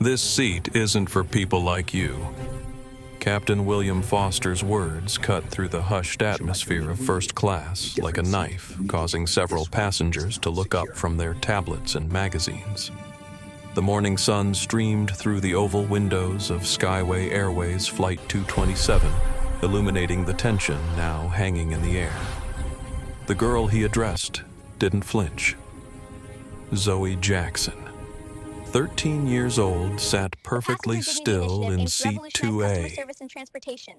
This seat isn't for people like you. Captain William Foster's words cut through the hushed atmosphere of first class like a knife, causing several passengers to look up from their tablets and magazines. The morning sun streamed through the oval windows of Skyway Airways Flight 227, illuminating the tension now hanging in the air. The girl he addressed didn't flinch. Zoe Jackson, 13 years old, sat perfectly still in seat 2A,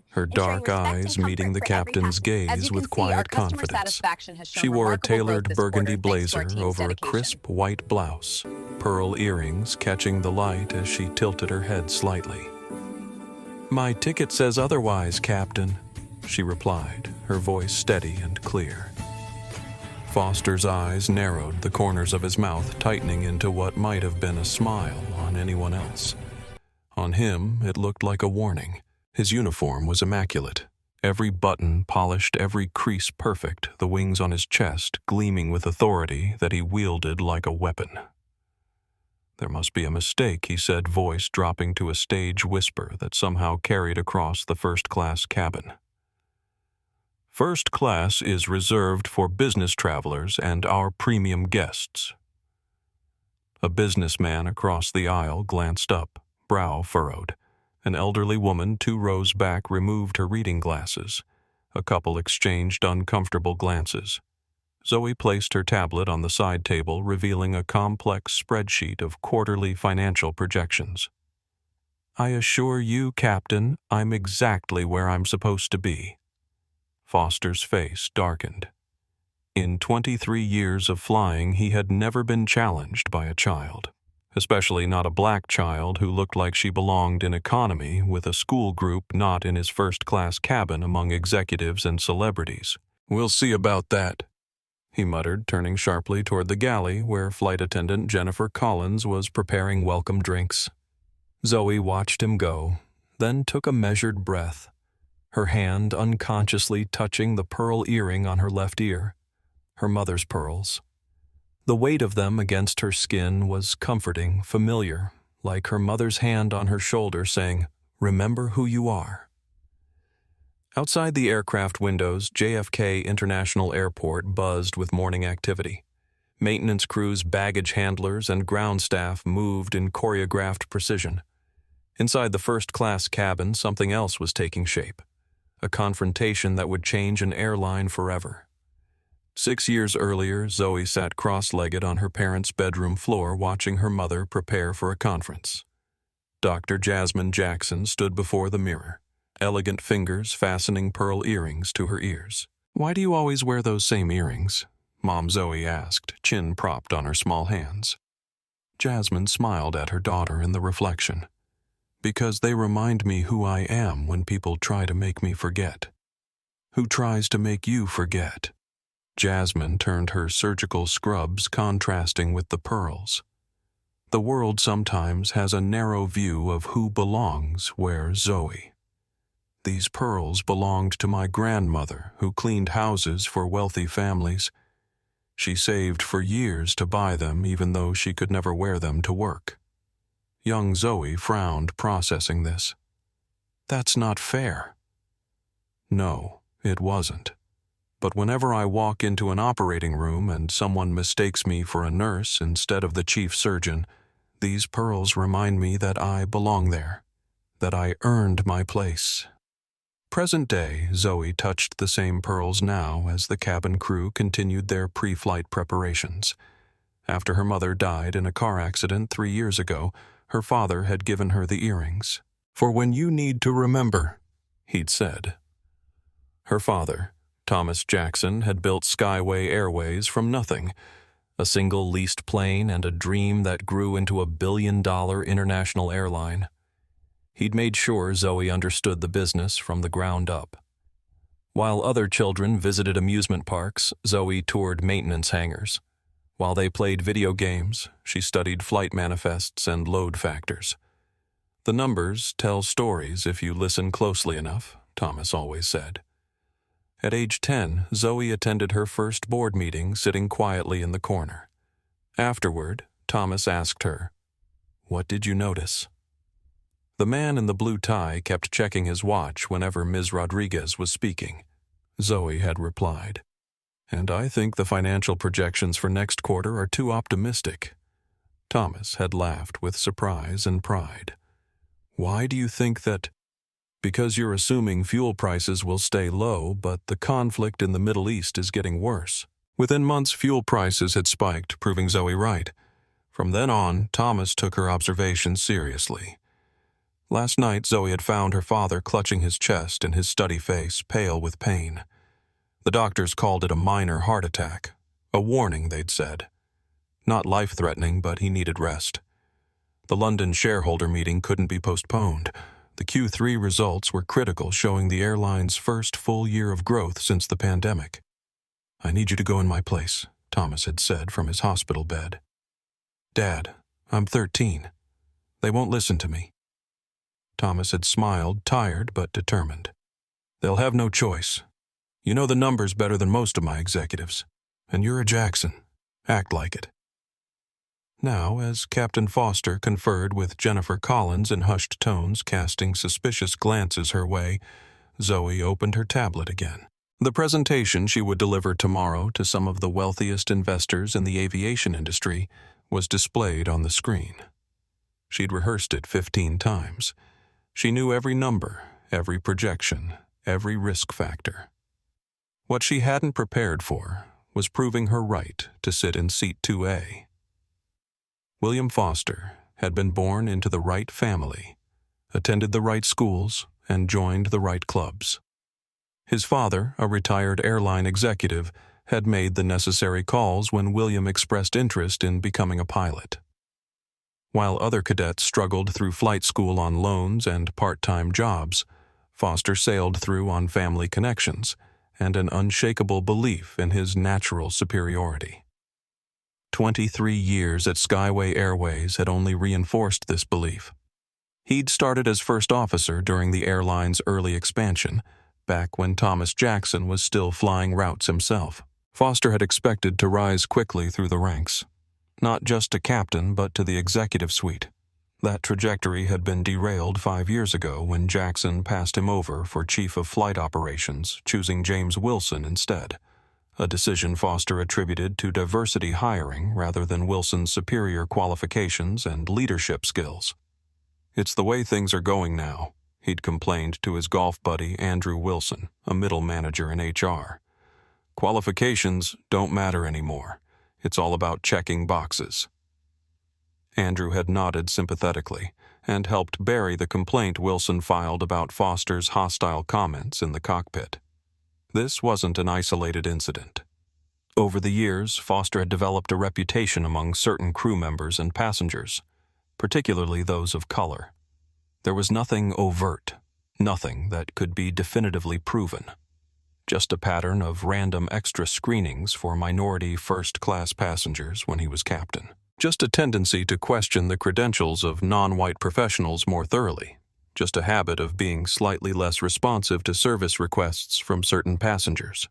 her dark eyes meeting the captain's gaze with quiet confidence. She wore a tailored burgundy blazer over a crisp white blouse, pearl earrings catching the light as she tilted her head slightly. "My ticket says otherwise, Captain," she replied, her voice steady and clear. Foster's eyes narrowed, the corners of his mouth tightening into what might have been a smile on anyone else. On him, it looked like a warning. His uniform was immaculate. Every button polished, every crease perfect, the wings on his chest gleaming with authority that he wielded like a weapon. "There must be a mistake," he said, voice dropping to a stage whisper that somehow carried across the first-class cabin. "First class is reserved for business travelers and our premium guests." A businessman across the aisle glanced up, brow furrowed. An elderly woman 2 rows back removed her reading glasses. A couple exchanged uncomfortable glances. Zoe placed her tablet on the side table, revealing a complex spreadsheet of quarterly financial projections. "I assure you, Captain, I'm exactly where I'm supposed to be." Foster's face darkened. In 23 years of flying, he had never been challenged by a child, especially not a black child who looked like she belonged in economy with a school group not in his first-class cabin among executives and celebrities. "We'll see about that," he muttered, turning sharply toward the galley where flight attendant Jennifer Collins was preparing welcome drinks. Zoe watched him go, then took a measured breath, her hand unconsciously touching the pearl earring on her left ear, her mother's pearls. The weight of them against her skin was comforting, familiar, like her mother's hand on her shoulder saying, "Remember who you are." Outside the aircraft windows, JFK International Airport buzzed with morning activity. Maintenance crews, baggage handlers, and ground staff moved in choreographed precision. Inside the first-class cabin, something else was taking shape. A confrontation that would change an airline forever. 6 years earlier, Zoe sat cross-legged on her parents' bedroom floor watching her mother prepare for a conference. Dr. Jasmine Jackson stood before the mirror, elegant fingers fastening pearl earrings to her ears. "Why do you always wear those same earrings?" Mom Zoe asked, chin propped on her small hands. Jasmine smiled at her daughter in the reflection. "Because they remind me who I am when people try to make me forget." "Who tries to make you forget?" Jasmine turned her surgical scrubs contrasting with the pearls. "The world sometimes has a narrow view of who belongs where, Zoe. These pearls belonged to my grandmother who cleaned houses for wealthy families. She saved for years to buy them even though she could never wear them to work." Young Zoe frowned, processing this. "That's not fair." No, it wasn't. But whenever I walk into an operating room and someone mistakes me for a nurse instead of the chief surgeon, these pearls remind me that I belong there, that I earned my place. Present day, Zoe touched the same pearls now as the cabin crew continued their pre-flight preparations. After her mother died in a car accident 3 years ago, her father had given her the earrings. "For when you need to remember," he'd said. Her father, Thomas Jackson, had built Skyway Airways from nothing, a single leased plane and a dream that grew into a billion-dollar international airline. He'd made sure Zoe understood the business from the ground up. While other children visited amusement parks, Zoe toured maintenance hangars. While they played video games, she studied flight manifests and load factors. "The numbers tell stories if you listen closely enough," Thomas always said. At age 10, Zoe attended her first board meeting sitting quietly in the corner. Afterward, Thomas asked her, What did you notice? The man in the blue tie kept checking his watch whenever Ms. Rodriguez was speaking. Zoe had replied. And I think the financial projections for next quarter are too optimistic. Thomas had laughed with surprise and pride. Why do you think that? Because you're assuming fuel prices will stay low, but the conflict in the Middle East is getting worse. Within months, fuel prices had spiked, proving Zoe right. From then on, Thomas took her observations seriously. Last night, Zoe had found her father clutching his chest and his study face, pale with pain. The doctors called it a minor heart attack. A warning, they'd said. Not life-threatening, but he needed rest. The London shareholder meeting couldn't be postponed. The Q3 results were critical, showing the airline's first full year of growth since the pandemic. I need you to go in my place, Thomas had said from his hospital bed. Dad, I'm 13. They won't listen to me. Thomas had smiled, tired but determined. They'll have no choice. You know the numbers better than most of my executives. And you're a Jackson. Act like it. Now, as Captain Foster conferred with Jennifer Collins in hushed tones, casting suspicious glances her way, Zoe opened her tablet again. The presentation she would deliver tomorrow to some of the wealthiest investors in the aviation industry was displayed on the screen. She'd rehearsed it 15 times. She knew every number, every projection, every risk factor. What she hadn't prepared for was proving her right to sit in seat 2A. William Foster had been born into the right family, attended the right schools, and joined the right clubs. His father, a retired airline executive, had made the necessary calls when William expressed interest in becoming a pilot. While other cadets struggled through flight school on loans and part-time jobs, Foster sailed through on family connections and an unshakable belief in his natural superiority. 23 years at Skyway Airways had only reinforced this belief. He'd started as first officer during the airline's early expansion, back when Thomas Jackson was still flying routes himself. Foster had expected to rise quickly through the ranks, not just to captain but to the executive suite. That trajectory had been derailed 5 years ago when Jackson passed him over for chief of flight operations, choosing James Wilson instead, a decision Foster attributed to diversity hiring rather than Wilson's superior qualifications and leadership skills. It's the way things are going now, he'd complained to his golf buddy Andrew Wilson, a middle manager in HR. Qualifications don't matter anymore. It's all about checking boxes. Andrew had nodded sympathetically and helped bury the complaint Wilson filed about Foster's hostile comments in the cockpit. This wasn't an isolated incident. Over the years, Foster had developed a reputation among certain crew members and passengers, particularly those of color. There was nothing overt, nothing that could be definitively proven. Just a pattern of random extra screenings for minority first-class passengers when he was captain. Just a tendency to question the credentials of non-white professionals more thoroughly. Just a habit of being slightly less responsive to service requests from certain passengers.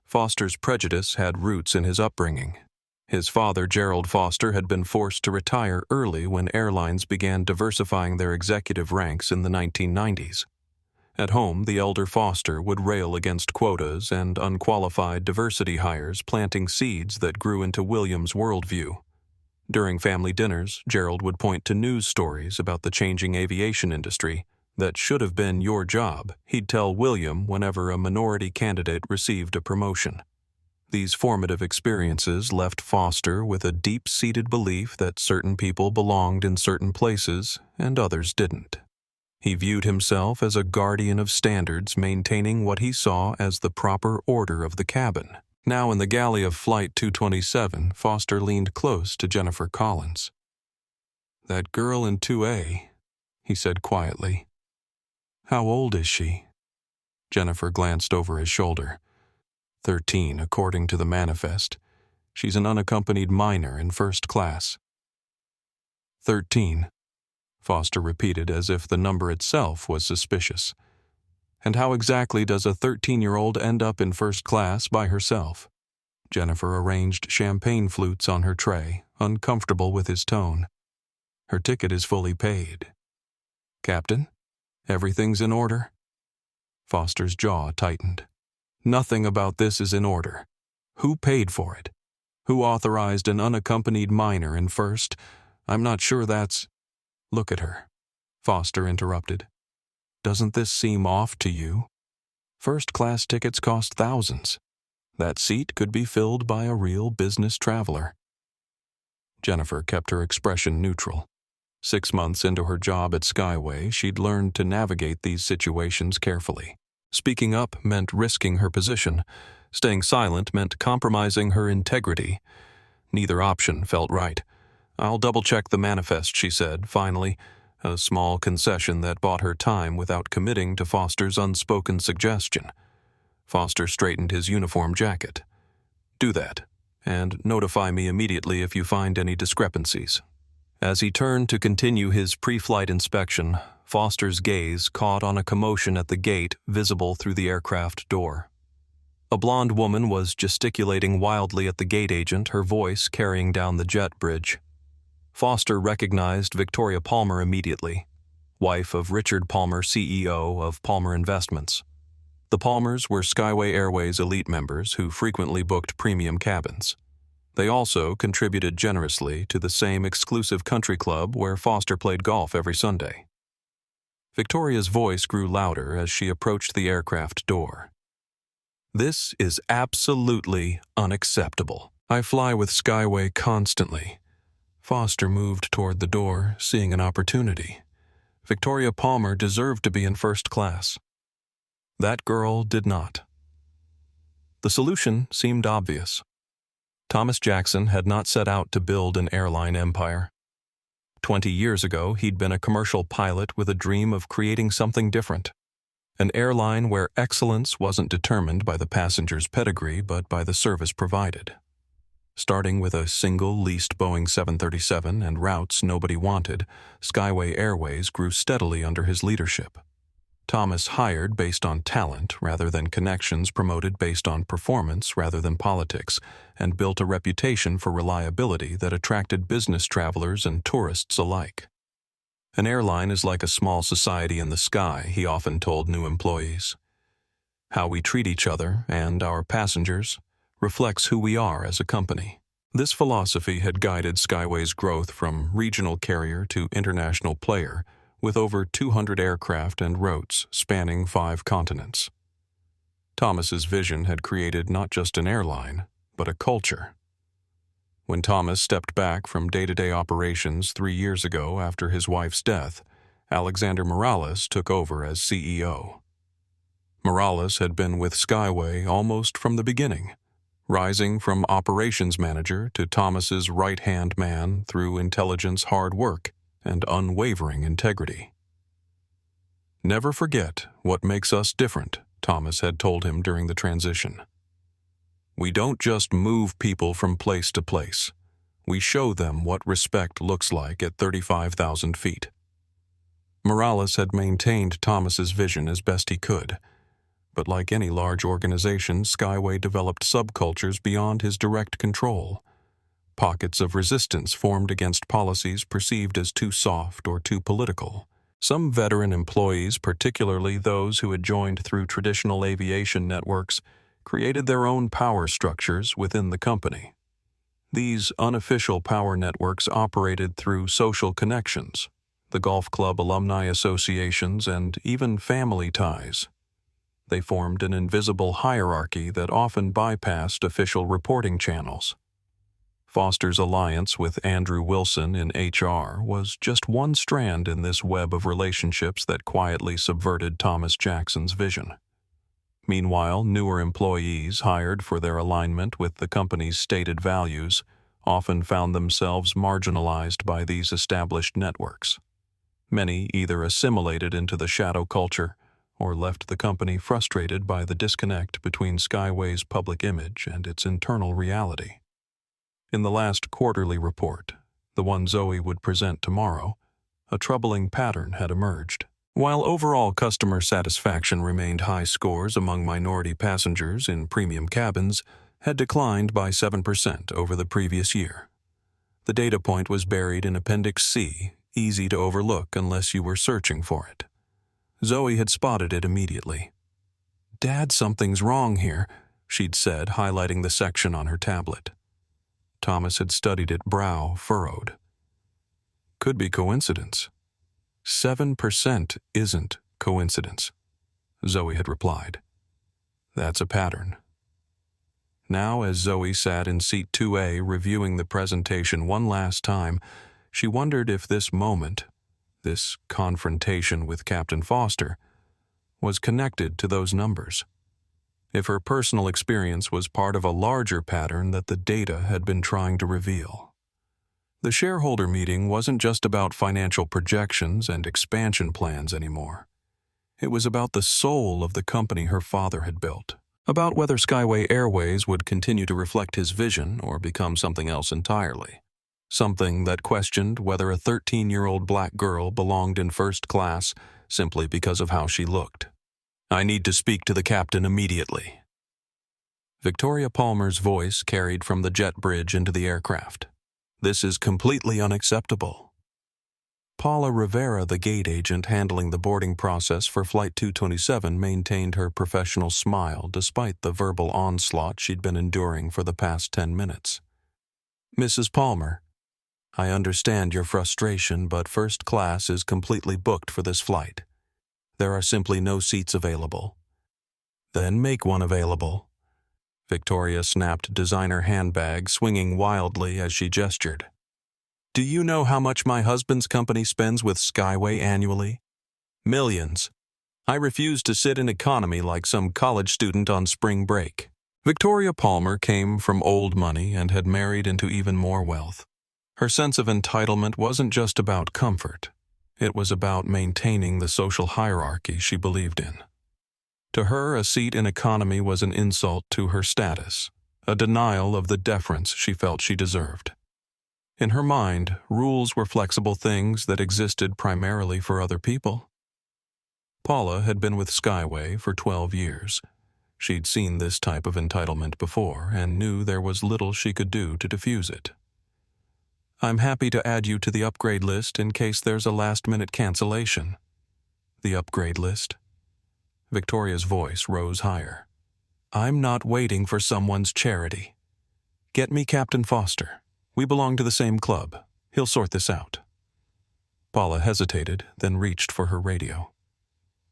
Foster's prejudice had roots in his upbringing. His father, Gerald Foster, had been forced to retire early when airlines began diversifying their executive ranks in the 1990s. At home, the elder Foster would rail against quotas and unqualified diversity hires, planting seeds that grew into William's worldview. During family dinners, Gerald would point to news stories about the changing aviation industry that should have been your job, he'd tell William whenever a minority candidate received a promotion. These formative experiences left Foster with a deep-seated belief that certain people belonged in certain places and others didn't. He viewed himself as a guardian of standards, maintaining what he saw as the proper order of the cabin. Now in the galley of Flight 227, Foster leaned close to Jennifer Collins. "That girl in 2A," he said quietly. "How old is she?" Jennifer glanced over his shoulder. 13, according to the manifest. She's an unaccompanied minor in first class. 13, Foster repeated as if the number itself was suspicious. And how exactly does a 13-year-old end up in first class by herself? Jennifer arranged champagne flutes on her tray, uncomfortable with his tone. Her ticket is fully paid. Captain, everything's in order? Foster's jaw tightened. Nothing about this is in order. Who paid for it? Who authorized an unaccompanied minor in first? I'm not sure that's... Look at her, Foster interrupted. Doesn't this seem off to you? First-class tickets cost thousands. That seat could be filled by a real business traveler. Jennifer kept her expression neutral. 6 months into her job at Skyway, she'd learned to navigate these situations carefully. Speaking up meant risking her position. Staying silent meant compromising her integrity. Neither option felt right. I'll double-check the manifest, she said, finally, a small concession that bought her time without committing to Foster's unspoken suggestion. Foster straightened his uniform jacket. Do that, and notify me immediately if you find any discrepancies. As he turned to continue his pre-flight inspection, Foster's gaze caught on a commotion at the gate visible through the aircraft door. A blonde woman was gesticulating wildly at the gate agent, her voice carrying down the jet bridge. Foster recognized Victoria Palmer immediately, wife of Richard Palmer, CEO of Palmer Investments. The Palmers were Skyway Airways elite members who frequently booked premium cabins. They also contributed generously to the same exclusive country club where Foster played golf every Sunday. Victoria's voice grew louder as she approached the aircraft door. This is absolutely unacceptable. I fly with Skyway constantly. Foster moved toward the door, seeing an opportunity. Victoria Palmer deserved to be in first class. That girl did not. The solution seemed obvious. Thomas Jackson had not set out to build an airline empire. 20 years ago, he'd been a commercial pilot with a dream of creating something different. An airline where excellence wasn't determined by the passenger's pedigree but by the service provided. Starting with a single leased Boeing 737 and routes nobody wanted, Skyway Airways grew steadily under his leadership. Thomas hired based on talent rather than connections, promoted based on performance rather than politics, and built a reputation for reliability that attracted business travelers and tourists alike. An airline is like a small society in the sky, he often told new employees. How we treat each other and our passengers reflects who we are as a company. This philosophy had guided Skyway's growth from regional carrier to international player, with over 200 aircraft and routes spanning 5 continents. Thomas's vision had created not just an airline, but a culture. When Thomas stepped back from day-to-day operations 3 years ago after his wife's death, Alexander Morales took over as CEO. Morales had been with Skyway almost from the beginning, rising from operations manager to Thomas's right-hand man through intelligence, hard work, and unwavering integrity. Never forget what makes us different, Thomas had told him during the transition. We don't just move people from place to place. We show them what respect looks like at 35,000 feet. Morales had maintained Thomas's vision as best he could, but like any large organization, Skyway developed subcultures beyond his direct control. Pockets of resistance formed against policies perceived as too soft or too political. Some veteran employees, particularly those who had joined through traditional aviation networks, created their own power structures within the company. These unofficial power networks operated through social connections, the golf club alumni associations, and even family ties. They formed an invisible hierarchy that often bypassed official reporting channels. Foster's alliance with Andrew Wilson in HR was just one strand in this web of relationships that quietly subverted Thomas Jackson's vision. Meanwhile, newer employees hired for their alignment with the company's stated values often found themselves marginalized by these established networks. Many either assimilated into the shadow culture or left the company frustrated by the disconnect between Skyway's public image and its internal reality. In the last quarterly report, the one Zoe would present tomorrow, a troubling pattern had emerged. While overall customer satisfaction remained high, scores among minority passengers in premium cabins had declined by 7% over the previous year. The data point was buried in Appendix C, easy to overlook unless you were searching for it. Zoe had spotted it immediately. "Dad, something's wrong here," she'd said, highlighting the section on her tablet. Thomas had studied it, brow furrowed. "Could be coincidence." 7% isn't coincidence, Zoe had replied. "That's a pattern." Now, as Zoe sat in seat 2A reviewing the presentation one last time, she wondered if this moment, this confrontation with Captain Foster, was connected to those numbers. If her personal experience was part of a larger pattern that the data had been trying to reveal. The shareholder meeting wasn't just about financial projections and expansion plans anymore. It was about the soul of the company her father had built, about whether Skyway Airways would continue to reflect his vision or become something else entirely. Something that questioned whether a 13-year-old black girl belonged in first class simply because of how she looked. "I need to speak to the captain immediately." Victoria Palmer's voice carried from the jet bridge into the aircraft. "This is completely unacceptable." Paula Rivera, the gate agent handling the boarding process for Flight 227, maintained her professional smile despite the verbal onslaught she'd been enduring for the past 10 minutes. "Mrs. Palmer, I understand your frustration, but first class is completely booked for this flight. There are simply no seats available." "Then make one available." Victoria snapped designer handbag, swinging wildly as she gestured. "Do you know how much my husband's company spends with Skyway annually? Millions. I refuse to sit in economy like some college student on spring break." Victoria Palmer came from old money and had married into even more wealth. Her sense of entitlement wasn't just about comfort. It was about maintaining the social hierarchy she believed in. To her, a seat in economy was an insult to her status, a denial of the deference she felt she deserved. In her mind, rules were flexible things that existed primarily for other people. Paula had been with Skyway for 12 years. She'd seen this type of entitlement before and knew there was little she could do to diffuse it. "I'm happy to add you to the upgrade list in case there's a last-minute cancellation." "The upgrade list?" Victoria's voice rose higher. "I'm not waiting for someone's charity. Get me Captain Foster. We belong to the same club. He'll sort this out." Paula hesitated, then reached for her radio.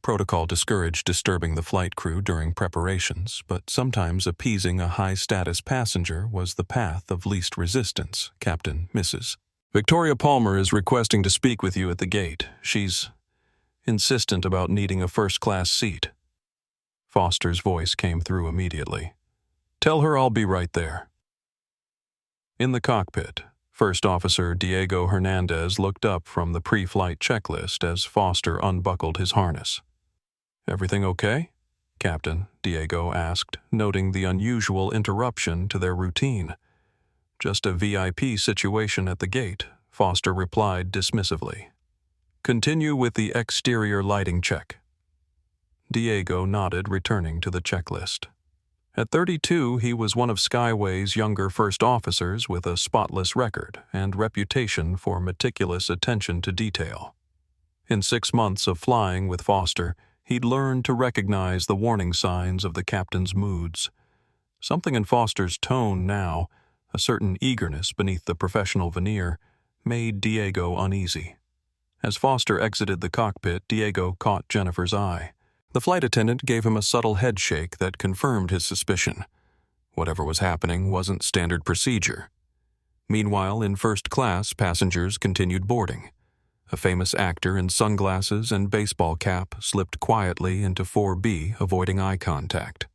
Protocol discouraged disturbing the flight crew during preparations, but sometimes appeasing a high-status passenger was the path of least resistance, Captain Mrs. "Victoria Palmer is requesting to speak with you at the gate. She's insistent about needing a first-class seat." Foster's voice came through immediately. "Tell her I'll be right there." In the cockpit, First Officer Diego Hernandez looked up from the pre-flight checklist as Foster unbuckled his harness. "Everything okay?" Captain Diego asked, noting the unusual interruption to their routine. "Just a VIP situation at the gate," Foster replied dismissively. "Continue with the exterior lighting check." Diego nodded, returning to the checklist. At 32, he was one of Skyway's younger first officers with a spotless record and reputation for meticulous attention to detail. In 6 months of flying with Foster, he'd learned to recognize the warning signs of the captain's moods. Something in Foster's tone now, a certain eagerness beneath the professional veneer, made Diego uneasy. As Foster exited the cockpit, Diego caught Jennifer's eye. The flight attendant gave him a subtle head shake that confirmed his suspicion. Whatever was happening wasn't standard procedure. Meanwhile, in first class, passengers continued boarding. A famous actor in sunglasses and baseball cap slipped quietly into 4B, avoiding eye contact.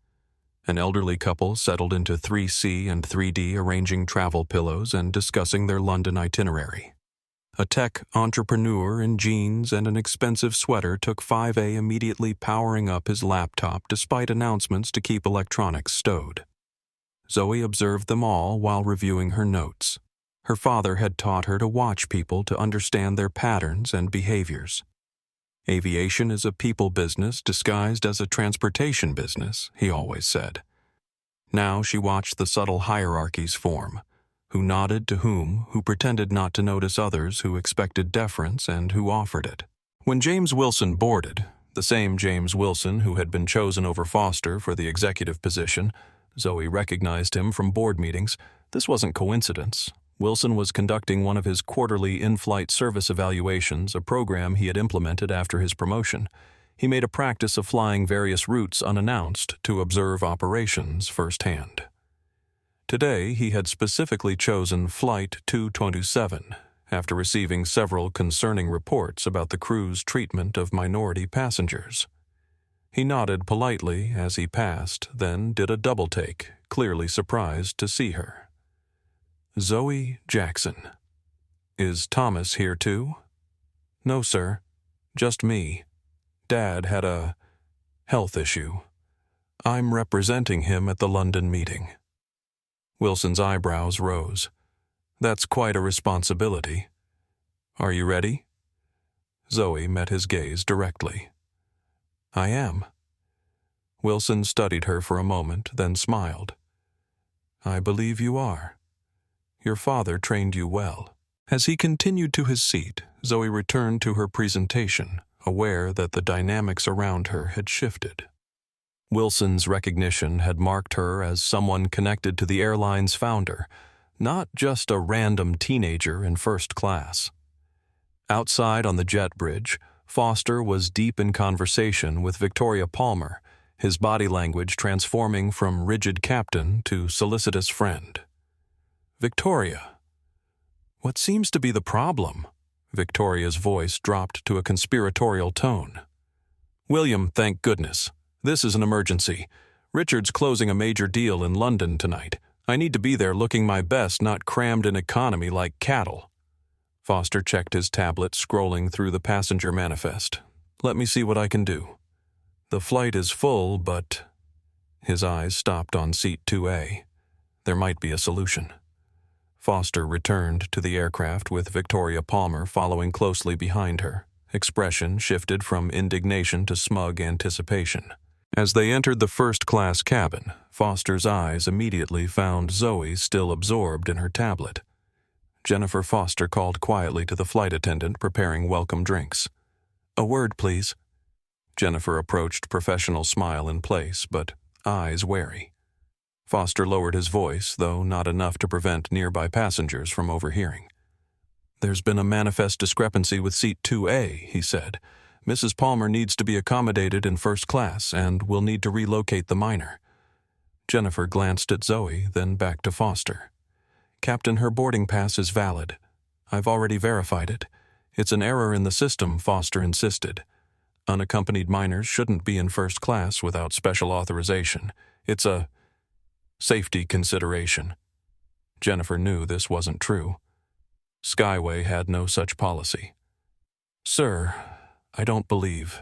An elderly couple settled into 3C and 3D, arranging travel pillows and discussing their London itinerary. A tech entrepreneur in jeans and an expensive sweater took 5A, immediately powering up his laptop despite announcements to keep electronics stowed. Zoe observed them all while reviewing her notes. Her father had taught her to watch people to understand their patterns and behaviors. "Aviation is a people business disguised as a transportation business," he always said. Now she watched the subtle hierarchies form. Who nodded to whom, who pretended not to notice others who expected deference and who offered it. When James Wilson boarded, the same James Wilson who had been chosen over Foster for the executive position, Zoe recognized him from board meetings. This wasn't coincidence. Wilson was conducting one of his quarterly in-flight service evaluations, a program he had implemented after his promotion. He made a practice of flying various routes unannounced to observe operations firsthand. Today, he had specifically chosen Flight 227, after receiving several concerning reports about the crew's treatment of minority passengers. He nodded politely as he passed, then did a double-take, clearly surprised to see her. Zoe Jackson. Is Thomas here too? No, sir. Just me. Dad had a health issue. I'm representing him at the London meeting. Wilson's eyebrows rose. That's quite a responsibility. Are you ready? Zoe met his gaze directly. I am. Wilson studied her for a moment, then smiled. I believe you are. Your father trained you well. As he continued to his seat, Zoe returned to her presentation, aware that the dynamics around her had shifted. Wilson's recognition had marked her as someone connected to the airline's founder, not just a random teenager in first class. Outside on the jet bridge, Foster was deep in conversation with Victoria Palmer, his body language transforming from rigid captain to solicitous friend. Victoria. What seems to be the problem? Victoria's voice dropped to a conspiratorial tone. William, thank goodness. This is an emergency. Richard's closing a major deal in London tonight. I need to be there looking my best, not crammed in economy like cattle. Foster checked his tablet, scrolling through the passenger manifest. Let me see what I can do. The flight is full, but... His eyes stopped on seat 2A. There might be a solution. Foster returned to the aircraft with Victoria Palmer following closely behind her. Expression shifted from indignation to smug anticipation. As they entered the first-class cabin, Foster's eyes immediately found Zoe still absorbed in her tablet. Jennifer Foster called quietly to the flight attendant preparing welcome drinks. A word, please. Jennifer approached, professional smile in place, but eyes wary. Foster lowered his voice, though not enough to prevent nearby passengers from overhearing. There's been a manifest discrepancy with seat 2A, he said. Mrs. Palmer needs to be accommodated in first class, and we'll need to relocate the minor. Jennifer glanced at Zoe, then back to Foster. Captain, her boarding pass is valid. I've already verified it. It's an error in the system, Foster insisted. Unaccompanied minors shouldn't be in first class without special authorization. It's a safety consideration. Jennifer knew this wasn't true. Skyway had no such policy. Sir, I don't believe.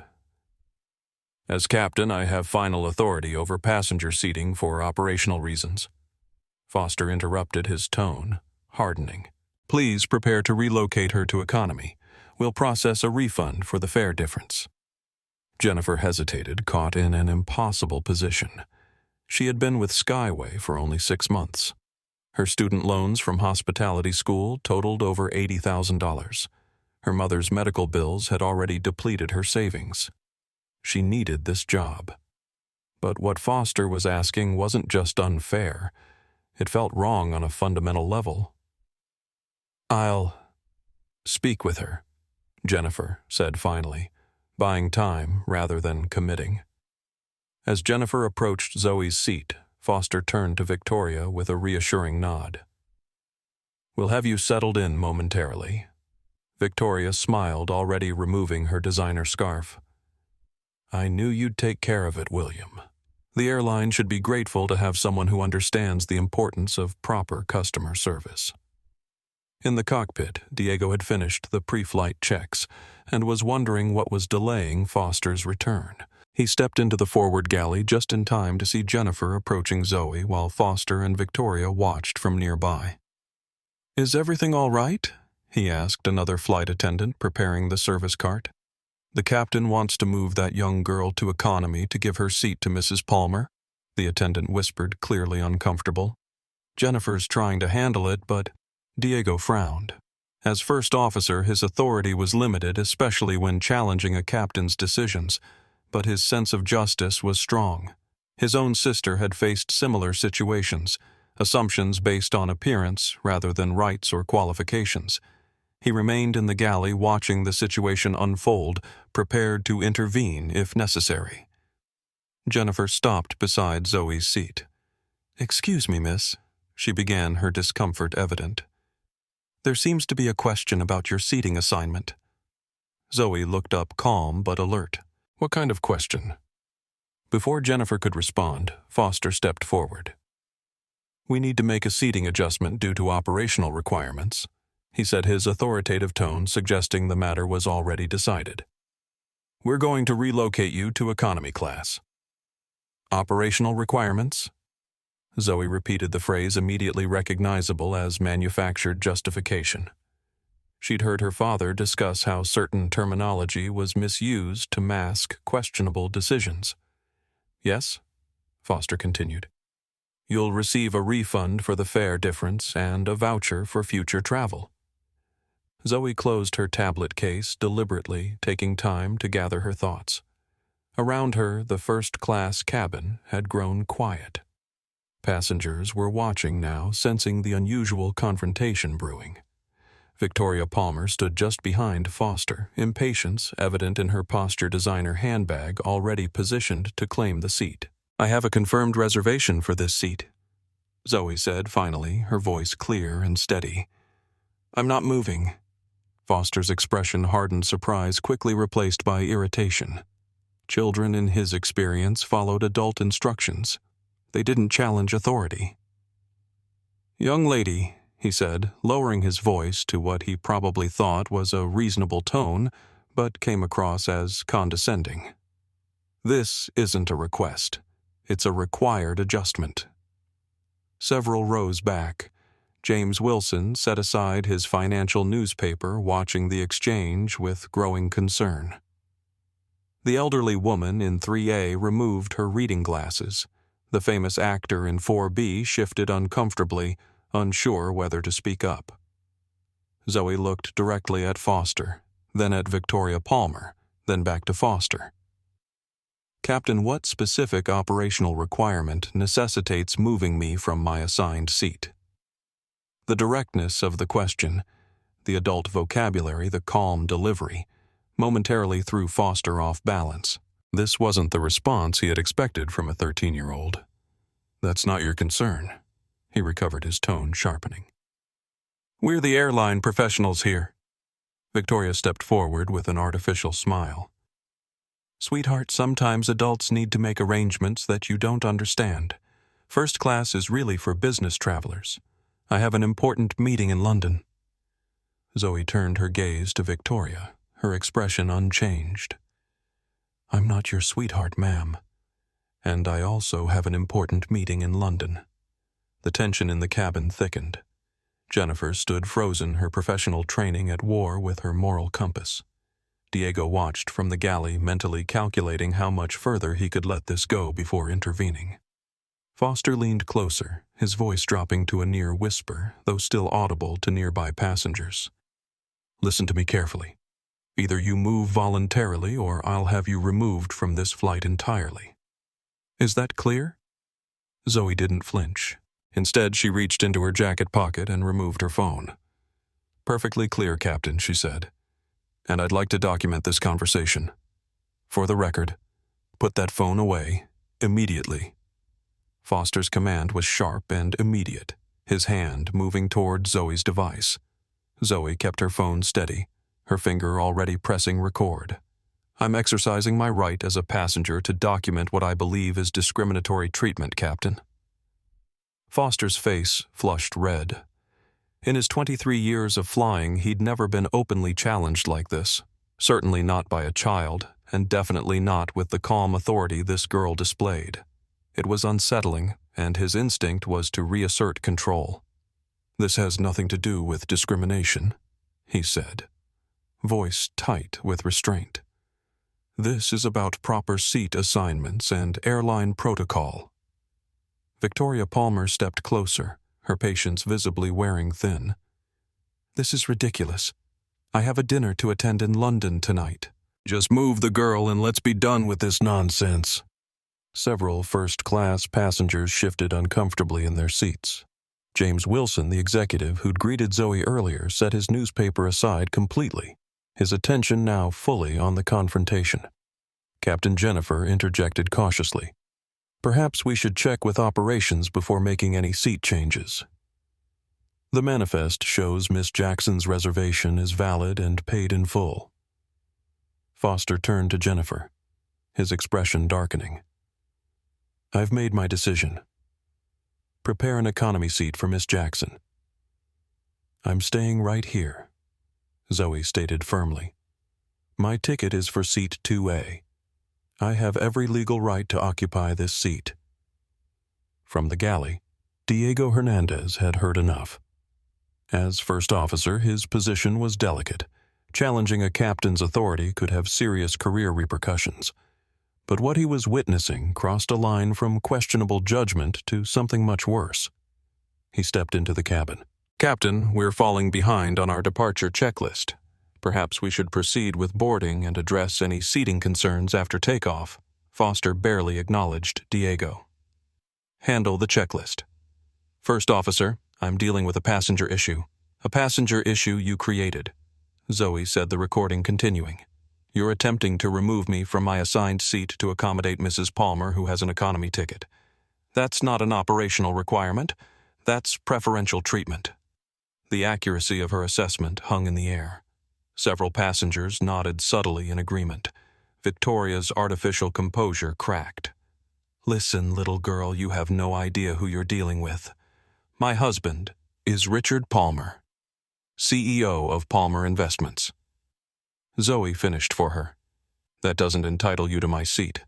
As captain, I have final authority over passenger seating for operational reasons. Foster interrupted, his tone hardening. Please prepare to relocate her to economy. We'll process a refund for the fare difference. Jennifer hesitated, caught in an impossible position. She had been with Skyway for only 6 months. Her student loans from hospitality school totaled over $80,000. Her mother's medical bills had already depleted her savings. She needed this job. But what Foster was asking wasn't just unfair. It felt wrong on a fundamental level. I'll speak with her, Jennifer said finally, buying time rather than committing. As Jennifer approached Zoe's seat, Foster turned to Victoria with a reassuring nod. We'll have you settled in momentarily. Victoria smiled, already removing her designer scarf. I knew you'd take care of it, William. The airline should be grateful to have someone who understands the importance of proper customer service. In the cockpit, Diego had finished the pre-flight checks and was wondering what was delaying Foster's return. He stepped into the forward galley just in time to see Jennifer approaching Zoe while Foster and Victoria watched from nearby. Is everything all right? He asked another flight attendant preparing the service cart. The captain wants to move that young girl to economy to give her seat to Mrs. Palmer, the attendant whispered, clearly uncomfortable. Jennifer's trying to handle it, but Diego frowned. As first officer, his authority was limited, especially when challenging a captain's decisions, but his sense of justice was strong. His own sister had faced similar situations, assumptions based on appearance rather than rights or qualifications. He remained in the galley watching the situation unfold, prepared to intervene if necessary. Jennifer stopped beside Zoe's seat. "Excuse me, miss," she began, her discomfort evident. "There seems to be a question about your seating assignment." Zoe looked up calm but alert. "What kind of question?" Before Jennifer could respond, Foster stepped forward. "We need to make a seating adjustment due to operational requirements," he said, his authoritative tone suggesting the matter was already decided. "We're going to relocate you to economy class." "Operational requirements?" Zoe repeated the phrase, immediately recognizable as manufactured justification. She'd heard her father discuss how certain terminology was misused to mask questionable decisions. "Yes," Foster continued. "You'll receive a refund for the fare difference and a voucher for future travel." Zoe closed her tablet case deliberately, taking time to gather her thoughts. Around her, the first-class cabin had grown quiet. Passengers were watching now, sensing the unusual confrontation brewing. Victoria Palmer stood just behind Foster, impatience evident in her posture designer handbag already positioned to claim the seat. "I have a confirmed reservation for this seat," Zoe said finally, her voice clear and steady. "I'm not moving." Foster's expression hardened surprise, quickly replaced by irritation. Children, in his experience, followed adult instructions. They didn't challenge authority. "Young lady," he said, lowering his voice to what he probably thought was a reasonable tone, but came across as condescending. "This isn't a request. It's a required adjustment." Several rows back, James Wilson set aside his financial newspaper, watching the exchange with growing concern. The elderly woman in 3A removed her reading glasses. The famous actor in 4B shifted uncomfortably, unsure whether to speak up. Zoe looked directly at Foster, then at Victoria Palmer, then back to Foster. "Captain, what specific operational requirement necessitates moving me from my assigned seat?" The directness of the question, the adult vocabulary, the calm delivery, momentarily threw Foster off balance. This wasn't the response he had expected from a 13-year-old. "That's not your concern," he recovered, his tone sharpening. "We're the airline professionals here." Victoria stepped forward with an artificial smile. "Sweetheart, sometimes adults need to make arrangements that you don't understand. First class is really for business travelers. I have an important meeting in London." Zoe turned her gaze to Victoria, her expression unchanged. "I'm not your sweetheart, ma'am. And I also have an important meeting in London." The tension in the cabin thickened. Jennifer stood frozen, her professional training at war with her moral compass. Diego watched from the galley, mentally calculating how much further he could let this go before intervening. Foster leaned closer, his voice dropping to a near whisper, though still audible to nearby passengers. "Listen to me carefully. Either you move voluntarily or I'll have you removed from this flight entirely. Is that clear?" Zoe didn't flinch. Instead, she reached into her jacket pocket and removed her phone. "Perfectly clear, Captain," she said. "And I'd like to document this conversation. For the record, put that phone away, immediately." Foster's command was sharp and immediate, his hand moving toward Zoe's device. Zoe kept her phone steady, her finger already pressing record. "I'm exercising my right as a passenger to document what I believe is discriminatory treatment, Captain." Foster's face flushed red. In his 23 years of flying, he'd never been openly challenged like this. Certainly not by a child, and definitely not with the calm authority this girl displayed. It was unsettling, and his instinct was to reassert control. "This has nothing to do with discrimination," he said, voice tight with restraint. "This is about proper seat assignments and airline protocol." Victoria Palmer stepped closer, her patience visibly wearing thin. "This is ridiculous. I have a dinner to attend in London tonight." "Just move the girl and let's be done with this nonsense." Several first-class passengers shifted uncomfortably in their seats. James Wilson, the executive who'd greeted Zoe earlier, set his newspaper aside completely, his attention now fully on the confrontation. Captain Jennifer interjected cautiously. "Perhaps we should check with operations before making any seat changes. The manifest shows Miss Jackson's reservation is valid and paid in full." Foster turned to Jennifer, his expression darkening. "I've made my decision. Prepare an economy seat for Miss Jackson." "I'm staying right here," Zoe stated firmly. "My ticket is for seat 2A. I have every legal right to occupy this seat." From the galley, Diego Hernandez had heard enough. As first officer, his position was delicate. Challenging a captain's authority could have serious career repercussions. But what he was witnessing crossed a line from questionable judgment to something much worse. He stepped into the cabin. "Captain, we're falling behind on our departure checklist. Perhaps we should proceed with boarding and address any seating concerns after takeoff." Foster barely acknowledged Diego. "Handle the checklist." "First officer, I'm dealing with a passenger issue. A passenger issue you created," Zoe said, the recording continuing. "You're attempting to remove me from my assigned seat to accommodate Mrs. Palmer, who has an economy ticket. That's not an operational requirement. That's preferential treatment." The accuracy of her assessment hung in the air. Several passengers nodded subtly in agreement. Victoria's artificial composure cracked. "Listen, little girl, you have no idea who you're dealing with. My husband is Richard Palmer, CEO of Palmer Investments." Zoe finished for her. "That doesn't entitle you to my seat."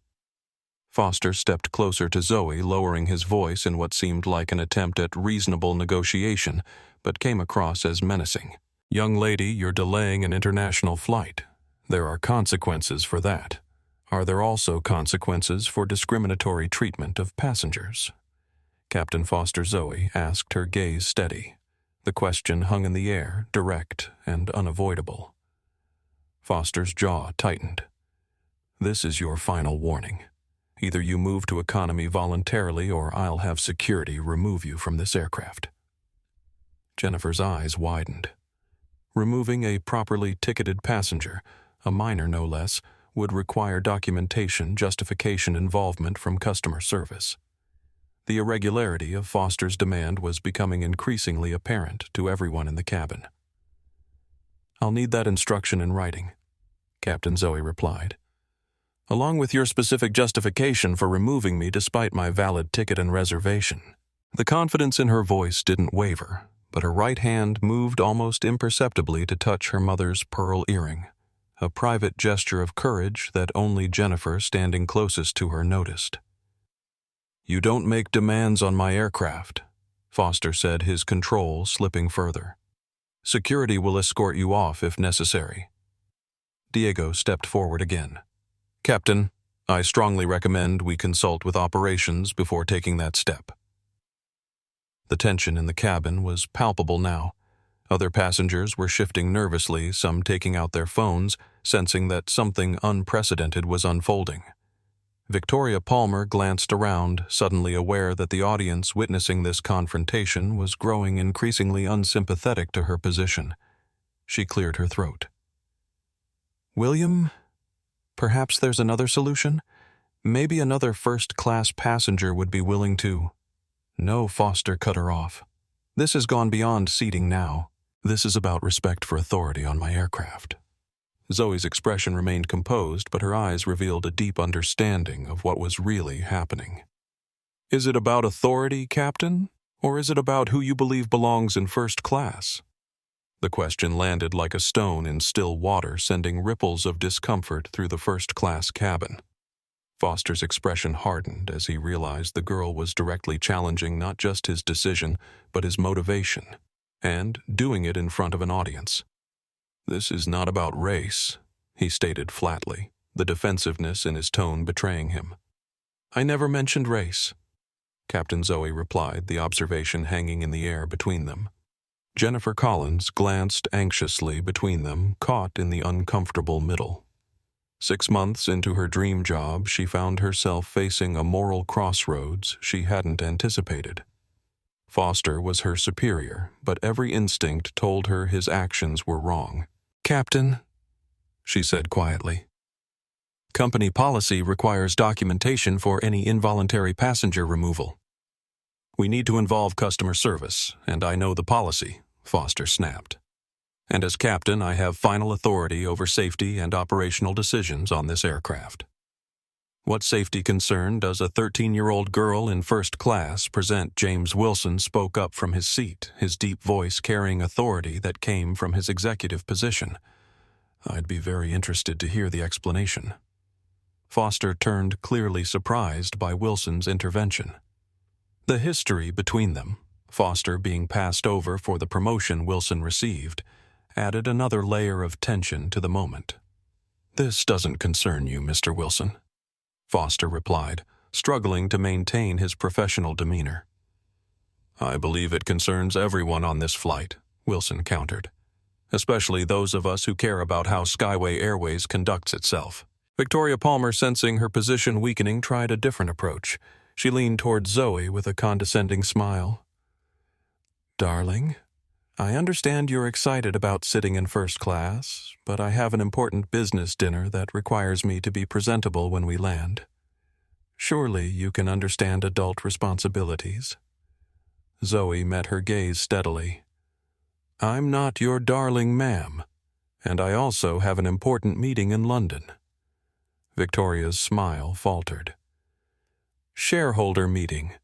Foster stepped closer to Zoe, lowering his voice in what seemed like an attempt at reasonable negotiation, but came across as menacing. "Young lady, you're delaying an international flight. There are consequences for that. Are there also consequences for discriminatory treatment of passengers?" Captain Foster Zoe asked, her gaze steady. The question hung in the air, direct and unavoidable. Foster's jaw tightened. "This is your final warning. Either you move to economy voluntarily or I'll have security remove you from this aircraft." Jennifer's eyes widened. Removing a properly ticketed passenger, a minor no less, would require documentation, justification, involvement from customer service. The irregularity of Foster's demand was becoming increasingly apparent to everyone in the cabin. "I'll need that instruction in writing," Captain Zoe replied. "Along with your specific justification for removing me despite my valid ticket and reservation." The confidence in her voice didn't waver, but her right hand moved almost imperceptibly to touch her mother's pearl earring, a private gesture of courage that only Jennifer, standing closest to her, noticed. "You don't make demands on my aircraft," Foster said, his control slipping further. "Security will escort you off if necessary." Diego stepped forward again. "Captain, I strongly recommend we consult with operations before taking that step." The tension in the cabin was palpable now. Other passengers were shifting nervously, some taking out their phones, sensing that something unprecedented was unfolding. Victoria Palmer glanced around, suddenly aware that the audience witnessing this confrontation was growing increasingly unsympathetic to her position. She cleared her throat. "William, perhaps there's another solution? Maybe another first-class passenger would be willing to—" "No," Foster cut her off. "This has gone beyond seating now. This is about respect for authority on my aircraft." Zoe's expression remained composed, but her eyes revealed a deep understanding of what was really happening. "Is it about authority, Captain? Or is it about who you believe belongs in first class?" The question landed like a stone in still water, sending ripples of discomfort through the first-class cabin. Foster's expression hardened as he realized the girl was directly challenging not just his decision, but his motivation, and doing it in front of an audience. "This is not about race," he stated flatly, the defensiveness in his tone betraying him. "I never mentioned race." Captain Zoe replied, the observation hanging in the air between them. Jennifer Collins glanced anxiously between them, caught in the uncomfortable middle. 6 months into her dream job, she found herself facing a moral crossroads she hadn't anticipated. Foster was her superior, but every instinct told her his actions were wrong. "Captain," she said quietly, "company policy requires documentation for any involuntary passenger removal." "We need to involve customer service, and I know the policy," Foster snapped. "And as captain, I have final authority over safety and operational decisions on this aircraft." "What safety concern does a 13-year-old girl in first class present?" James Wilson spoke up from his seat, his deep voice carrying authority that came from his executive position. "I'd be very interested to hear the explanation." Foster turned, clearly surprised by Wilson's intervention. The history between them, Foster being passed over for the promotion Wilson received, added another layer of tension to the moment. "This doesn't concern you, Mr. Wilson," Foster replied, struggling to maintain his professional demeanor. "I believe it concerns everyone on this flight," Wilson countered, "especially those of us who care about how Skyway Airways conducts itself." Victoria Palmer, sensing her position weakening, tried a different approach. She leaned toward Zoe with a condescending smile. "Darling, I understand you're excited about sitting in first class, but I have an important business dinner that requires me to be presentable when we land. Surely you can understand adult responsibilities." Zoe met her gaze steadily. "I'm not your darling, ma'am, and I also have an important meeting in London." Victoria's smile faltered. "Shareholder meeting.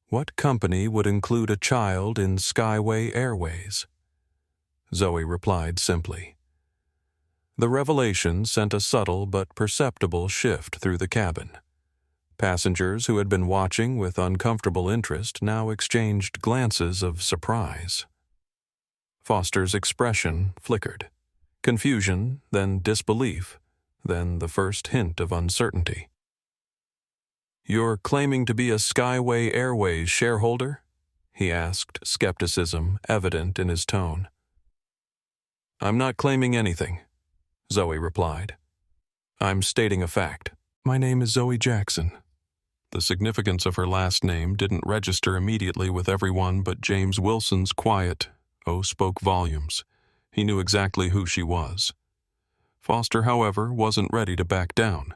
What company would include a child in Skyway Airways?" Zoe replied simply. The revelation sent a subtle but perceptible shift through the cabin. Passengers who had been watching with uncomfortable interest now exchanged glances of surprise. Foster's expression flickered. Confusion, then disbelief, then the first hint of uncertainty. "You're claiming to be a Skyway Airways shareholder?" he asked, skepticism evident in his tone. "I'm not claiming anything," Zoe replied. "I'm stating a fact. My name is Zoe Jackson." The significance of her last name didn't register immediately with everyone, but James Wilson's quiet "oh" spoke volumes. He knew exactly who she was. Foster, however, wasn't ready to back down.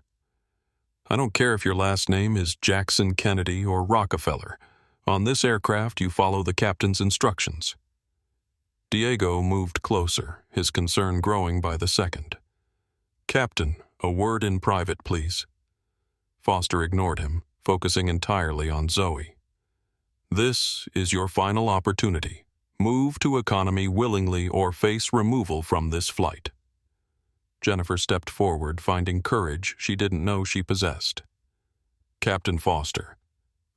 "I don't care if your last name is Jackson, Kennedy, or Rockefeller. On this aircraft, you follow the captain's instructions." Diego moved closer, his concern growing by the second. "Captain, a word in private, please." Foster ignored him, focusing entirely on Zoe. "This is your final opportunity. Move to economy willingly or face removal from this flight." Jennifer stepped forward, finding courage she didn't know she possessed. "Captain Foster,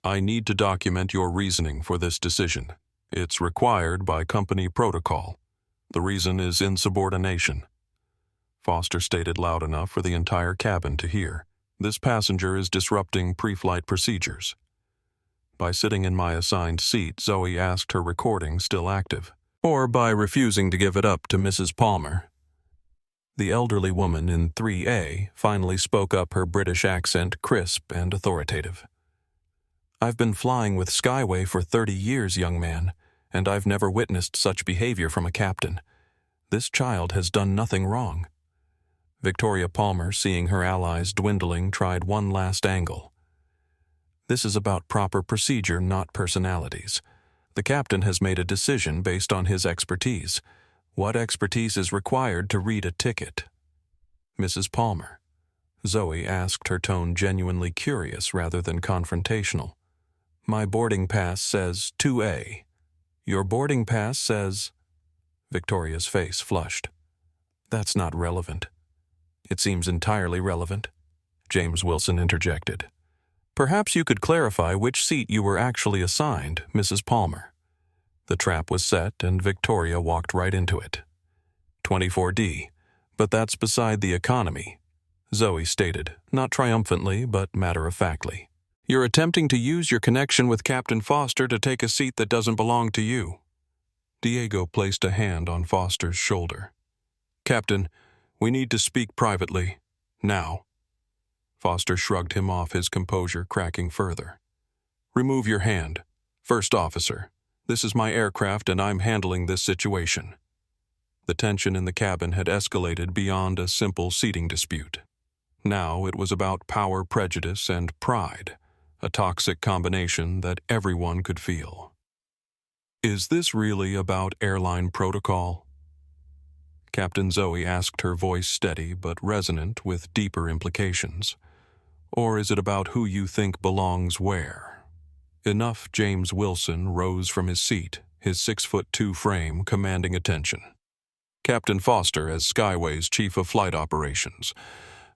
I need to document your reasoning for this decision. It's required by company protocol. The reason is insubordination." Foster stated loud enough for the entire cabin to hear. "This passenger is disrupting pre-flight procedures." By sitting in my assigned seat, Zoe asked her recording still active, or by refusing to give it up to Mrs. Palmer. The elderly woman in 3A finally spoke up, her British accent crisp and authoritative. "I've been flying with Skyway for 30 years, young man, and I've never witnessed such behavior from a captain. This child has done nothing wrong." Victoria Palmer, seeing her allies dwindling, tried one last angle. "This is about proper procedure, not personalities. The captain has made a decision based on his expertise. What expertise is required to read a ticket?" "Mrs. Palmer," Zoe asked, her tone genuinely curious rather than confrontational, "my boarding pass says 2A. Your boarding pass says—" Victoria's face flushed. "That's not relevant." "It seems entirely relevant," James Wilson interjected. "Perhaps you could clarify which seat you were actually assigned, Mrs. Palmer." The trap was set, and Victoria walked right into it. 24D, but that's beside the economy, Zoe stated, not triumphantly but matter-of-factly. You're attempting to use your connection with Captain Foster to take a seat that doesn't belong to you. Diego placed a hand on Foster's shoulder. Captain, we need to speak privately. Now. Foster shrugged him off, his composure cracking further. Remove your hand. First officer, this is my aircraft and I'm handling this situation. The tension in the cabin had escalated beyond a simple seating dispute. Now it was about power, prejudice, and pride, a toxic combination that everyone could feel. Is this really about airline protocol? Captain Zoe asked, her voice steady but resonant with deeper implications. Or is it about who you think belongs where? Enough. James Wilson rose from his seat, his 6'2" frame commanding attention. Captain Foster, as Skyway's Chief of Flight Operations,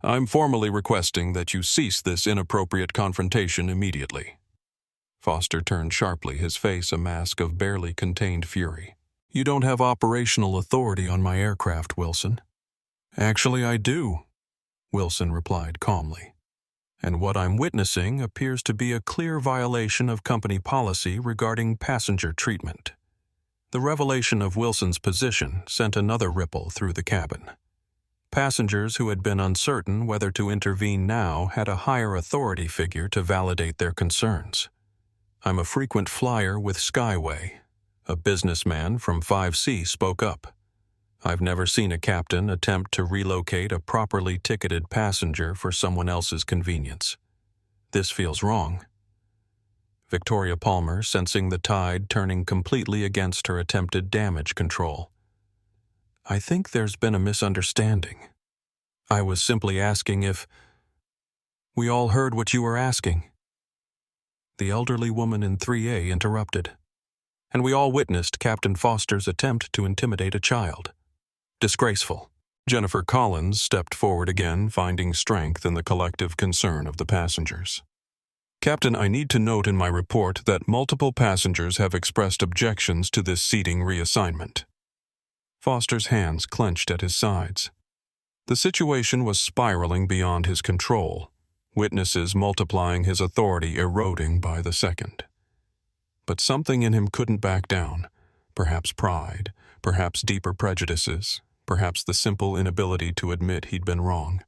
I'm formally requesting that you cease this inappropriate confrontation immediately. Foster turned sharply, his face a mask of barely contained fury. You don't have operational authority on my aircraft, Wilson. Actually, I do, Wilson replied calmly. And what I'm witnessing appears to be a clear violation of company policy regarding passenger treatment. The revelation of Wilson's position sent another ripple through the cabin. Passengers who had been uncertain whether to intervene now had a higher authority figure to validate their concerns. I'm a frequent flyer with Skyway. A businessman from 5C spoke up. I've never seen a captain attempt to relocate a properly ticketed passenger for someone else's convenience. This feels wrong. Victoria Palmer, sensing the tide turning completely against her attempted damage control. I think there's been a misunderstanding. I was simply asking if... We all heard what you were asking. The elderly woman in 3A interrupted. And we all witnessed Captain Foster's attempt to intimidate a child. Disgraceful. Jennifer Collins stepped forward again, finding strength in the collective concern of the passengers. Captain, I need to note in my report that multiple passengers have expressed objections to this seating reassignment. Foster's hands clenched at his sides. The situation was spiraling beyond his control, witnesses multiplying, his authority eroding by the second. But something in him couldn't back down, perhaps pride, perhaps deeper prejudices, perhaps the simple inability to admit he'd been wrong.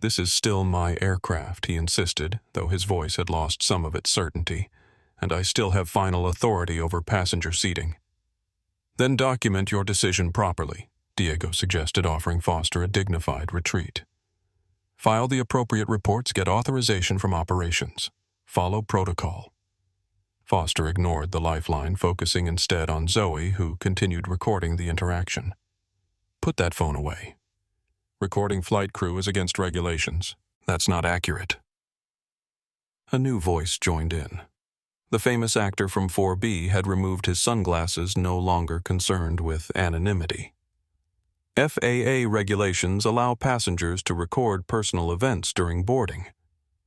This is still my aircraft, he insisted, though his voice had lost some of its certainty, and I still have final authority over passenger seating. Then document your decision properly, Diego suggested, offering Foster a dignified retreat. File the appropriate reports, get authorization from operations. Follow protocol. Foster ignored the lifeline, focusing instead on Zoe, who continued recording the interaction. Put that phone away. Recording flight crew is against regulations. That's not accurate. A new voice joined in. The famous actor from 4B had removed his sunglasses, no longer concerned with anonymity. FAA regulations allow passengers to record personal events during boarding.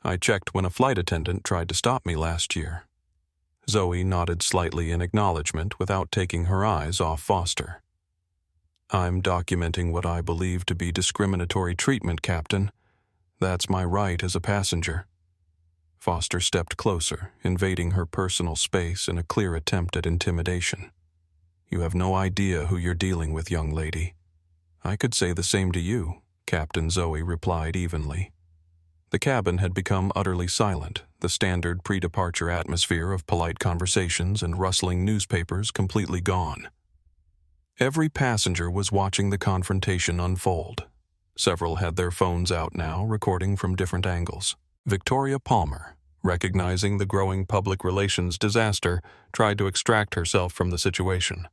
I checked when a flight attendant tried to stop me last year. Zoe nodded slightly in acknowledgement without taking her eyes off Foster. I'm documenting what I believe to be discriminatory treatment, Captain. That's my right as a passenger. Foster stepped closer, invading her personal space in a clear attempt at intimidation. You have no idea who you're dealing with, young lady. I could say the same to you, Captain Zoe replied evenly. The cabin had become utterly silent, the standard pre-departure atmosphere of polite conversations and rustling newspapers completely gone. Every passenger was watching the confrontation unfold. Several had their phones out now, recording from different angles. Victoria Palmer, recognizing the growing public relations disaster, tried to extract herself from the situation.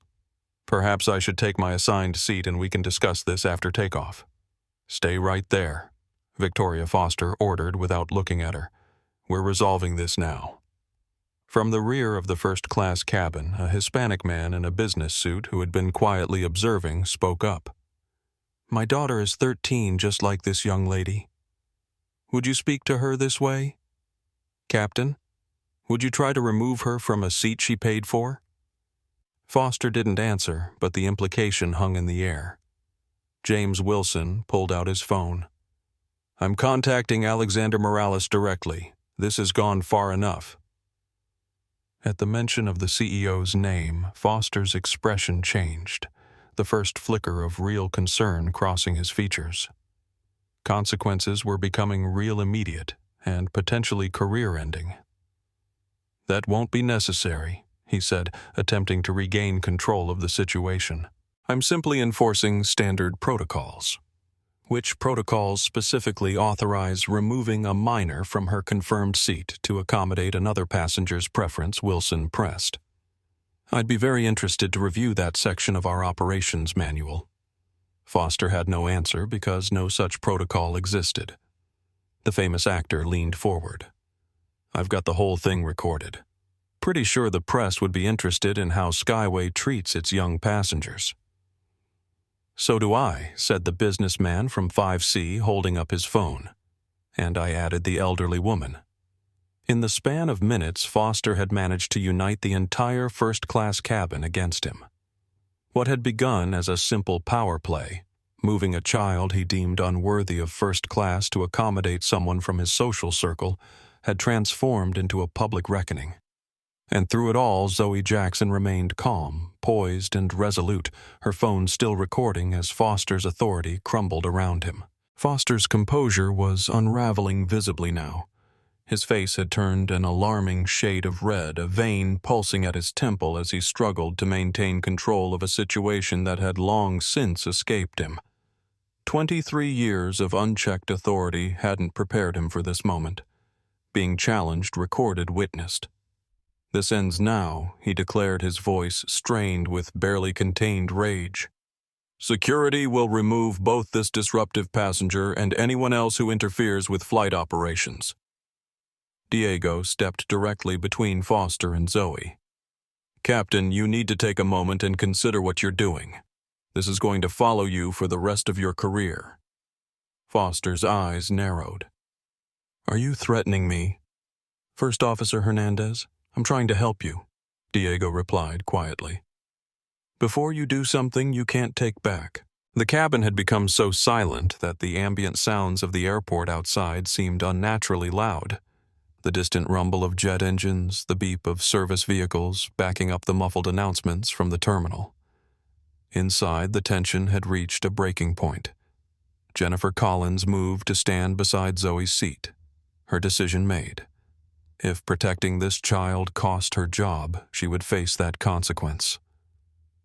Perhaps I should take my assigned seat and we can discuss this after takeoff. Stay right there, Victoria Foster ordered without looking at her. We're resolving this now. From the rear of the first-class cabin, a Hispanic man in a business suit who had been quietly observing spoke up. My daughter is 13, just like this young lady. Would you speak to her this way? Captain, would you try to remove her from a seat she paid for? Foster didn't answer, but the implication hung in the air. James Wilson pulled out his phone. I'm contacting Alexander Morales directly. This has gone far enough." At the mention of the CEO's name, Foster's expression changed, the first flicker of real concern crossing his features. Consequences were becoming real immediate and potentially career-ending. "That won't be necessary," he said, attempting to regain control of the situation. "I'm simply enforcing standard protocols." "Which protocols specifically authorize removing a minor from her confirmed seat to accommodate another passenger's preference?" Wilson pressed. "I'd be very interested to review that section of our operations manual." Foster had no answer because no such protocol existed. The famous actor leaned forward. "I've got the whole thing recorded. Pretty sure the press would be interested in how Skyway treats its young passengers." "So do I," said the businessman from 5C, holding up his phone. And I added the elderly woman. In the span of minutes, Foster had managed to unite the entire first-class cabin against him. What had begun as a simple power play, moving a child he deemed unworthy of first class to accommodate someone from his social circle, had transformed into a public reckoning. And through it all, Zoe Jackson remained calm, poised, and resolute, her phone still recording as Foster's authority crumbled around him. Foster's composure was unraveling visibly now. His face had turned an alarming shade of red, a vein pulsing at his temple as he struggled to maintain control of a situation that had long since escaped him. 23 years of unchecked authority hadn't prepared him for this moment. Being challenged, recorded, witnessed. "This ends now," he declared, his voice strained with barely contained rage. "Security will remove both this disruptive passenger and anyone else who interferes with flight operations." Diego stepped directly between Foster and Zoe. "Captain, you need to take a moment and consider what you're doing. This is going to follow you for the rest of your career." Foster's eyes narrowed. "Are you threatening me?" "First Officer Hernandez, I'm trying to help you," Diego replied quietly. "Before you do something you can't take back." The cabin had become so silent that the ambient sounds of the airport outside seemed unnaturally loud. The distant rumble of jet engines, the beep of service vehicles backing up the muffled announcements from the terminal. Inside, the tension had reached a breaking point. Jennifer Collins moved to stand beside Zoe's seat, her decision made. If protecting this child cost her job, she would face that consequence.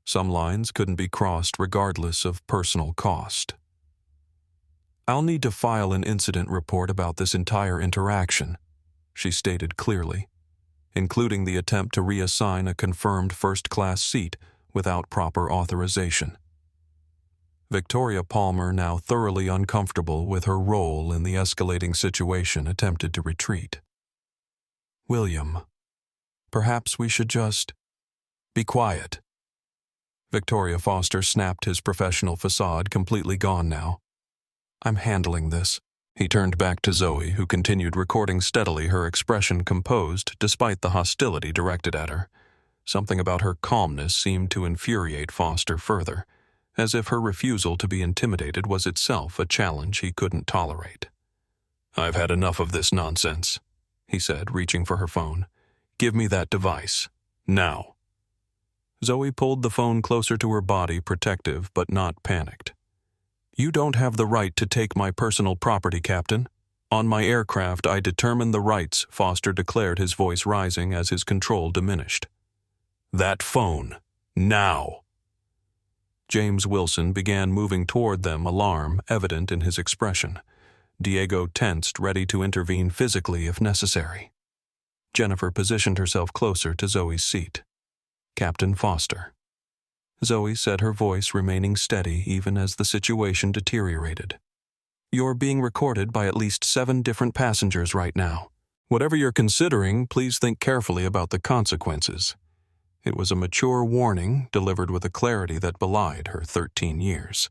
Some lines couldn't be crossed regardless of personal cost. "I'll need to file an incident report about this entire interaction," she stated clearly, including the attempt to reassign a confirmed first-class seat without proper authorization. Victoria Palmer, now thoroughly uncomfortable with her role in the escalating situation, attempted to retreat. "William, perhaps we should just be quiet." Victoria Foster snapped his professional facade, completely gone now. "I'm handling this." He turned back to Zoe, who continued recording steadily, her expression composed despite the hostility directed at her. Something about her calmness seemed to infuriate Foster further, as if her refusal to be intimidated was itself a challenge he couldn't tolerate. "I've had enough of this nonsense," he said, reaching for her phone. "Give me that device. Now." Zoe pulled the phone closer to her body, protective but not panicked. "You don't have the right to take my personal property, Captain. On my aircraft, I determine the rights," Foster declared, his voice rising as his control diminished. "That phone. Now." James Wilson began moving toward them, alarm evident in his expression. Diego tensed, ready to intervene physically if necessary. Jennifer positioned herself closer to Zoe's seat. "Captain Foster." Zoe said, her voice remaining steady even as the situation deteriorated. "You're being recorded by at least 7 different passengers right now. Whatever you're considering, please think carefully about the consequences." It was a mature warning, delivered with a clarity that belied her 13 years.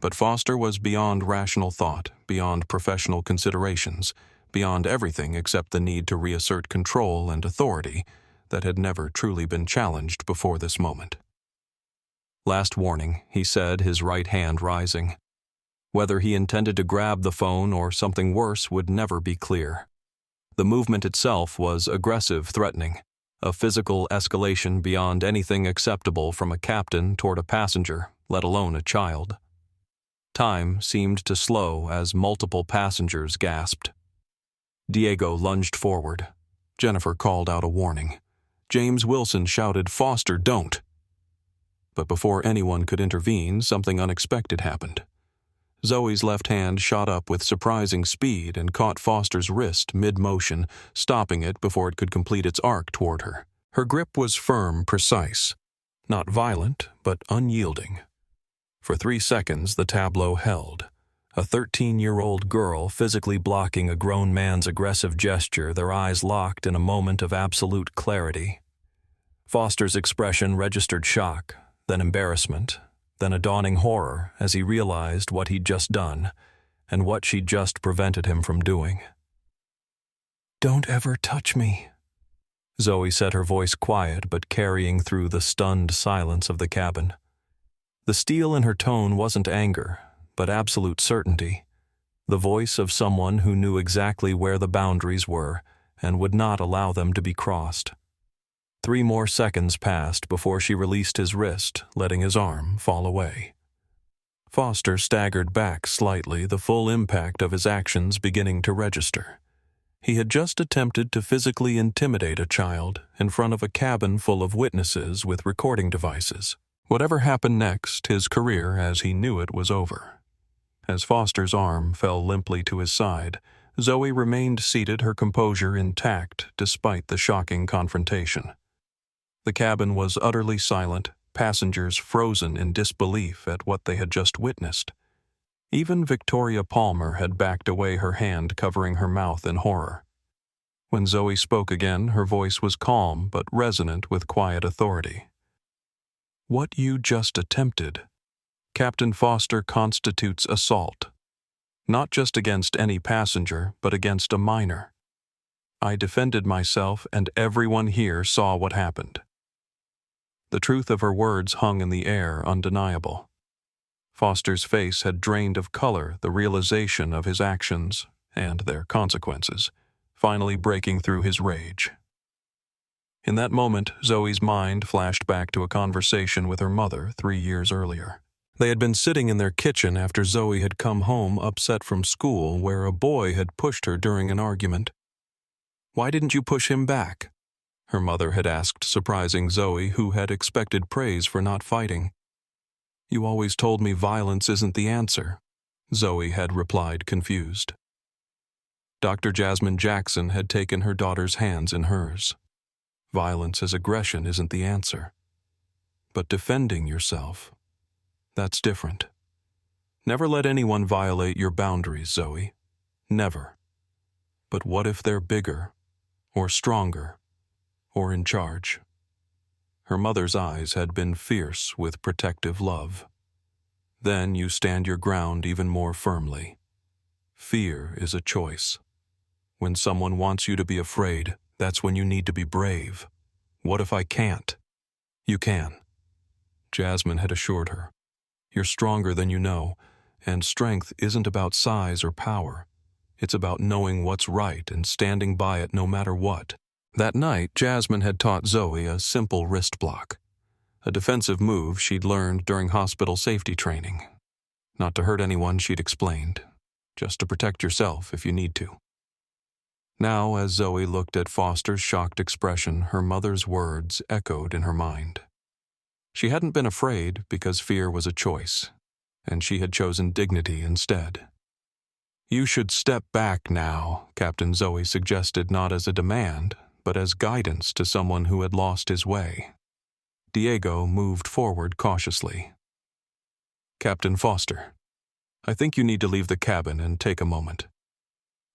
But Foster was beyond rational thought, beyond professional considerations, beyond everything except the need to reassert control and authority that had never truly been challenged before this moment. "Last warning," he said, his right hand rising. Whether he intended to grab the phone or something worse would never be clear. The movement itself was aggressive, threatening, a physical escalation beyond anything acceptable from a captain toward a passenger, let alone a child. Time seemed to slow as multiple passengers gasped. Diego lunged forward. Jennifer called out a warning. James Wilson shouted, "Foster, don't!" But before anyone could intervene, something unexpected happened. Zoe's left hand shot up with surprising speed and caught Foster's wrist mid-motion, stopping it before it could complete its arc toward her. Her grip was firm, precise. Not violent, but unyielding. For 3 seconds, the tableau held. A 13-year-old girl physically blocking a grown man's aggressive gesture, their eyes locked in a moment of absolute clarity. Foster's expression registered shock, then embarrassment, then a dawning horror as he realized what he'd just done and what she'd just prevented him from doing. "Don't ever touch me," Zoe said, her voice quiet but carrying through the stunned silence of the cabin. The steel in her tone wasn't anger, but absolute certainty, the voice of someone who knew exactly where the boundaries were and would not allow them to be crossed. 3 more seconds passed before she released his wrist, letting his arm fall away. Foster staggered back slightly, the full impact of his actions beginning to register. He had just attempted to physically intimidate a child in front of a cabin full of witnesses with recording devices. Whatever happened next, his career as he knew it was over. As Foster's arm fell limply to his side, Zoe remained seated, her composure intact despite the shocking confrontation. The cabin was utterly silent, passengers frozen in disbelief at what they had just witnessed. Even Victoria Palmer had backed away, her hand covering her mouth in horror. When Zoe spoke again, her voice was calm but resonant with quiet authority. "What you just attempted, Captain Foster, constitutes assault. Not just against any passenger, but against a minor. I defended myself, and everyone here saw what happened." The truth of her words hung in the air, undeniable. Foster's face had drained of color, the realization of his actions and their consequences, finally breaking through his rage. In that moment, Zoe's mind flashed back to a conversation with her mother 3 years earlier. They had been sitting in their kitchen after Zoe had come home upset from school, where a boy had pushed her during an argument. "Why didn't you push him back?" her mother had asked, surprising Zoe, who had expected praise for not fighting. "You always told me violence isn't the answer," Zoe had replied, confused. Dr. Jasmine Jackson had taken her daughter's hands in hers. "Violence as aggression isn't the answer. But defending yourself, that's different. Never let anyone violate your boundaries, Zoe. Never. But what if they're bigger, or stronger, or in charge?" Her mother's eyes had been fierce with protective love. "Then you stand your ground even more firmly. Fear is a choice. When someone wants you to be afraid, that's when you need to be brave. What if I can't?" "You can," Jasmine had assured her. "You're stronger than you know, and strength isn't about size or power. It's about knowing what's right and standing by it no matter what." That night, Jasmine had taught Zoe a simple wrist block, a defensive move she'd learned during hospital safety training. Not to hurt anyone, she'd explained, just to protect yourself if you need to. Now, as Zoe looked at Foster's shocked expression, her mother's words echoed in her mind. She hadn't been afraid because fear was a choice, and she had chosen dignity instead. "You should step back now," Captain Zoe suggested, not as a demand, but as guidance to someone who had lost his way. Diego moved forward cautiously. "Captain Foster, I think you need to leave the cabin and take a moment."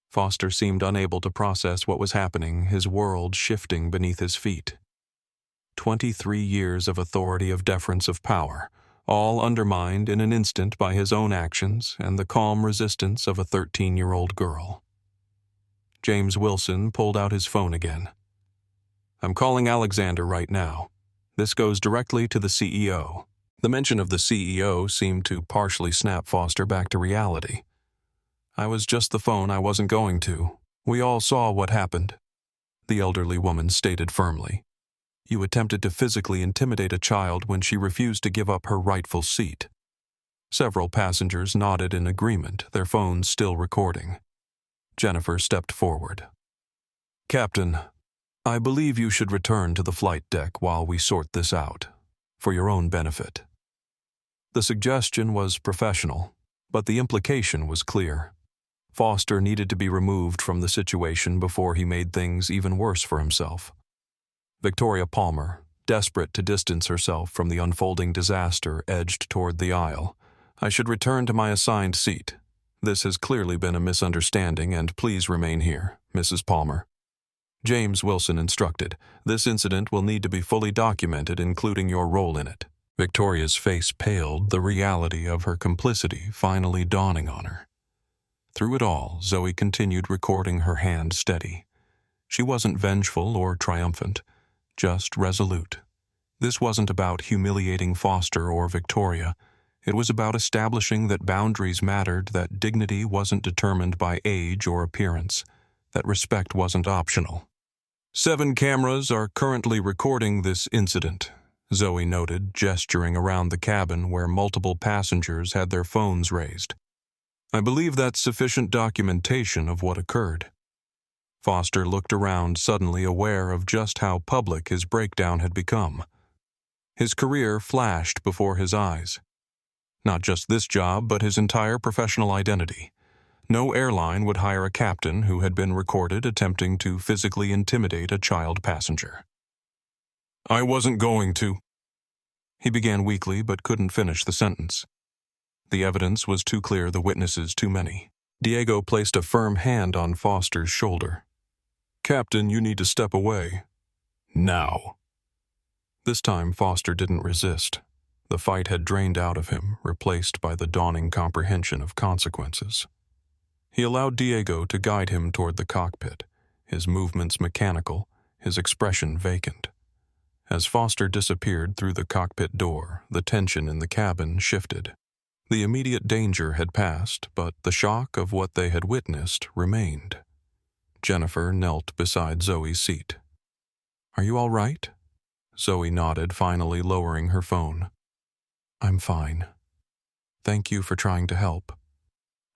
Foster seemed unable to process what was happening, his world shifting beneath his feet. 23 years of authority, of deference, of power, all undermined in an instant by his own actions and the calm resistance of a 13-year-old girl. James Wilson pulled out his phone again. "I'm calling Alexander right now. This goes directly to the CEO." The mention of the CEO seemed to partially snap Foster back to reality. "I was just the phone I wasn't going to," "We all saw what happened," the elderly woman stated firmly. "You attempted to physically intimidate a child when she refused to give up her rightful seat." Several passengers nodded in agreement, their phones still recording. Jennifer stepped forward. "Captain, I believe you should return to the flight deck while we sort this out, for your own benefit." The suggestion was professional, but the implication was clear. Foster needed to be removed from the situation before he made things even worse for himself. Victoria Palmer, desperate to distance herself from the unfolding disaster, edged toward the aisle. "I should return to my assigned seat. This has clearly been a misunderstanding, and please remain here, Mrs. Palmer." James Wilson instructed, "This incident will need to be fully documented, including your role in it." Victoria's face paled, the reality of her complicity finally dawning on her. Through it all, Zoe continued recording, her hand steady. She wasn't vengeful or triumphant, just resolute. This wasn't about humiliating Foster or Victoria. It was about establishing that boundaries mattered, that dignity wasn't determined by age or appearance, that respect wasn't optional. 7 cameras are currently recording this incident, Zoe noted, gesturing around the cabin where multiple passengers had their phones raised. "I believe that's sufficient documentation of what occurred." Foster looked around, suddenly aware of just how public his breakdown had become. His career flashed before his eyes. Not just this job, but his entire professional identity. No airline would hire a captain who had been recorded attempting to physically intimidate a child passenger. "I wasn't going to." He began weakly but couldn't finish the sentence. The evidence was too clear, the witnesses too many. Diego placed a firm hand on Foster's shoulder. "Captain, you need to step away. Now." This time Foster didn't resist. The fight had drained out of him, replaced by the dawning comprehension of consequences. He allowed Diego to guide him toward the cockpit, his movements mechanical, his expression vacant. As Foster disappeared through the cockpit door, the tension in the cabin shifted. The immediate danger had passed, but the shock of what they had witnessed remained. Jennifer knelt beside Zoe's seat. "Are you all right?" Zoe nodded, finally lowering her phone. "I'm fine. Thank you for trying to help."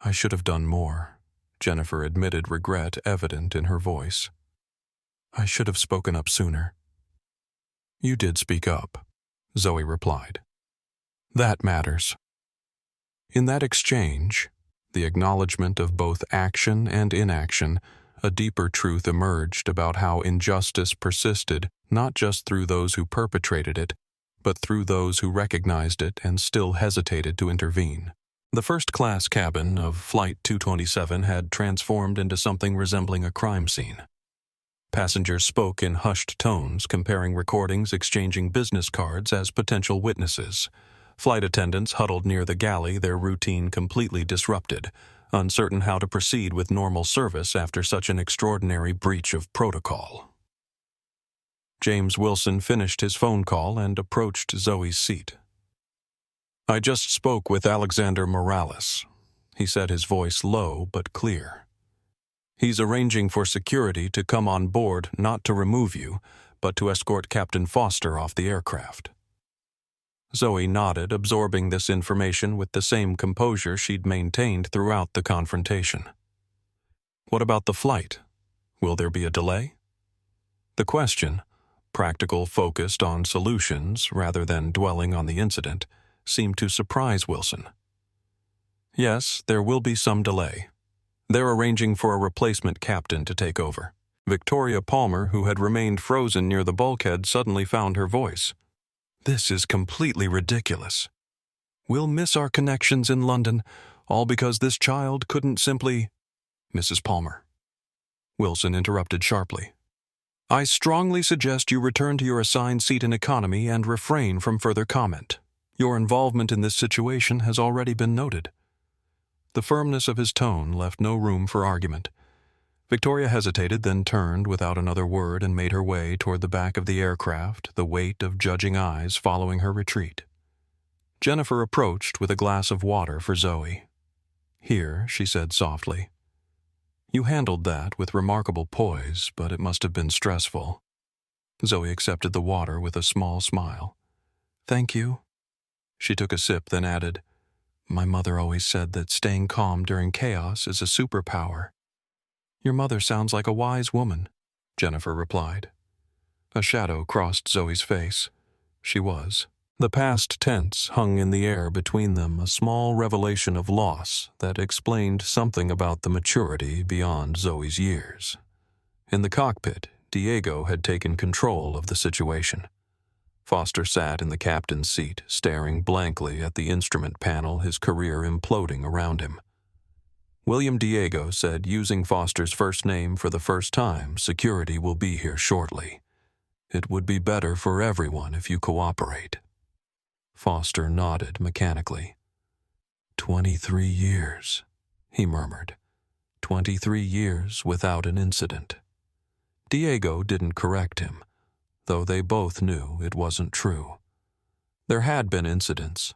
"I should have done more," Jennifer admitted, regret evident in her voice. "I should have spoken up sooner." "You did speak up," Zoe replied. "That matters." In that exchange, the acknowledgement of both action and inaction, a deeper truth emerged about how injustice persisted not just through those who perpetrated it, but through those who recognized it and still hesitated to intervene. The first-class cabin of Flight 227 had transformed into something resembling a crime scene. Passengers spoke in hushed tones, comparing recordings, exchanging business cards as potential witnesses. Flight attendants huddled near the galley, their routine completely disrupted, uncertain how to proceed with normal service after such an extraordinary breach of protocol. James Wilson finished his phone call and approached Zoe's seat. "I just spoke with Alexander Morales," he said, his voice low but clear. "He's arranging for security to come on board, not to remove you, but to escort Captain Foster off the aircraft." Zoe nodded, absorbing this information with the same composure she'd maintained throughout the confrontation. "What about the flight? Will there be a delay?" The question, practical, focused on solutions rather than dwelling on the incident, seemed to surprise Wilson. "Yes, there will be some delay. They're arranging for a replacement captain to take over." Victoria Palmer, who had remained frozen near the bulkhead, suddenly found her voice. "This is completely ridiculous. We'll miss our connections in London, all because this child couldn't simply—" "Mrs. Palmer." Wilson interrupted sharply. "I strongly suggest you return to your assigned seat in economy and refrain from further comment. Your involvement in this situation has already been noted." The firmness of his tone left no room for argument. Victoria hesitated, then turned without another word and made her way toward the back of the aircraft, the weight of judging eyes following her retreat. Jennifer approached with a glass of water for Zoe. "Here," she said softly. You handled that with remarkable poise, but it must have been stressful. Zoe accepted the water with a small smile. Thank you. She took a sip, then added, My mother always said that staying calm during chaos is a superpower. Your mother sounds like a wise woman, Jennifer replied. A shadow crossed Zoe's face. She was. The past tense hung in the air between them, a small revelation of loss that explained something about the maturity beyond Zoe's years. In the cockpit, Diego had taken control of the situation. Foster sat in the captain's seat, staring blankly at the instrument panel, his career imploding around him. William Diego said, using Foster's first name for the first time, security will be here shortly. It would be better for everyone if you cooperate. Foster nodded mechanically. 23 years, he murmured. 23 years without an incident. Diego didn't correct him, though they both knew it wasn't true. There had been incidents.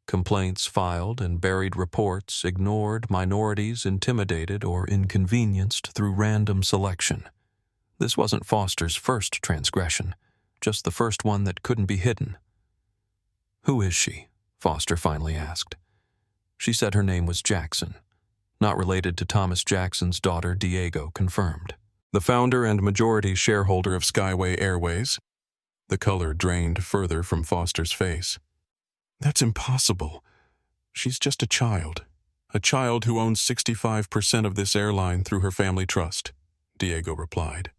Complaints filed and buried reports, ignored, minorities intimidated or inconvenienced through random selection. This wasn't Foster's first transgression, just the first one that couldn't be hidden. Who is she? Foster finally asked. She said her name was Jackson. Not related to Thomas Jackson's daughter, Diego confirmed. The founder and majority shareholder of Skyway Airways. The color drained further from Foster's face. That's impossible. She's just a child who owns 65% of this airline through her family trust, Diego replied.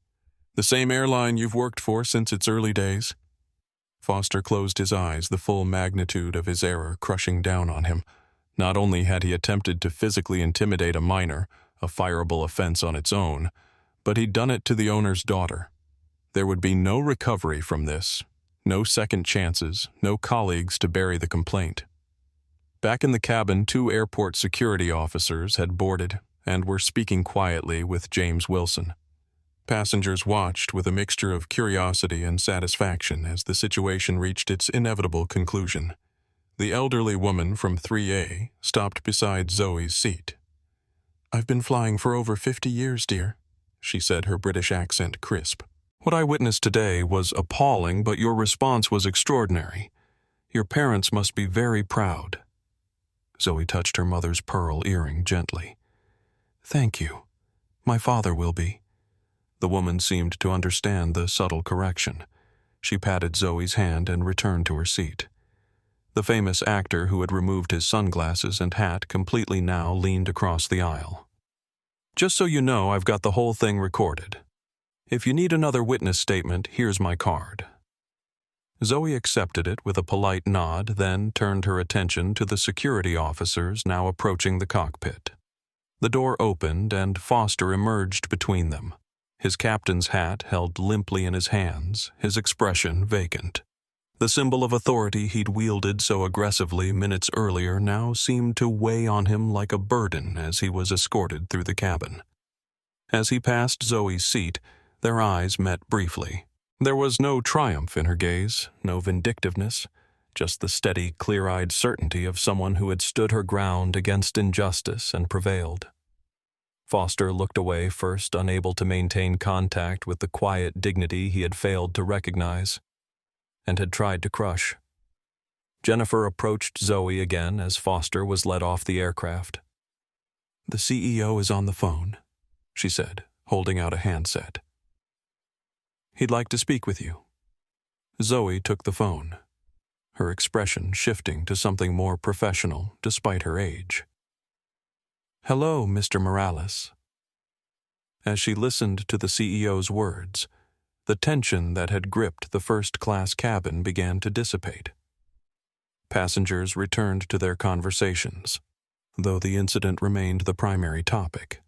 The same airline you've worked for since its early days? Foster closed his eyes, the full magnitude of his error crushing down on him. Not only had he attempted to physically intimidate a minor, a fireable offense on its own, but he'd done it to the owner's daughter. There would be no recovery from this, no second chances, no colleagues to bury the complaint. Back in the cabin, 2 airport security officers had boarded and were speaking quietly with James Wilson. Passengers watched with a mixture of curiosity and satisfaction as the situation reached its inevitable conclusion. The elderly woman from 3A stopped beside Zoe's seat. I've been flying for over 50 years, dear, she said, her British accent crisp. What I witnessed today was appalling, but your response was extraordinary. Your parents must be very proud. Zoe touched her mother's pearl earring gently. Thank you. My father will be. The woman seemed to understand the subtle correction. She patted Zoe's hand and returned to her seat. The famous actor who had removed his sunglasses and hat completely now leaned across the aisle. Just so you know, I've got the whole thing recorded. If you need another witness statement, here's my card. Zoe accepted it with a polite nod, then turned her attention to the security officers now approaching the cockpit. The door opened and Foster emerged between them. His captain's hat held limply in his hands, his expression vacant. The symbol of authority he'd wielded so aggressively minutes earlier now seemed to weigh on him like a burden as he was escorted through the cabin. As he passed Zoe's seat, their eyes met briefly. There was no triumph in her gaze, no vindictiveness, just the steady, clear-eyed certainty of someone who had stood her ground against injustice and prevailed. Foster looked away first, unable to maintain contact with the quiet dignity he had failed to recognize and had tried to crush. Jennifer approached Zoe again as Foster was led off the aircraft. The CEO is on the phone, she said, holding out a handset. He'd like to speak with you. Zoe took the phone, her expression shifting to something more professional despite her age. Hello, Mr. Morales. As she listened to the CEO's words, the tension that had gripped the first-class cabin began to dissipate. Passengers returned to their conversations, though the incident remained the primary topic.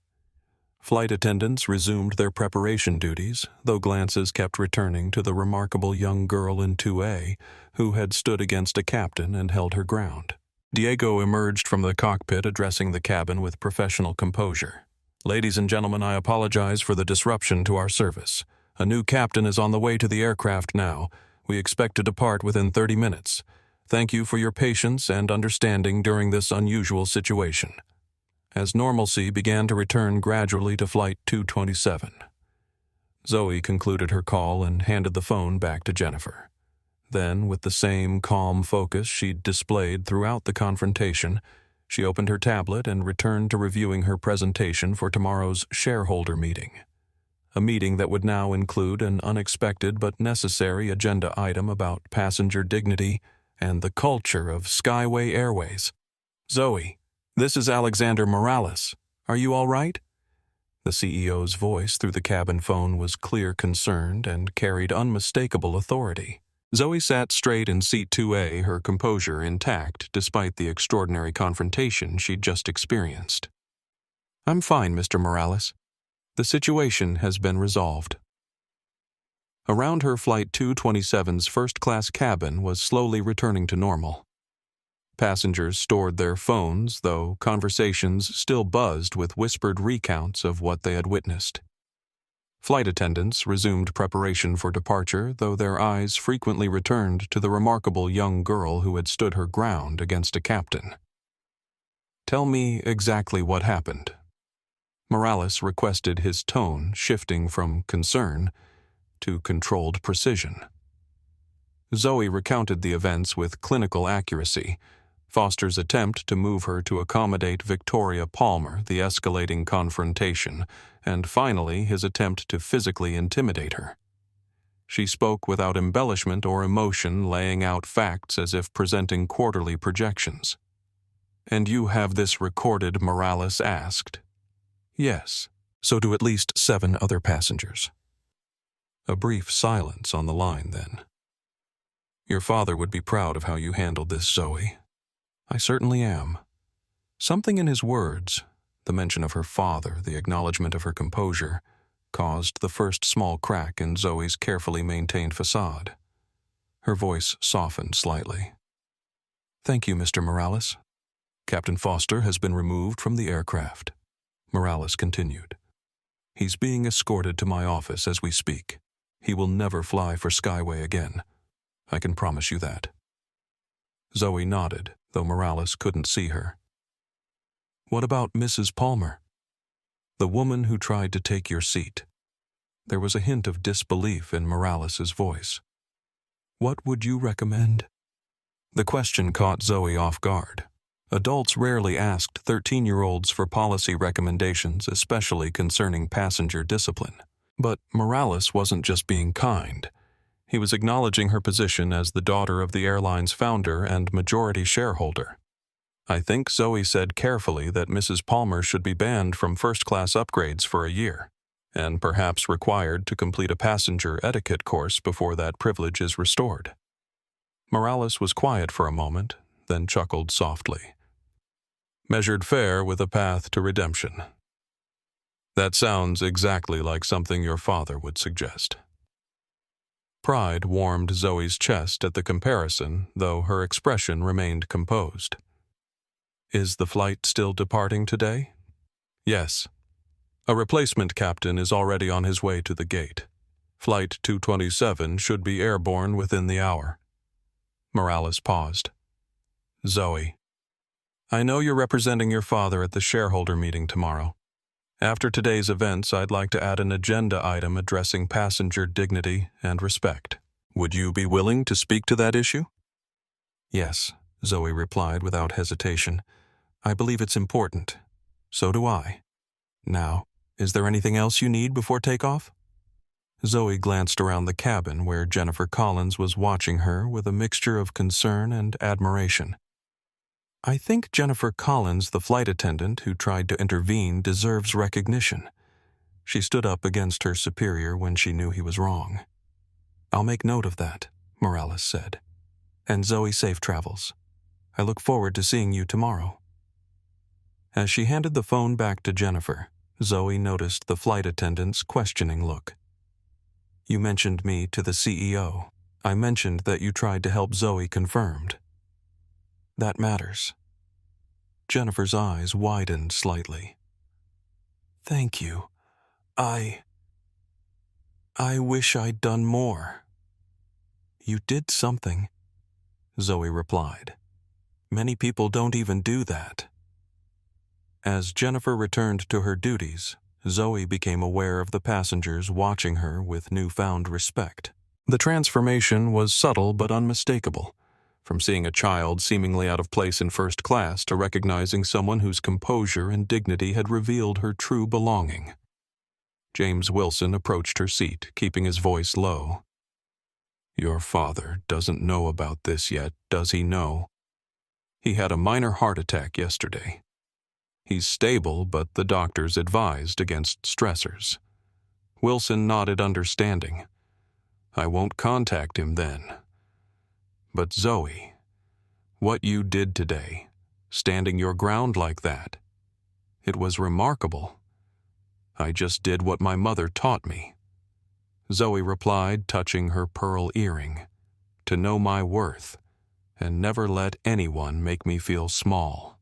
Flight attendants resumed their preparation duties, though glances kept returning to the remarkable young girl in 2A who had stood against a captain and held her ground. Diego emerged from the cockpit, addressing the cabin with professional composure. Ladies and gentlemen, I apologize for the disruption to our service. A new captain is on the way to the aircraft now. We expect to depart within 30 minutes. Thank you for your patience and understanding during this unusual situation. as normalcy began to return gradually to Flight 227. Zoe concluded her call and handed the phone back to Jennifer. Then, with the same calm focus she'd displayed throughout the confrontation, she opened her tablet and returned to reviewing her presentation for tomorrow's shareholder meeting. A meeting that would now include an unexpected but necessary agenda item about passenger dignity and the culture of Skyway Airways. "Zoe, this is Alexander Morales. Are you all right?" The CEO's voice through the cabin phone was clear, concerned, and carried unmistakable authority. Zoe sat straight in seat 2A, her composure intact despite the extraordinary confrontation she'd just experienced. "I'm fine, Mr. Morales. The situation has been resolved." Around her, Flight 227's first-class cabin was slowly returning to normal. Passengers stored their phones, though conversations still buzzed with whispered recounts of what they had witnessed. Flight attendants resumed preparation for departure, though their eyes frequently returned to the remarkable young girl who had stood her ground against a captain. "Tell me exactly what happened." Morales requested, his tone shifting from concern to controlled precision. Zoe recounted the events with clinical accuracy, Foster's attempt to move her to accommodate Victoria Palmer, the escalating confrontation, and finally his attempt to physically intimidate her. She spoke without embellishment or emotion, laying out facts as if presenting quarterly projections. "And you have this recorded?" Morales asked. "Yes, so do at least 7 other passengers." A brief silence on the line then. "Your father would be proud of how you handled this, Zoe." "I certainly am." Something in his words, the mention of her father, the acknowledgement of her composure, caused the first small crack in Zoe's carefully maintained facade. Her voice softened slightly. "Thank you, Mr. Morales. Captain Foster has been removed from the aircraft." Morales continued. "He's being escorted to my office as we speak. He will never fly for Skyway again. I can promise you that." Zoe nodded, though Morales couldn't see her. "What about Mrs. Palmer?" "The woman who tried to take your seat." There was a hint of disbelief in Morales's voice. "What would you recommend?" The question caught Zoe off guard. Adults rarely asked 13-year-olds for policy recommendations, especially concerning passenger discipline. But Morales wasn't just being kind. He was acknowledging her position as the daughter of the airline's founder and majority shareholder. "I think Zoe said carefully that Mrs. Palmer should be banned from first-class upgrades for a year, and perhaps required to complete a passenger etiquette course before that privilege is restored." Morales was quiet for a moment, then chuckled softly. "Measured fair with a path to redemption. That sounds exactly like something your father would suggest." Pride warmed Zoe's chest at the comparison, though her expression remained composed. "Is the flight still departing today?" "Yes. A replacement captain is already on his way to the gate. Flight 227 should be airborne within the hour." Morales paused. "Zoe, I know you're representing your father at the shareholder meeting tomorrow. After today's events, I'd like to add an agenda item addressing passenger dignity and respect. Would you be willing to speak to that issue?" "Yes," Zoe replied without hesitation. "I believe it's important. So do I. Now, is there anything else you need before takeoff?" Zoe glanced around the cabin where Jennifer Collins was watching her with a mixture of concern and admiration. "I think Jennifer Collins, the flight attendant who tried to intervene, deserves recognition." She stood up against her superior when she knew he was wrong. "I'll make note of that," Morales said. "And Zoe, safe travels. I look forward to seeing you tomorrow." As she handed the phone back to Jennifer, Zoe noticed the flight attendant's questioning look. "You mentioned me to the CEO. I mentioned that you tried to help Zoe confirmed. That matters." Jennifer's eyes widened slightly. "Thank you. I wish I'd done more." "You did something," Zoe replied. "Many people don't even do that." As Jennifer returned to her duties, Zoe became aware of the passengers watching her with newfound respect. The transformation was subtle but unmistakable, from seeing a child seemingly out of place in first class to recognizing someone whose composure and dignity had revealed her true belonging. James Wilson approached her seat, keeping his voice low. "Your father doesn't know about this yet, does he know? He had a minor heart attack yesterday. He's stable, but the doctors advised against stressors." Wilson nodded understanding. "I won't contact him then. But Zoe, what you did today, standing your ground like that, it was remarkable. I just did what my mother taught me." Zoe replied, touching her pearl earring, "To know my worth, and never let anyone make me feel small."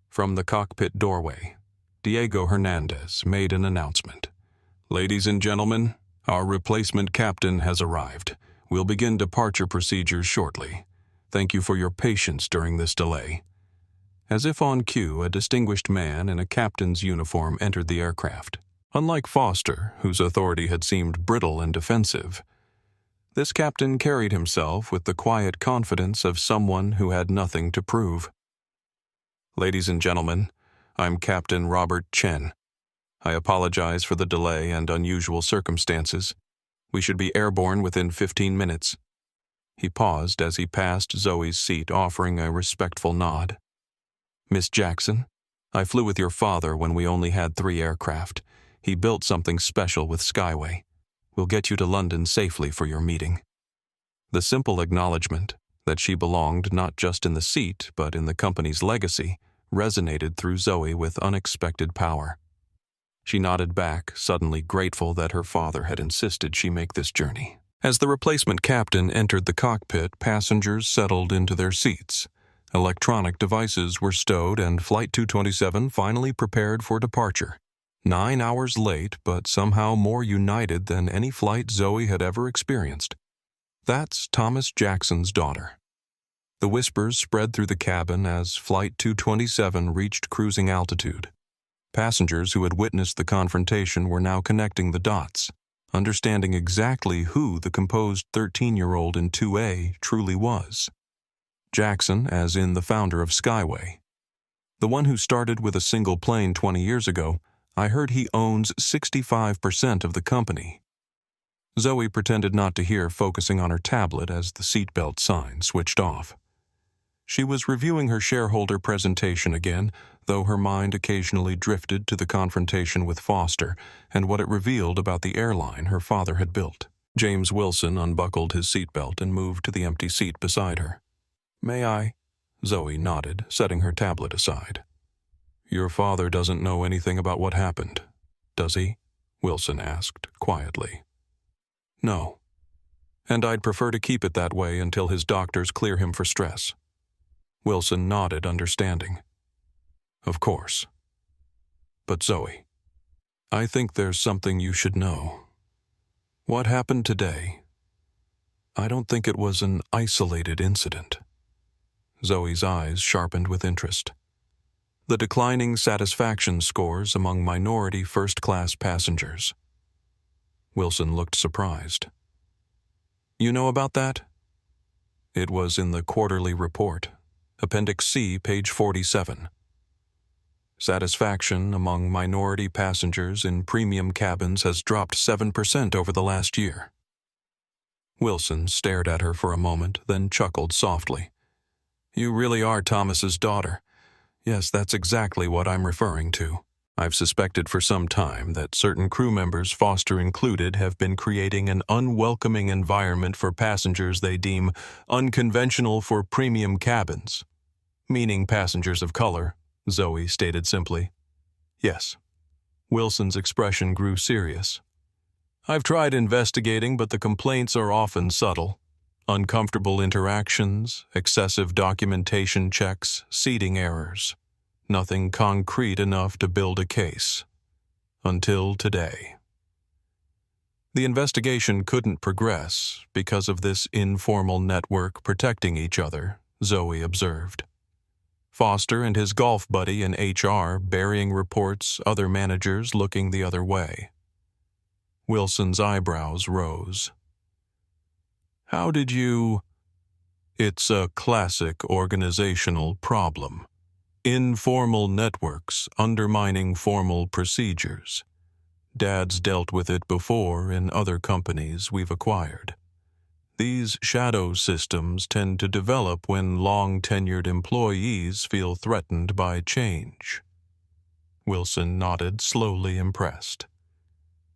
From the cockpit doorway, Diego Hernandez made an announcement. "Ladies and gentlemen, our replacement captain has arrived. We'll begin departure procedures shortly. Thank you for your patience during this delay." As if on cue, a distinguished man in a captain's uniform entered the aircraft. Unlike Foster, whose authority had seemed brittle and defensive, this captain carried himself with the quiet confidence of someone who had nothing to prove. "Ladies and gentlemen, I'm Captain Robert Chen. I apologize for the delay and unusual circumstances. We should be airborne within 15 minutes. He paused as he passed Zoe's seat, offering a respectful nod. "Miss Jackson, I flew with your father when we only had 3 aircraft. He built something special with Skyway. We'll get you to London safely for your meeting." The simple acknowledgement that she belonged not just in the seat but in the company's legacy resonated through Zoe with unexpected power. She nodded back, suddenly grateful that her father had insisted she make this journey. As the replacement captain entered the cockpit, passengers settled into their seats. Electronic devices were stowed and Flight 227 finally prepared for departure. 9 hours late, but somehow more united than any flight Zoe had ever experienced. "That's Thomas Jackson's daughter." The whispers spread through the cabin as Flight 227 reached cruising altitude. Passengers who had witnessed the confrontation were now connecting the dots, understanding exactly who the composed 13-year-old in 2A truly was. Jackson, as in the founder of Skyway. The one who started with a single plane 20 years ago, I heard he owns 65% of the company. Zoe pretended not to hear, focusing on her tablet as the seatbelt sign switched off. She was reviewing her shareholder presentation again, though her mind occasionally drifted to the confrontation with Foster and what it revealed about the airline her father had built. James Wilson unbuckled his seatbelt and moved to the empty seat beside her. "May I?" Zoe nodded, setting her tablet aside. "Your father doesn't know anything about what happened, does he?" Wilson asked, quietly. "No. And I'd prefer to keep it that way until his doctors clear him for stress." Wilson nodded, understanding. "Of course. But Zoe, I think there's something you should know. What happened today, I don't think it was an isolated incident." Zoe's eyes sharpened with interest. "The declining satisfaction scores among minority first-class passengers." Wilson looked surprised. "You know about that?" "It was in the quarterly report, Appendix C, page 47. Satisfaction among minority passengers in premium cabins has dropped 7% over the last year." Wilson stared at her for a moment, then chuckled softly. "You really are Thomas's daughter. Yes, that's exactly what I'm referring to. I've suspected for some time that certain crew members, Foster included, have been creating an unwelcoming environment for passengers they deem unconventional for premium cabins. Meaning passengers of color," Zoe stated simply. "Yes." Wilson's expression grew serious. "I've tried investigating, but the complaints are often subtle. Uncomfortable interactions, excessive documentation checks, seating errors. Nothing concrete enough to build a case. Until today. The investigation couldn't progress because of this informal network protecting each other," Zoe observed. Foster and his golf buddy in HR burying reports, other managers looking the other way. Wilson's eyebrows rose. How did you... It's a classic organizational problem. Informal networks undermining formal procedures. Dad's dealt with it before in other companies we've acquired. These shadow systems tend to develop when long-tenured employees feel threatened by change. Wilson nodded, slowly impressed.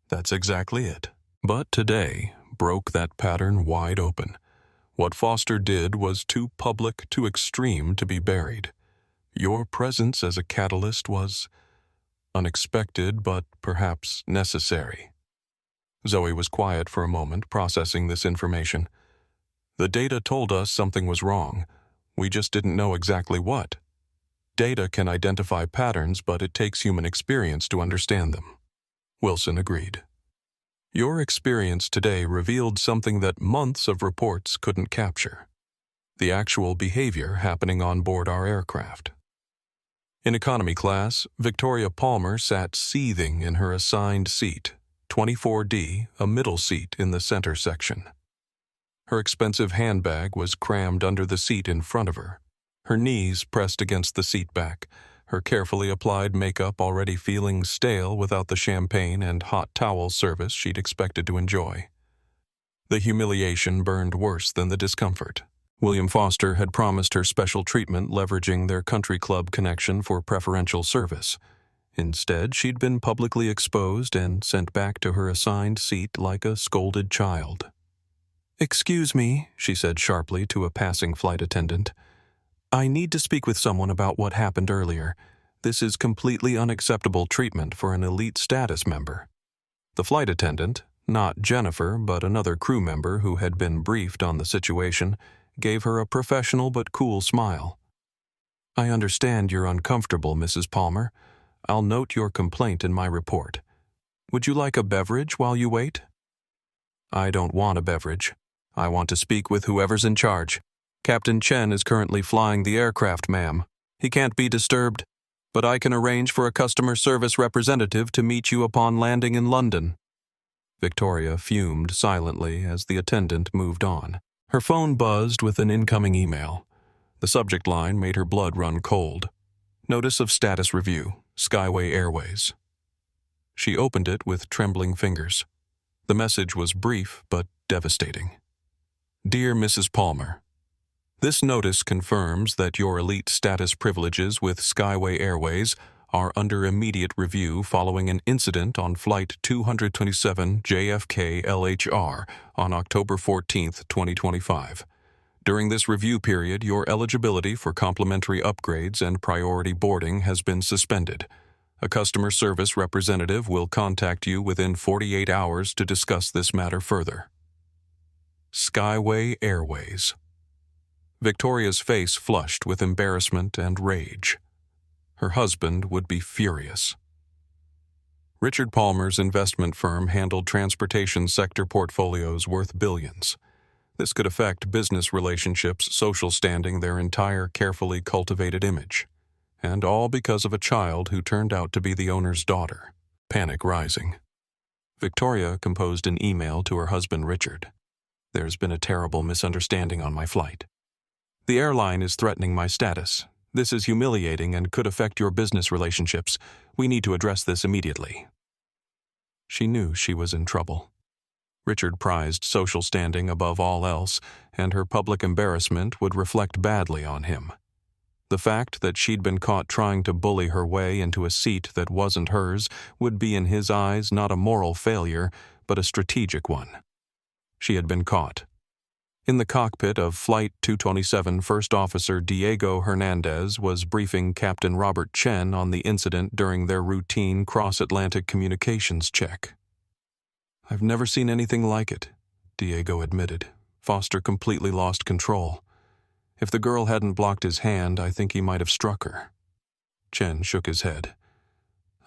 That's exactly it. But today broke that pattern wide open. What Foster did was too public, too extreme to be buried. Your presence as a catalyst was unexpected, but perhaps necessary. Zoe was quiet for a moment, processing this information. The data told us something was wrong. We just didn't know exactly what. Data can identify patterns, but it takes human experience to understand them. Wilson agreed. Your experience today revealed something that months of reports couldn't capture. The actual behavior happening on board our aircraft. In economy class, Victoria Palmer sat seething in her assigned seat, 24D, a middle seat in the center section. Her expensive handbag was crammed under the seat in front of her, her knees pressed against the seat back, her carefully applied makeup already feeling stale without the champagne and hot towel service she'd expected to enjoy. The humiliation burned worse than the discomfort. William Foster had promised her special treatment, leveraging their country club connection for preferential service. Instead, she'd been publicly exposed and sent back to her assigned seat like a scolded child. "Excuse me," she said sharply to a passing flight attendant. "I need to speak with someone about what happened earlier. This is completely unacceptable treatment for an elite status member." The flight attendant, not Jennifer but another crew member who had been briefed on the situation, gave her a professional but cool smile. "I understand you're uncomfortable, Mrs. Palmer. I'll note your complaint in my report. Would you like a beverage while you wait?" "I don't want a beverage. I want to speak with whoever's in charge. Captain Chen is currently flying the aircraft, ma'am. He can't be disturbed, but I can arrange for a customer service representative to meet you upon landing in London." Victoria fumed silently as the attendant moved on. Her phone buzzed with an incoming email. The subject line made her blood run cold. Notice of status review, Skyway Airways. She opened it with trembling fingers. The message was brief but devastating. Dear Mrs. Palmer, this notice confirms that your elite status privileges with Skyway Airways are under immediate review following an incident on Flight 227 JFK LHR on October 14, 2025. During this review period, your eligibility for complimentary upgrades and priority boarding has been suspended. A customer service representative will contact you within 48 hours to discuss this matter further. Skyway Airways. Victoria's face flushed with embarrassment and rage. Her husband would be furious. Richard Palmer's investment firm handled transportation sector portfolios worth billions. This could affect business relationships, social standing, their entire carefully cultivated image. And all because of a child who turned out to be the owner's daughter. Panic rising. Victoria composed an email to her husband Richard. There's been a terrible misunderstanding on my flight. The airline is threatening my status. This is humiliating and could affect your business relationships. We need to address this immediately. She knew she was in trouble. Richard prized social standing above all else, and her public embarrassment would reflect badly on him. The fact that she'd been caught trying to bully her way into a seat that wasn't hers would be in his eyes not a moral failure, but a strategic one. She had been caught. In the cockpit of Flight 227, First Officer Diego Hernandez was briefing Captain Robert Chen on the incident during their routine cross-Atlantic communications check. "I've never seen anything like it," Diego admitted. Foster completely lost control. If the girl hadn't blocked his hand, I think he might have struck her. Chen shook his head.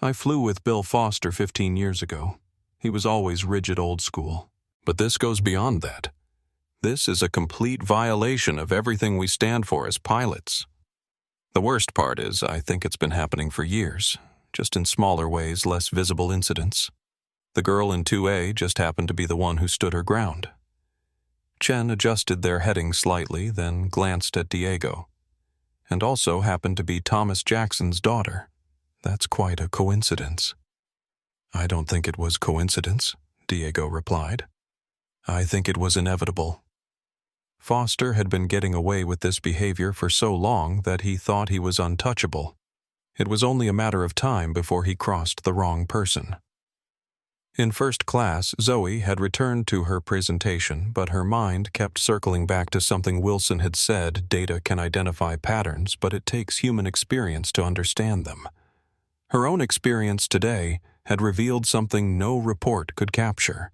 "I flew with Bill Foster 15 years ago. He was always rigid old school. But this goes beyond that. This is a complete violation of everything we stand for as pilots." The worst part is I think it's been happening for years, just in smaller ways, less visible incidents. The girl in 2A just happened to be the one who stood her ground. Chen adjusted their heading slightly, then glanced at Diego. And also happened to be Thomas Jackson's daughter. That's quite a coincidence. I don't think it was coincidence, Diego replied. I think it was inevitable. Foster had been getting away with this behavior for so long that he thought he was untouchable. It was only a matter of time before he crossed the wrong person. In first class, Zoe had returned to her presentation, but her mind kept circling back to something Wilson had said: data can identify patterns, but it takes human experience to understand them. Her own experience today had revealed something no report could capture: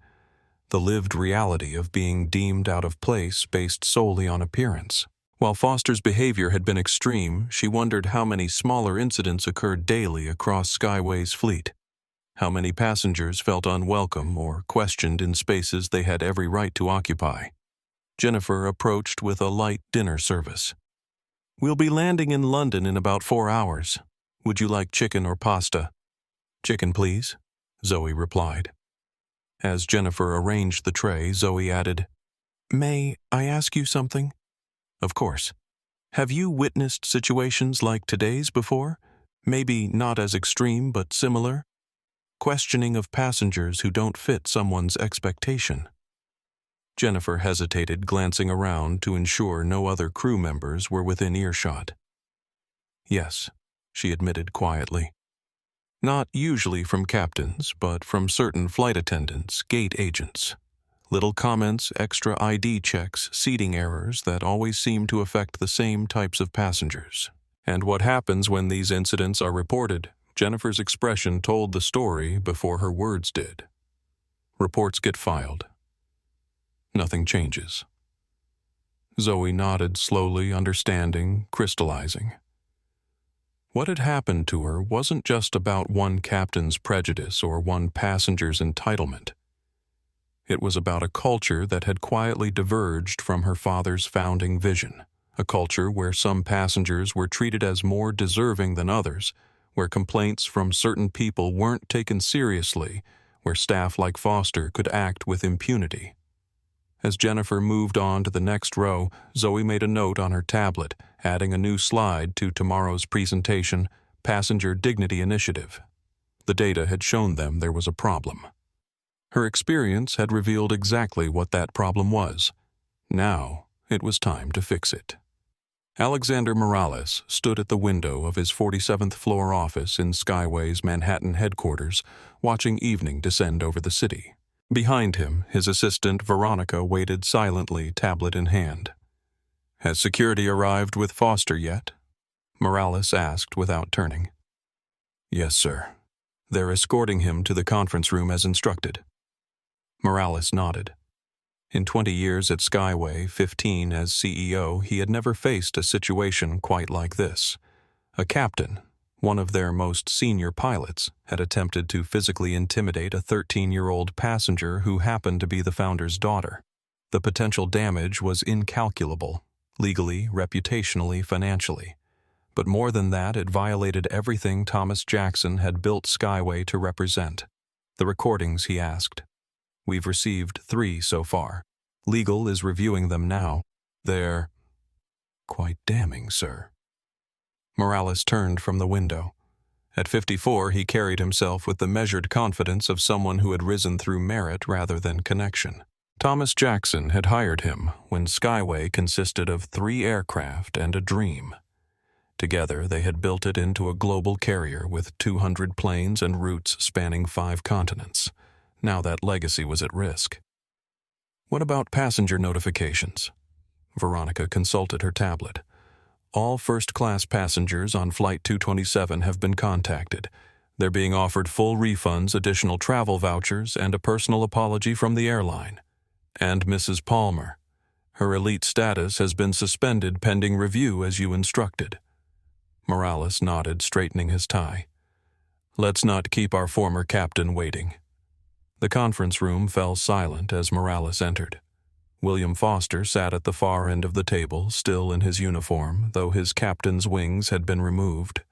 the lived reality of being deemed out of place based solely on appearance. While Foster's behavior had been extreme, she wondered how many smaller incidents occurred daily across Skyway's fleet. How many passengers felt unwelcome or questioned in spaces they had every right to occupy. Jennifer approached with a light dinner service. We'll be landing in London in about 4 hours. Would you like chicken or pasta? Chicken, please, Zoe replied. As Jennifer arranged the tray, Zoe added, May I ask you something? Of course. Have you witnessed situations like today's before? Maybe not as extreme, but similar? Questioning of passengers who don't fit someone's expectation. Jennifer hesitated, glancing around to ensure no other crew members were within earshot. Yes, she admitted quietly. Not usually from captains, but from certain flight attendants, gate agents. Little comments, extra ID checks, seating errors that always seem to affect the same types of passengers. And what happens when these incidents are reported? Jennifer's expression told the story before her words did. Reports get filed. Nothing changes. Zoe nodded slowly, understanding, crystallizing. What had happened to her wasn't just about one captain's prejudice or one passenger's entitlement. It was about a culture that had quietly diverged from her father's founding vision, a culture where some passengers were treated as more deserving than others, where complaints from certain people weren't taken seriously, where staff like Foster could act with impunity. As Jennifer moved on to the next row, Zoe made a note on her tablet, adding a new slide to tomorrow's presentation, Passenger Dignity Initiative. The data had shown them there was a problem. Her experience had revealed exactly what that problem was. Now it was time to fix it. Alexander Morales stood at the window of his 47th floor office in Skyway's Manhattan headquarters, watching evening descend over the city. Behind him, his assistant Veronica waited silently, tablet in hand. Has security arrived with Foster yet? Morales asked without turning. Yes, sir. They're escorting him to the conference room as instructed. Morales nodded. In 20 years at Skyway, 15 as CEO, he had never faced a situation quite like this. A captain, one of their most senior pilots, had attempted to physically intimidate a 13-year-old passenger who happened to be the founder's daughter. The potential damage was incalculable, legally, reputationally, financially. But more than that, it violated everything Thomas Jackson had built Skyway to represent. The recordings, he asked. We've received 3 so far. Legal is reviewing them now. They're quite damning, sir. Morales turned from the window. At 54, he carried himself with the measured confidence of someone who had risen through merit rather than connection. Thomas Jackson had hired him when Skyway consisted of 3 aircraft and a dream. Together, they had built it into a global carrier with 200 planes and routes spanning 5 continents. Now that legacy was at risk. What about passenger notifications? Veronica consulted her tablet. All first-class passengers on Flight 227 have been contacted. They're being offered full refunds, additional travel vouchers, and a personal apology from the airline. And Mrs. Palmer. Her elite status has been suspended pending review as you instructed. Morales nodded, straightening his tie. Let's not keep our former captain waiting. The conference room fell silent as Morales entered. William Foster sat at the far end of the table, still in his uniform, though his captain's wings had been removed.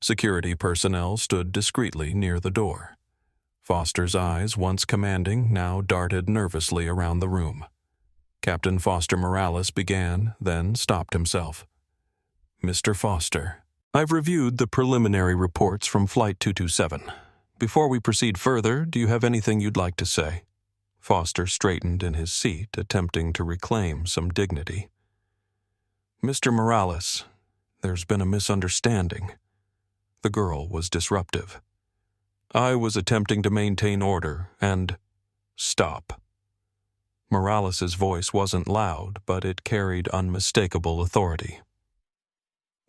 Security personnel stood discreetly near the door. Foster's eyes, once commanding, now darted nervously around the room. Captain Foster Morales began, then stopped himself. "Mr. Foster, I've reviewed the preliminary reports from Flight 227. Before we proceed further, do you have anything you'd like to say?" Foster straightened in his seat, attempting to reclaim some dignity. "Mr. Morales, there's been a misunderstanding." The girl was disruptive. "I was attempting to maintain order and stop." Morales's voice wasn't loud, but it carried unmistakable authority.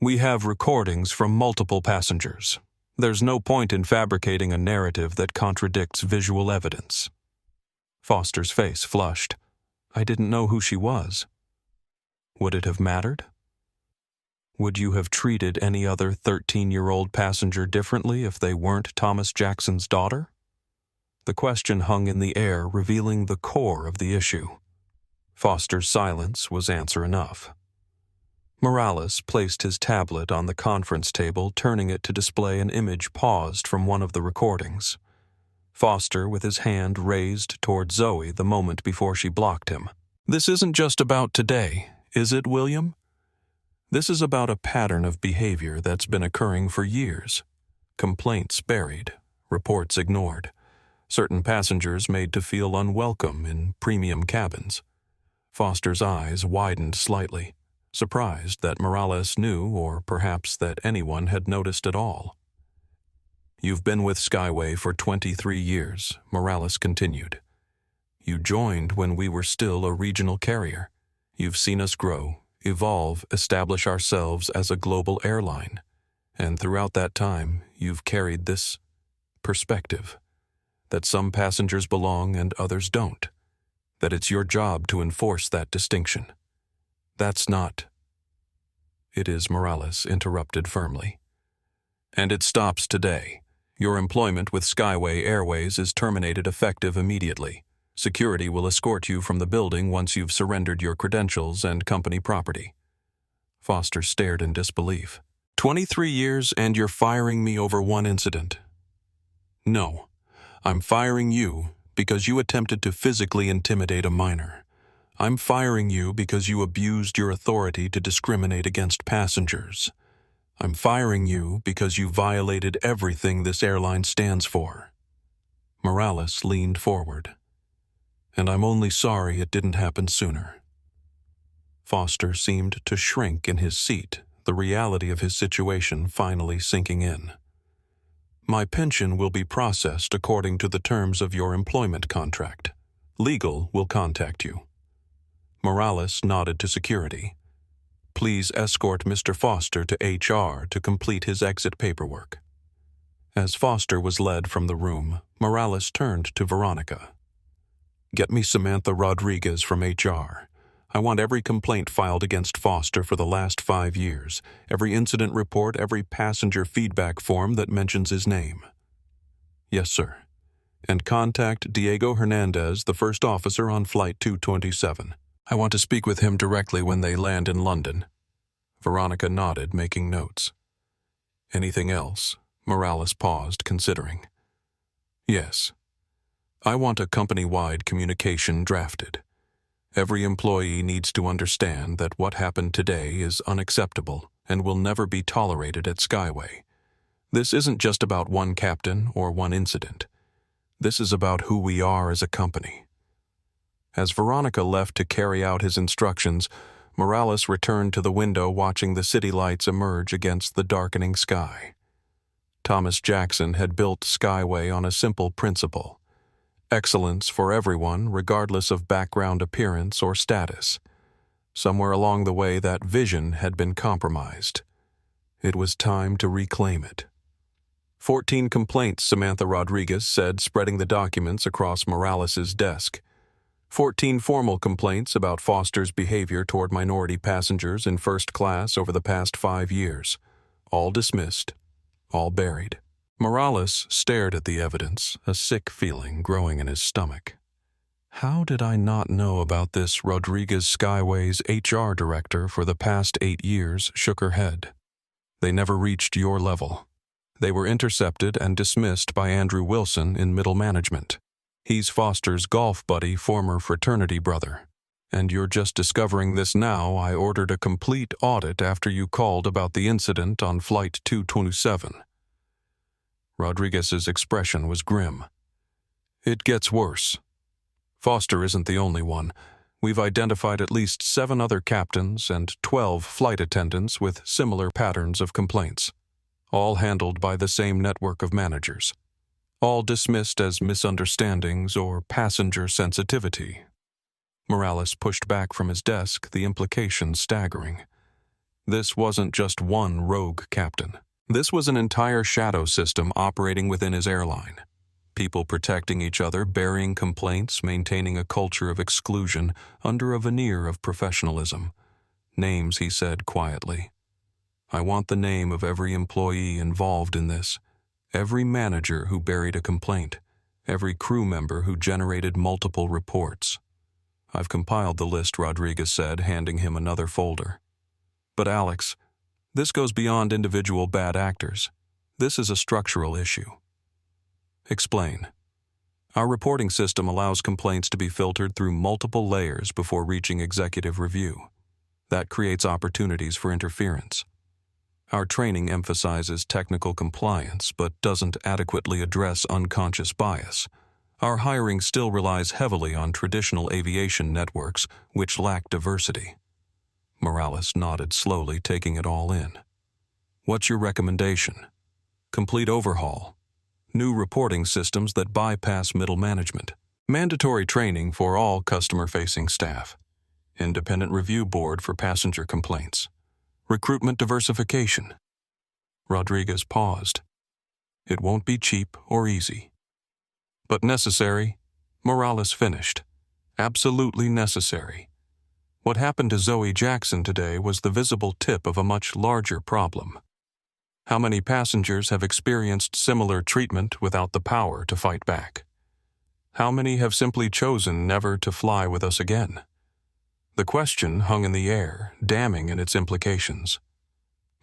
"We have recordings from multiple passengers. There's no point in fabricating a narrative that contradicts visual evidence." Foster's face flushed. "I didn't know who she was." "Would it have mattered? Would you have treated any other 13-year-old passenger differently if they weren't Thomas Jackson's daughter?" The question hung in the air, revealing the core of the issue. Foster's silence was answer enough. Morales placed his tablet on the conference table, turning it to display an image paused from one of the recordings. Foster with his hand raised toward Zoe the moment before she blocked him. "This isn't just about today, is it, William? This is about a pattern of behavior that's been occurring for years. Complaints buried, reports ignored, certain passengers made to feel unwelcome in premium cabins." Foster's eyes widened slightly, surprised that Morales knew, or perhaps that anyone had noticed at all. "You've been with Skyway for 23 years, Morales continued. "You joined when we were still a regional carrier. You've seen us grow, evolve, establish ourselves as a global airline. And throughout that time, you've carried this perspective, that some passengers belong and others don't, that it's your job to enforce that distinction. That's not—" "It is," Morales interrupted firmly. "And it stops today. Your employment with Skyway Airways is terminated effective immediately. Security will escort you from the building once you've surrendered your credentials and company property." Foster stared in disbelief. 23 years and you're firing me over one incident?" "No, I'm firing you because you attempted to physically intimidate a minor. I'm firing you because you abused your authority to discriminate against passengers. I'm firing you because you violated everything this airline stands for." Morales leaned forward. "And I'm only sorry it didn't happen sooner." Foster seemed to shrink in his seat, the reality of his situation finally sinking in. "My pension will be processed according to the terms of your employment contract. Legal will contact you." Morales nodded to security. "Please escort Mr. Foster to HR to complete his exit paperwork." As Foster was led from the room, Morales turned to Veronica. "Get me Samantha Rodriguez from HR. I want every complaint filed against Foster for the last 5 years, every incident report, every passenger feedback form that mentions his name." "Yes, sir. And contact Diego Hernandez, the first officer on Flight 227. I want to speak with him directly when they land in London." Veronica nodded, making notes. "Anything else?" Morales paused, considering. "Yes. I want a company-wide communication drafted. Every employee needs to understand that what happened today is unacceptable and will never be tolerated at Skyway. This isn't just about one captain or one incident. This is about who we are as a company." As Veronica left to carry out his instructions, Morales returned to the window, watching the city lights emerge against the darkening sky. Thomas Jackson had built Skyway on a simple principle: excellence for everyone, regardless of background, appearance, or status. Somewhere along the way, that vision had been compromised. It was time to reclaim it. 14 complaints, Samantha Rodriguez said, spreading the documents across Morales's desk. 14 formal complaints about Foster's behavior toward minority passengers in first class over the past 5 years. All dismissed, all buried. Morales stared at the evidence, a sick feeling growing in his stomach. How did I not know about this? Rodriguez Skyway's HR director for the past 8 years shook her head. They never reached your level. They were intercepted and dismissed by Andrew Wilson in middle management. He's Foster's golf buddy, former fraternity brother. And you're just discovering this now. I ordered a complete audit after you called about the incident on Flight 227. Rodriguez's expression was grim. It gets worse. Foster isn't the only one. We've identified at least 7 other captains and 12 flight attendants with similar patterns of complaints, all handled by the same network of managers, all dismissed as misunderstandings or passenger sensitivity. Morales pushed back from his desk, the implication staggering. This wasn't just one rogue captain. This was an entire shadow system operating within his airline. People protecting each other, burying complaints, maintaining a culture of exclusion under a veneer of professionalism. Names, he said quietly. I want the name of every employee involved in this, every manager who buried a complaint, every crew member who generated multiple reports. I've compiled the list, Rodriguez said, handing him another folder. But Alex, this goes beyond individual bad actors. This is a structural issue. Explain. Our reporting system allows complaints to be filtered through multiple layers before reaching executive review. That creates opportunities for interference. Our training emphasizes technical compliance but doesn't adequately address unconscious bias. Our hiring still relies heavily on traditional aviation networks which lack diversity. Morales nodded slowly, taking it all in. What's your recommendation? Complete overhaul. New reporting systems that bypass middle management. Mandatory training for all customer-facing staff. Independent review board for passenger complaints. Recruitment diversification. Rodriguez paused. It won't be cheap or easy. But necessary, Morales finished. Absolutely necessary. What happened to Zoe Jackson today was the visible tip of a much larger problem. How many passengers have experienced similar treatment without the power to fight back? How many have simply chosen never to fly with us again? The question hung in the air, damning in its implications.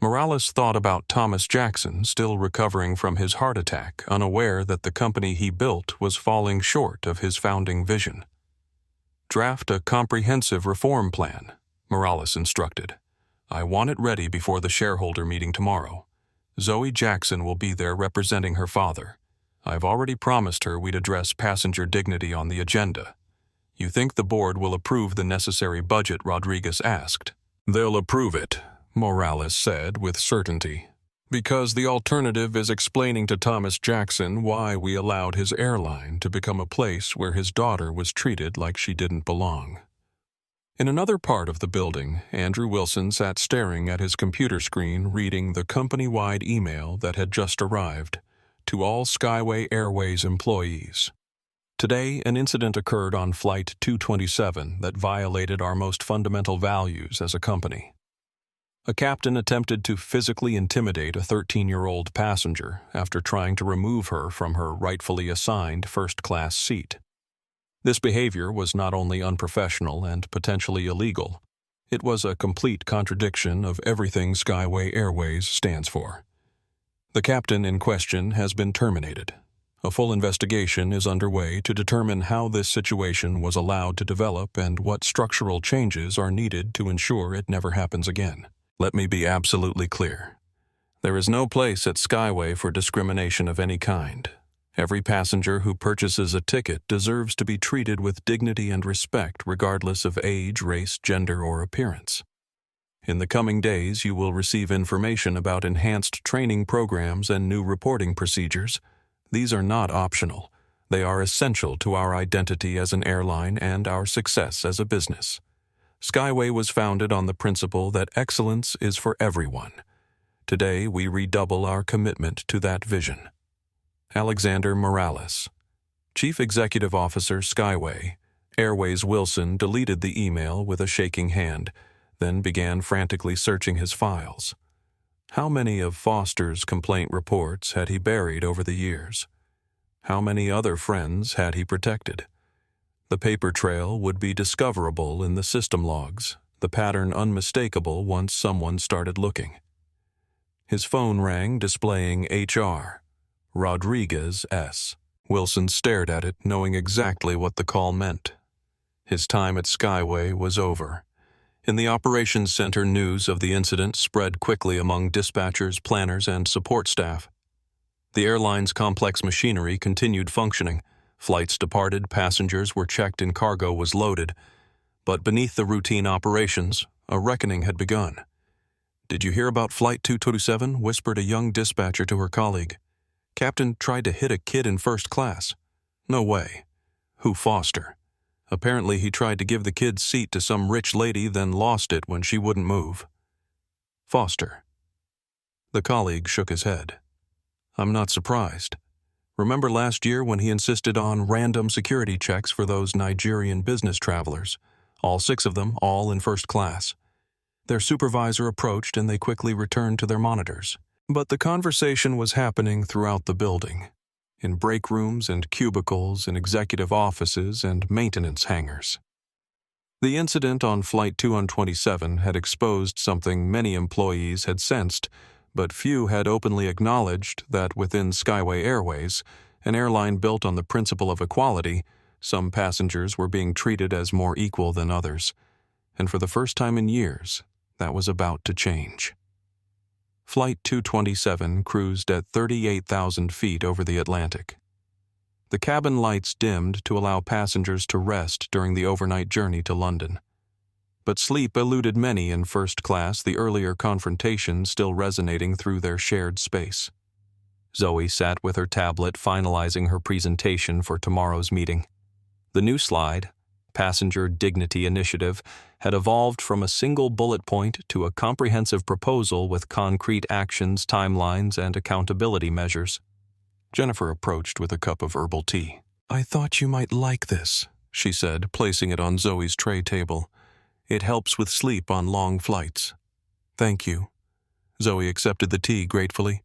Morales thought about Thomas Jackson, still recovering from his heart attack, unaware that the company he built was falling short of his founding vision. Draft a comprehensive reform plan, Morales instructed. I want it ready before the shareholder meeting tomorrow. Zoe Jackson will be there representing her father. I've already promised her we'd address passenger dignity on the agenda. You think the board will approve the necessary budget? Rodriguez asked. They'll approve it, Morales said with certainty, because the alternative is explaining to Thomas Jackson why we allowed his airline to become a place where his daughter was treated like she didn't belong. In another part of the building, Andrew Wilson sat staring at his computer screen, reading the company-wide email that had just arrived to all Skyway Airways employees. Today, an incident occurred on Flight 227 that violated our most fundamental values as a company. A captain attempted to physically intimidate a 13-year-old passenger after trying to remove her from her rightfully assigned first-class seat. This behavior was not only unprofessional and potentially illegal, it was a complete contradiction of everything Skyway Airways stands for. The captain in question has been terminated. A full investigation is underway to determine how this situation was allowed to develop and what structural changes are needed to ensure it never happens again. Let me be absolutely clear. There is no place at Skyway for discrimination of any kind. Every passenger who purchases a ticket deserves to be treated with dignity and respect regardless of age, race, gender, or appearance. In the coming days, you will receive information about enhanced training programs and new reporting procedures. These are not optional. They are essential to our identity as an airline and our success as a business. Skyway was founded on the principle that excellence is for everyone. Today, we redouble our commitment to that vision. Alexander Morales, Chief Executive Officer, Skyway Airways. Wilson deleted the email with a shaking hand, then began frantically searching his files. How many of Foster's complaint reports had he buried over the years? How many other friends had he protected? The paper trail would be discoverable in the system logs, the pattern unmistakable once someone started looking. His phone rang, displaying HR, Rodriguez S. Wilson stared at it, knowing exactly what the call meant. His time at Skyway was over. In the operations center, news of the incident spread quickly among dispatchers, planners, and support staff. The airline's complex machinery continued functioning. Flights departed, passengers were checked, and cargo was loaded. But beneath the routine operations, a reckoning had begun. "Did you hear about Flight 227?" whispered a young dispatcher to her colleague. "Captain tried to hit a kid in first class." "No way." "Who, Foster?" "Apparently he tried to give the kid's seat to some rich lady, then lost it when she wouldn't move." "Foster." The colleague shook his head. "I'm not surprised. Remember last year when he insisted on random security checks for those Nigerian business travelers? All 6 of them, all in first class. Their supervisor approached and they quickly returned to their monitors. But the conversation was happening throughout the building, in break rooms and cubicles, in executive offices and maintenance hangars. The incident on Flight 227 had exposed something many employees had sensed, but few had openly acknowledged that within Skyway Airways, an airline built on the principle of equality, some passengers were being treated as more equal than others. And for the first time in years, that was about to change. Flight 227 cruised at 38,000 feet over the Atlantic. The cabin lights dimmed to allow passengers to rest during the overnight journey to London. But sleep eluded many in first class, the earlier confrontation still resonating through their shared space. Zoe sat with her tablet finalizing her presentation for tomorrow's meeting. The new slide, Passenger Dignity Initiative, had evolved from a single bullet point to a comprehensive proposal with concrete actions, timelines, and accountability measures. Jennifer approached with a cup of herbal tea. "I thought you might like this," she said, placing it on Zoe's tray table. "It helps with sleep on long flights." "Thank you." Zoe accepted the tea gratefully.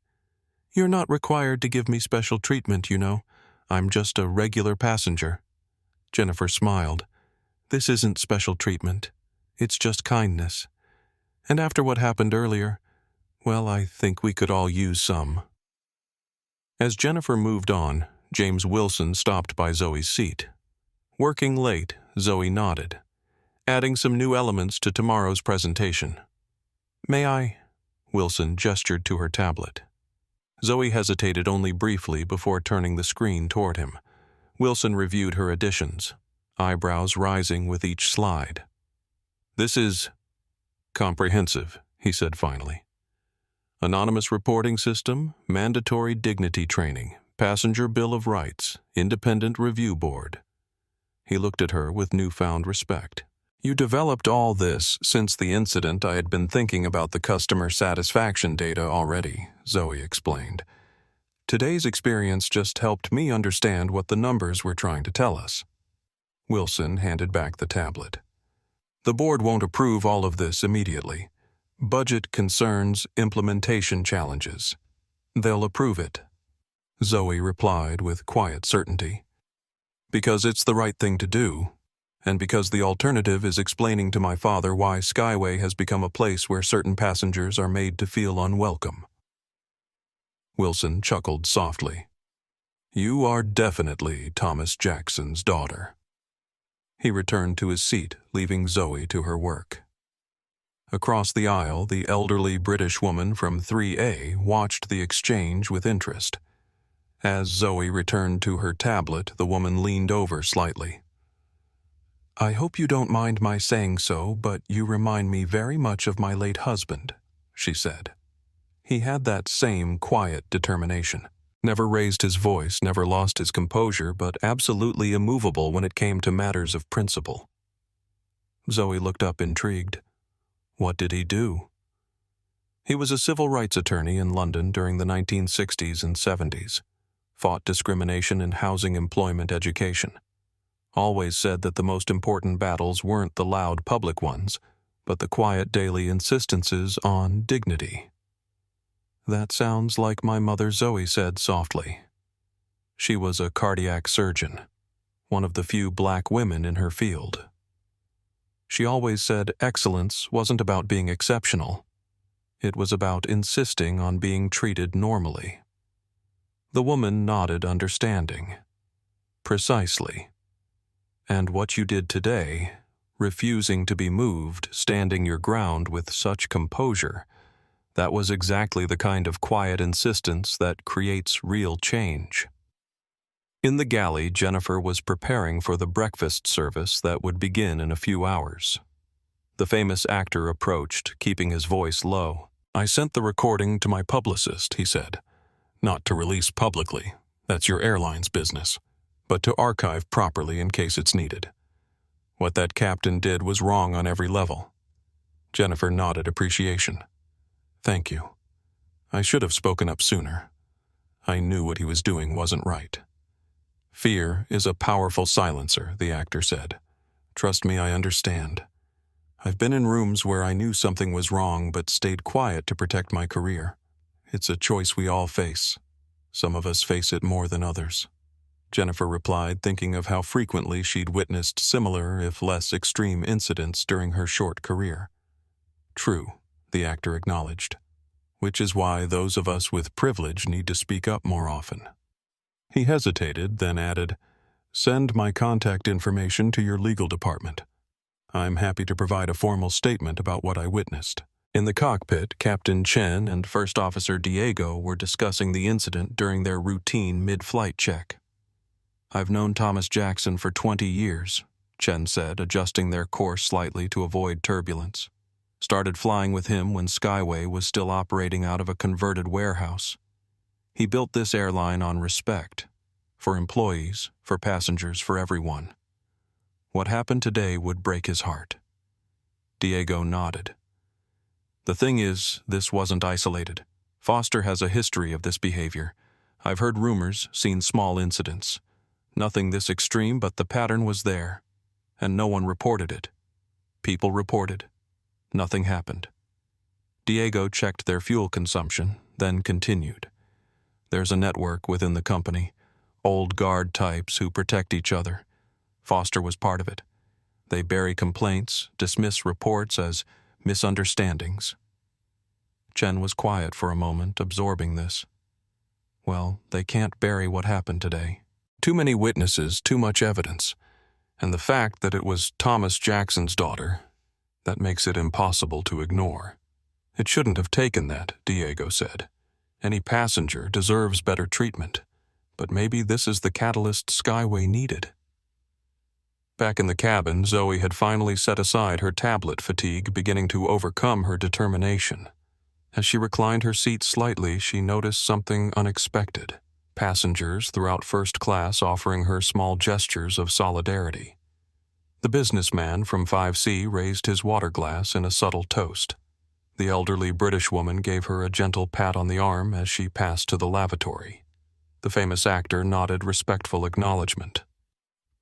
"You're not required to give me special treatment, you know. I'm just a regular passenger." Jennifer smiled. "This isn't special treatment. It's just kindness. And after what happened earlier, well, I think we could all use some." As Jennifer moved on, James Wilson stopped by Zoe's seat. Working late, Zoe nodded, adding some new elements to tomorrow's presentation. "May I?" Wilson gestured to her tablet. Zoe hesitated only briefly before turning the screen toward him. Wilson reviewed her additions, eyebrows rising with each slide. "This is comprehensive," he said finally. "Anonymous reporting system, mandatory dignity training, passenger bill of rights, independent review board." He looked at her with newfound respect. "You developed all this since the incident. I had been thinking about the customer satisfaction data already," Zoe explained. "Today's experience just helped me understand what the numbers were trying to tell us." Wilson handed back the tablet. "The board won't approve all of this immediately. Budget concerns, implementation challenges. They'll approve it," Zoe replied with quiet certainty. "Because it's the right thing to do, and because the alternative is explaining to my father why Skyway has become a place where certain passengers are made to feel unwelcome." Wilson chuckled softly. "You are definitely Thomas Jackson's daughter." He returned to his seat, leaving Zoe to her work. Across the aisle, the elderly British woman from 3A watched the exchange with interest. As Zoe returned to her tablet, the woman leaned over slightly. "I hope you don't mind my saying so, but you remind me very much of my late husband," she said. He had that same quiet determination. Never raised his voice, never lost his composure, but absolutely immovable when it came to matters of principle. Zoe looked up intrigued. What did he do? He was a civil rights attorney in London during the 1960s and 70s. Fought discrimination in housing, employment, education. Always said that the most important battles weren't the loud public ones, but the quiet daily insistences on dignity. "That sounds like my mother," Zoe said softly. She was a cardiac surgeon. one of the few black women in her field. She always said excellence wasn't about being exceptional. It was about insisting on being treated normally. The woman nodded understanding. Precisely. And what you did today, refusing to be moved, standing your ground with such composure, that was exactly the kind of quiet insistence that creates real change. In the galley, Jennifer was preparing for the breakfast service that would begin in a few hours. The famous actor approached, keeping his voice low. "I sent the recording to my publicist," he said. "Not to release publicly, that's your airline's business, but to archive properly in case it's needed. What that captain did was wrong on every level." Jennifer nodded appreciation. "Thank you. I should have spoken up sooner. I knew what he was doing wasn't right." "Fear is a powerful silencer," the actor said. "Trust me, I understand. I've been in rooms where I knew something was wrong but stayed quiet to protect my career. It's a choice we all face. Some of us face it more than others." Jennifer replied, thinking of how frequently she'd witnessed similar, if less extreme, incidents during her short career. "True," the actor acknowledged, "which is why those of us with privilege need to speak up more often." He hesitated, then added, "Send my contact information to your legal department. I'm happy to provide a formal statement about what I witnessed." In the cockpit, Captain Chen and First Officer Diego were discussing the incident during their routine mid-flight check. "I've known Thomas Jackson for 20 years, Chen said, adjusting their course slightly to avoid turbulence. "Started flying with him when Skyway was still operating out of a converted warehouse. He built this airline on respect, for employees, for passengers, for everyone. What happened today would break his heart." Diego nodded. "The thing is, this wasn't isolated. Foster has a history of this behavior. I've heard rumors, seen small incidents. Nothing this extreme, but the pattern was there, and no one reported it. People reported. Nothing happened." Diego checked their fuel consumption, then continued. "There's a network within the company, old guard types who protect each other. Foster was part of it. They bury complaints, dismiss reports as misunderstandings." Chen was quiet for a moment, absorbing this. "Well, they can't bury what happened today. Too many witnesses, too much evidence. And the fact that it was Thomas Jackson's daughter, that makes it impossible to ignore." "It shouldn't have taken that," Diego said. "Any passenger deserves better treatment. But maybe this is the catalyst Skyway needed." Back in the cabin, Zoe had finally set aside her tablet fatigue, beginning to overcome her determination. As she reclined her seat slightly, she noticed something unexpected. Passengers throughout first class offering her small gestures of solidarity. The businessman from 5C raised his water glass in a subtle toast. The elderly British woman gave her a gentle pat on the arm as she passed to the lavatory. The famous actor nodded respectful acknowledgement.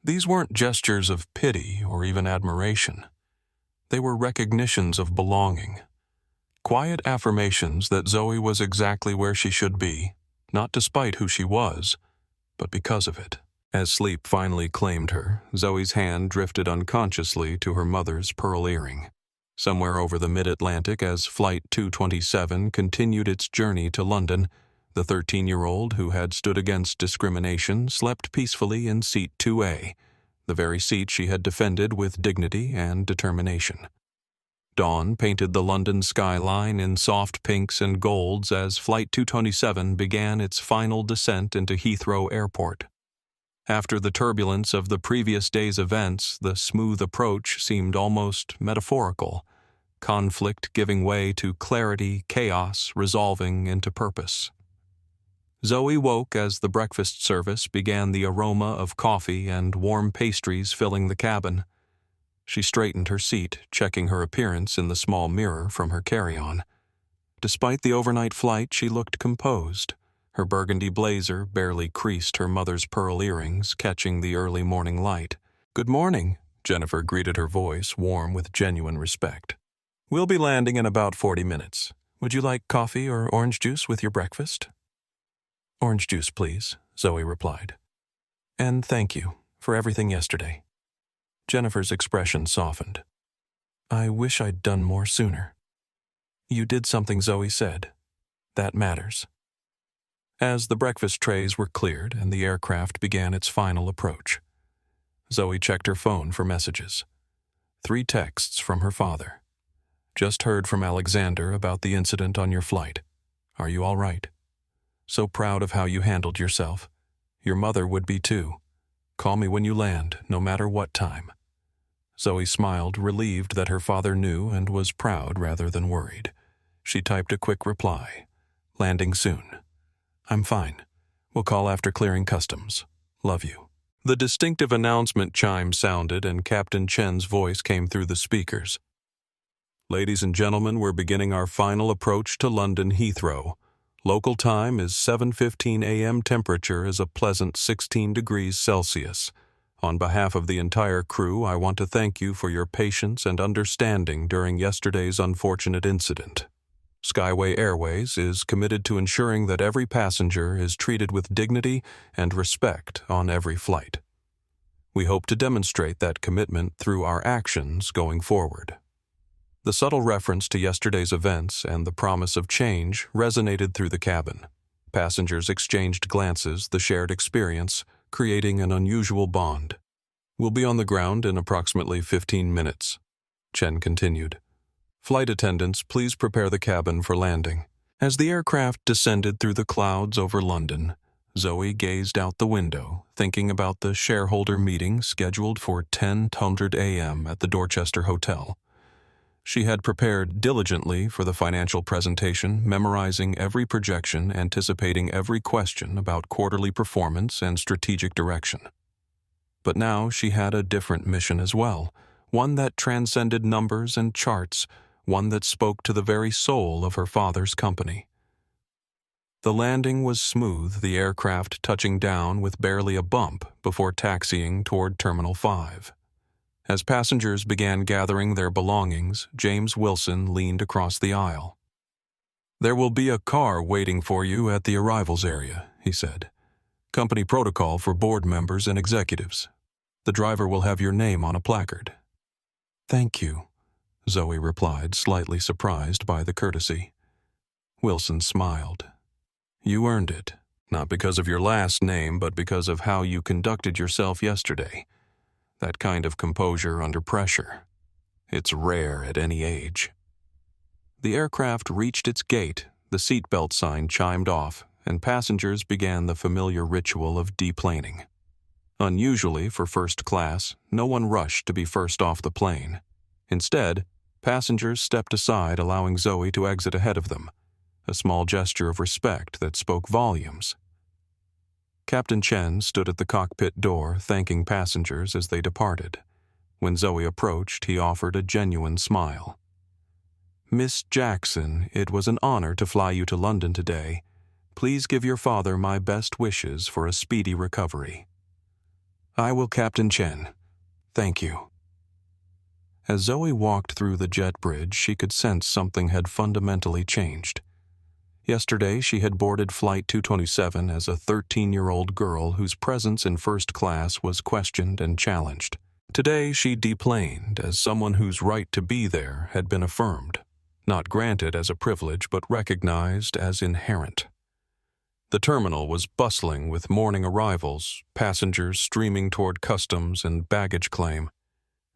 These weren't gestures of pity or even admiration. They were recognitions of belonging. Quiet affirmations that Zoe was exactly where she should be, not despite who she was, but because of it. As sleep finally claimed her, Zoe's hand drifted unconsciously to her mother's pearl earring. Somewhere over the mid-Atlantic, as Flight 227 continued its journey to London, the 13-year-old who had stood against discrimination slept peacefully in seat 2A, the very seat she had defended with dignity and determination. Dawn painted the London skyline in soft pinks and golds as Flight 227 began its final descent into Heathrow Airport. After the turbulence of the previous day's events, the smooth approach seemed almost metaphorical, conflict giving way to clarity, chaos resolving into purpose. Zoe woke as the breakfast service began, the aroma of coffee and warm pastries filling the cabin. She straightened her seat, checking her appearance in the small mirror from her carry-on. Despite the overnight flight, she looked composed. Her burgundy blazer barely creased her mother's pearl earrings, catching the early morning light. "Good morning," Jennifer greeted her voice, warm with genuine respect. "We'll be landing in about 40 minutes. Would you like coffee or orange juice with your breakfast?" "Orange juice, please," Zoe replied. "And thank you. for everything yesterday." Jennifer's expression softened. "I wish I'd done more sooner." "You did something," Zoe said. "That matters." As the breakfast trays were cleared and the aircraft began its final approach, Zoe checked her phone for messages. 3 texts from her father. "Just heard from Alexander about the incident on your flight. Are you all right? So proud of how you handled yourself. Your mother would be too. Call me when you land, no matter what time." Zoe smiled, relieved that her father knew and was proud rather than worried. She typed a quick reply. "Landing soon. I'm fine. We'll call after clearing customs. Love you." The distinctive announcement chime sounded and Captain Chen's voice came through the speakers. "Ladies and gentlemen, we're beginning our final approach to London Heathrow. Local time is 7:15 a.m. Temperature is a pleasant 16 degrees Celsius. On behalf of the entire crew, I want to thank you for your patience and understanding during yesterday's unfortunate incident. Skyway Airways is committed to ensuring that every passenger is treated with dignity and respect on every flight. We hope to demonstrate that commitment through our actions going forward." The subtle reference to yesterday's events and the promise of change resonated through the cabin. Passengers exchanged glances, the shared experience, creating an unusual bond. "We'll be on the ground in approximately 15 minutes, Chen continued. "Flight attendants, please prepare the cabin for landing." As the aircraft descended through the clouds over London, Zoe gazed out the window, thinking about the shareholder meeting scheduled for 10:00 a.m. at the Dorchester Hotel. She had prepared diligently for the financial presentation, memorizing every projection, anticipating every question about quarterly performance and strategic direction. But now she had a different mission as well, one that transcended numbers and charts, one that spoke to the very soul of her father's company. The landing was smooth, the aircraft touching down with barely a bump before taxiing toward Terminal 5. As passengers began gathering their belongings, James Wilson leaned across the aisle. "There will be a car waiting for you at the arrivals area," he said. "Company protocol for board members and executives. The driver will have your name on a placard." "Thank you," Zoe replied, slightly surprised by the courtesy. Wilson smiled. "You earned it, not because of your last name, but because of how you conducted yourself yesterday. That kind of composure under pressure. It's rare at any age." The aircraft reached its gate, the seatbelt sign chimed off, and passengers began the familiar ritual of deplaning. Unusually for first class, no one rushed to be first off the plane. Instead, passengers stepped aside, allowing Zoe to exit ahead of them, a small gesture of respect that spoke volumes. Captain Chen stood at the cockpit door, thanking passengers as they departed. When Zoe approached, he offered a genuine smile. "Miss Jackson, it was an honor to fly you to London today. Please give your father my best wishes for a speedy recovery." "I will, Captain Chen. Thank you." As Zoe walked through the jet bridge, she could sense something had fundamentally changed. Yesterday, she had boarded Flight 227 as a 13-year-old girl whose presence in first class was questioned and challenged. Today, she deplaned as someone whose right to be there had been affirmed, not granted as a privilege but recognized as inherent. The terminal was bustling with morning arrivals, passengers streaming toward customs and baggage claim.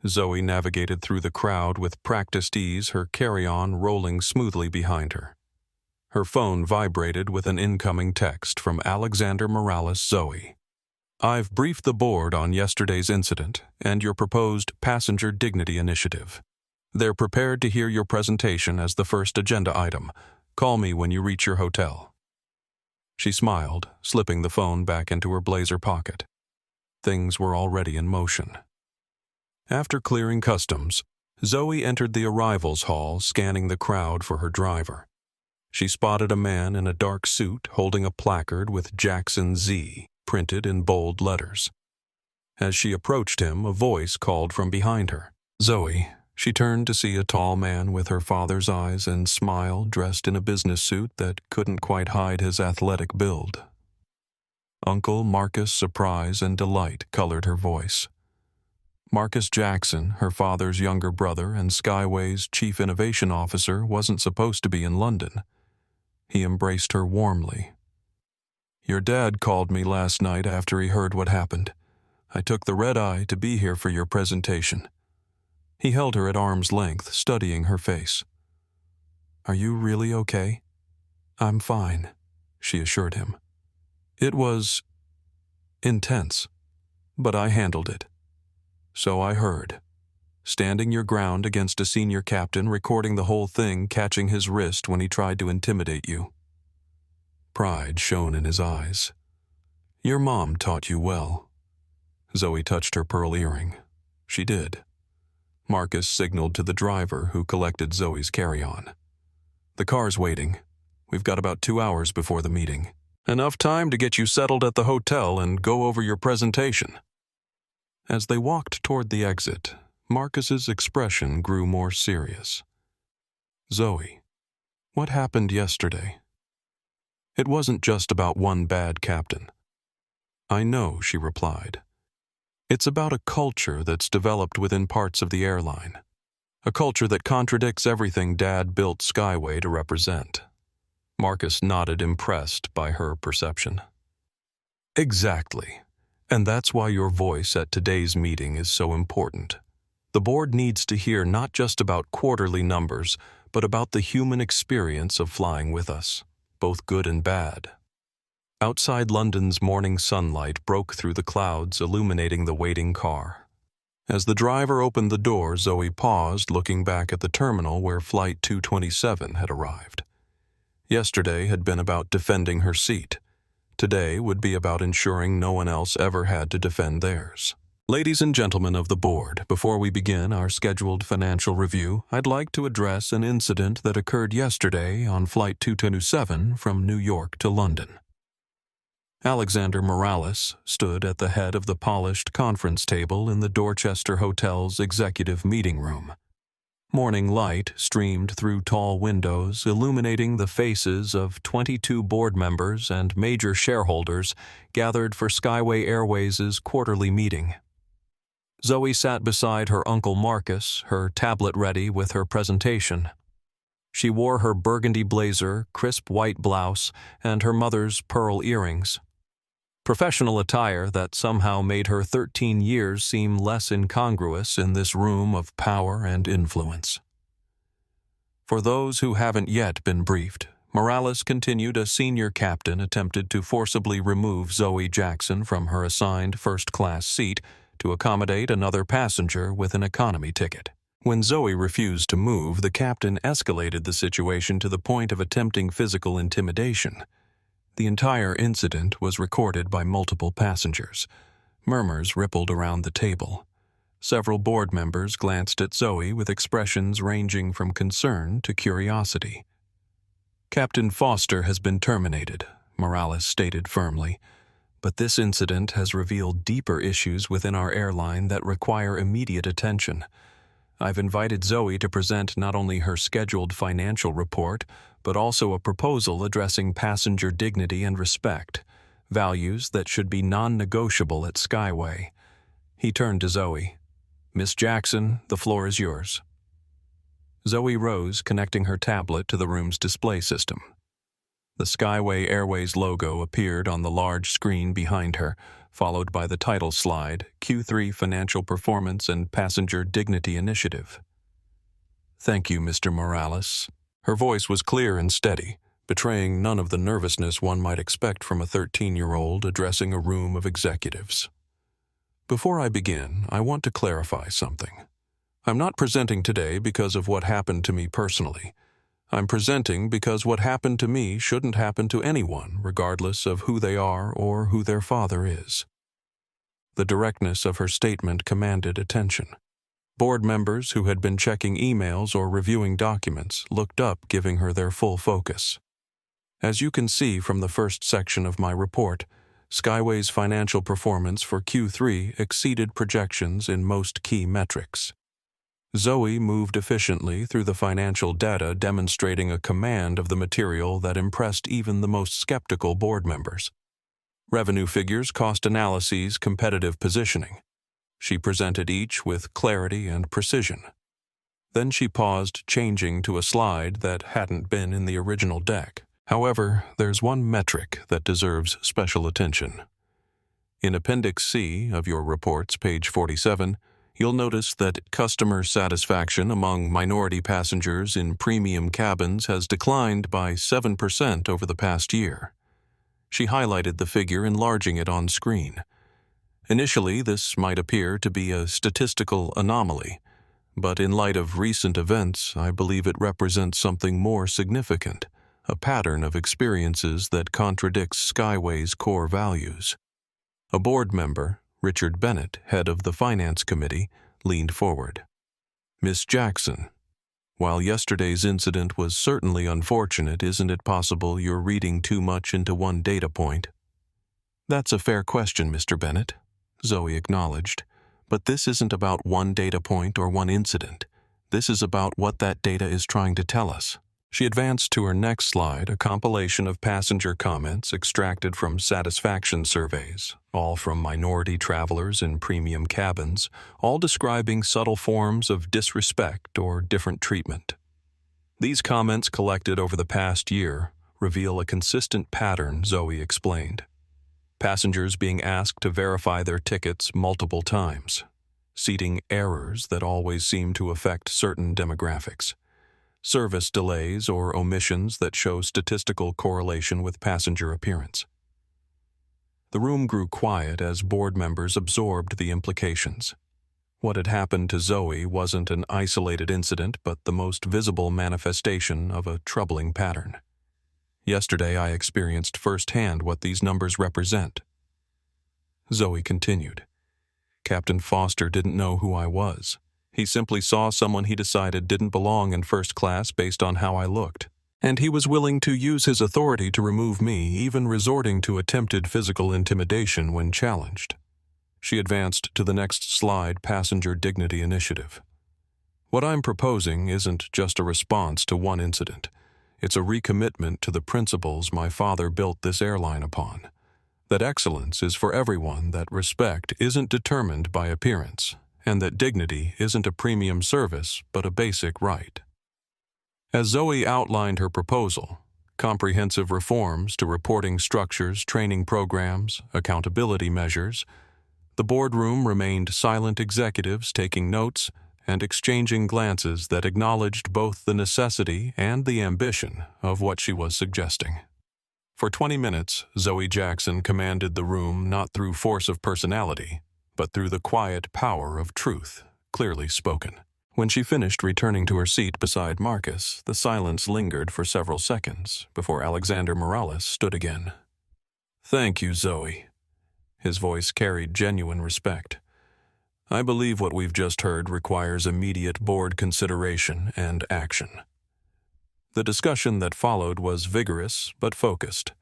Zoe navigated through the crowd with practiced ease, her carry-on rolling smoothly behind her. Her phone vibrated with an incoming text from Alexander Morales. "Zoe, I've briefed the board on yesterday's incident and your proposed passenger dignity initiative. They're prepared to hear your presentation as the first agenda item. Call me when you reach your hotel." She smiled, slipping the phone back into her blazer pocket. Things were already in motion. After clearing customs, Zoe entered the arrivals hall, scanning the crowd for her driver. She spotted a man in a dark suit holding a placard with Jackson Z printed in bold letters. As she approached him, a voice called from behind her. "Zoe." She turned to see a tall man with her father's eyes and smile, dressed in a business suit that couldn't quite hide his athletic build. Uncle Marcus' surprise and delight colored her voice. Marcus Jackson, her father's younger brother and Skyway's chief innovation officer, wasn't supposed to be in London. He embraced her warmly. "Your dad called me last night after he heard what happened. I took the red-eye to be here for your presentation." He held her at arm's length, studying her face. "Are you really okay?" "I'm fine," she assured him. "It was intense, but I handled it." "So I heard. Standing your ground against a senior captain, recording the whole thing, catching his wrist when he tried to intimidate you." Pride shone in his eyes. "Your mom taught you well." Zoe touched her pearl earring. She did. Marcus signaled to the driver, who collected Zoe's carry-on. "The car's waiting. We've got about 2 hours before the meeting. Enough time to get you settled at the hotel and go over your presentation." As they walked toward the exit, Marcus's expression grew more serious. "Zoe, what happened yesterday? It wasn't just about one bad captain." "I know," she replied. "It's about a culture that's developed within parts of the airline. A culture that contradicts everything Dad built Skyway to represent." Marcus nodded, impressed by her perception. "Exactly. And that's why your voice at today's meeting is so important. The board needs to hear not just about quarterly numbers, but about the human experience of flying with us, both good and bad." Outside, London's morning sunlight broke through the clouds, illuminating the waiting car. As the driver opened the door, Zoe paused, looking back at the terminal where Flight 227 had arrived. Yesterday had been about defending her seat. Today would be about ensuring no one else ever had to defend theirs. "Ladies and gentlemen of the board, before we begin our scheduled financial review, I'd like to address an incident that occurred yesterday on Flight 227 from New York to London." Alexander Morales stood at the head of the polished conference table in the Dorchester Hotel's executive meeting room. Morning light streamed through tall windows, illuminating the faces of 22 board members and major shareholders gathered for Skyway Airways' quarterly meeting. Zoe sat beside her Uncle Marcus, her tablet ready with her presentation. She wore her burgundy blazer, crisp white blouse, and her mother's pearl earrings. Professional attire that somehow made her 13 years seem less incongruous in this room of power and influence. For those who haven't yet been briefed, Morales continued. A senior captain attempted to forcibly remove Zoe Jackson from her assigned first-class seat to accommodate another passenger with an economy ticket. When Zoe refused to move, the captain escalated the situation to the point of attempting physical intimidation. The entire incident was recorded by multiple passengers. Murmurs rippled around the table. Several board members glanced at Zoe with expressions ranging from concern to curiosity. "Captain Foster has been terminated," Morales stated firmly, "but this incident has revealed deeper issues within our airline that require immediate attention. I've invited Zoe to present not only her scheduled financial report, but also a proposal addressing passenger dignity and respect, values that should be non-negotiable at Skyway." He turned to Zoe. "Miss Jackson, the floor is yours." Zoe rose, connecting her tablet to the room's display system. The Skyway Airways logo appeared on the large screen behind her, followed by the title slide, Q3 Financial Performance and Passenger Dignity Initiative. "Thank you, Mr. Morales." Her voice was clear and steady, betraying none of the nervousness one might expect from a 13-year-old addressing a room of executives. "Before I begin, I want to clarify something. I'm not presenting today because of what happened to me personally. I'm presenting because what happened to me shouldn't happen to anyone, regardless of who they are or who their father is." The directness of her statement commanded attention. Board members who had been checking emails or reviewing documents looked up, giving her their full focus. As you can see from the first section of my report, Skyway's financial performance for Q3 exceeded projections in most key metrics. Zoe moved efficiently through the financial data, demonstrating a command of the material that impressed even the most skeptical board members. revenue figures, cost analyses, competitive positioning. She presented each with clarity and precision. Then she paused, changing to a slide that hadn't been in the original deck. However, there's one metric that deserves special attention. In Appendix C of your reports, page 47, you'll notice that customer satisfaction among minority passengers in premium cabins has declined by 7% over the past year. She highlighted the figure, enlarging it on screen. Initially, this might appear to be a statistical anomaly, but in light of recent events, I believe it represents something more significant, a pattern of experiences that contradicts Skyway's core values. A board member, Richard Bennett, head of the Finance Committee, leaned forward. Miss Jackson, while yesterday's incident was certainly unfortunate, isn't it possible you're reading too much into one data point? That's a fair question, Mr. Bennett, Zoe acknowledged. But this isn't about one data point or one incident. This is about what that data is trying to tell us. She advanced to her next slide, a compilation of passenger comments extracted from satisfaction surveys, all from minority travelers in premium cabins, all describing subtle forms of disrespect or different treatment. These comments, collected over the past year, reveal a consistent pattern, Zoe explained. Passengers being asked to verify their tickets multiple times, citing errors that always seem to affect certain demographics, service delays or omissions that show statistical correlation with passenger appearance. The room grew quiet as board members absorbed the implications. What had happened to Zoe wasn't an isolated incident, but the most visible manifestation of a troubling pattern. Yesterday, I experienced firsthand what these numbers represent. Zoe continued. Captain Foster didn't know who I was. He simply saw someone he decided didn't belong in first class based on how I looked. And he was willing to use his authority to remove me, even resorting to attempted physical intimidation when challenged. She advanced to the next slide, Passenger Dignity Initiative. What I'm proposing isn't just a response to one incident. It's a recommitment to the principles my father built this airline upon. That excellence is for everyone, that respect isn't determined by appearance, and that dignity isn't a premium service but a basic right. As Zoe outlined her proposal, comprehensive reforms to reporting structures, training programs, accountability measures, the boardroom remained silent, executives taking notes and exchanging glances that acknowledged both the necessity and the ambition of what she was suggesting. For 20 minutes, Zoe Jackson commanded the room not through force of personality, but through the quiet power of truth, clearly spoken. When she finished returning to her seat beside Marcus, the silence lingered for several seconds before Alexander Morales stood again. Thank you, Zoe. His voice carried genuine respect. I believe what we've just heard requires immediate board consideration and action. The discussion that followed was vigorous but focused.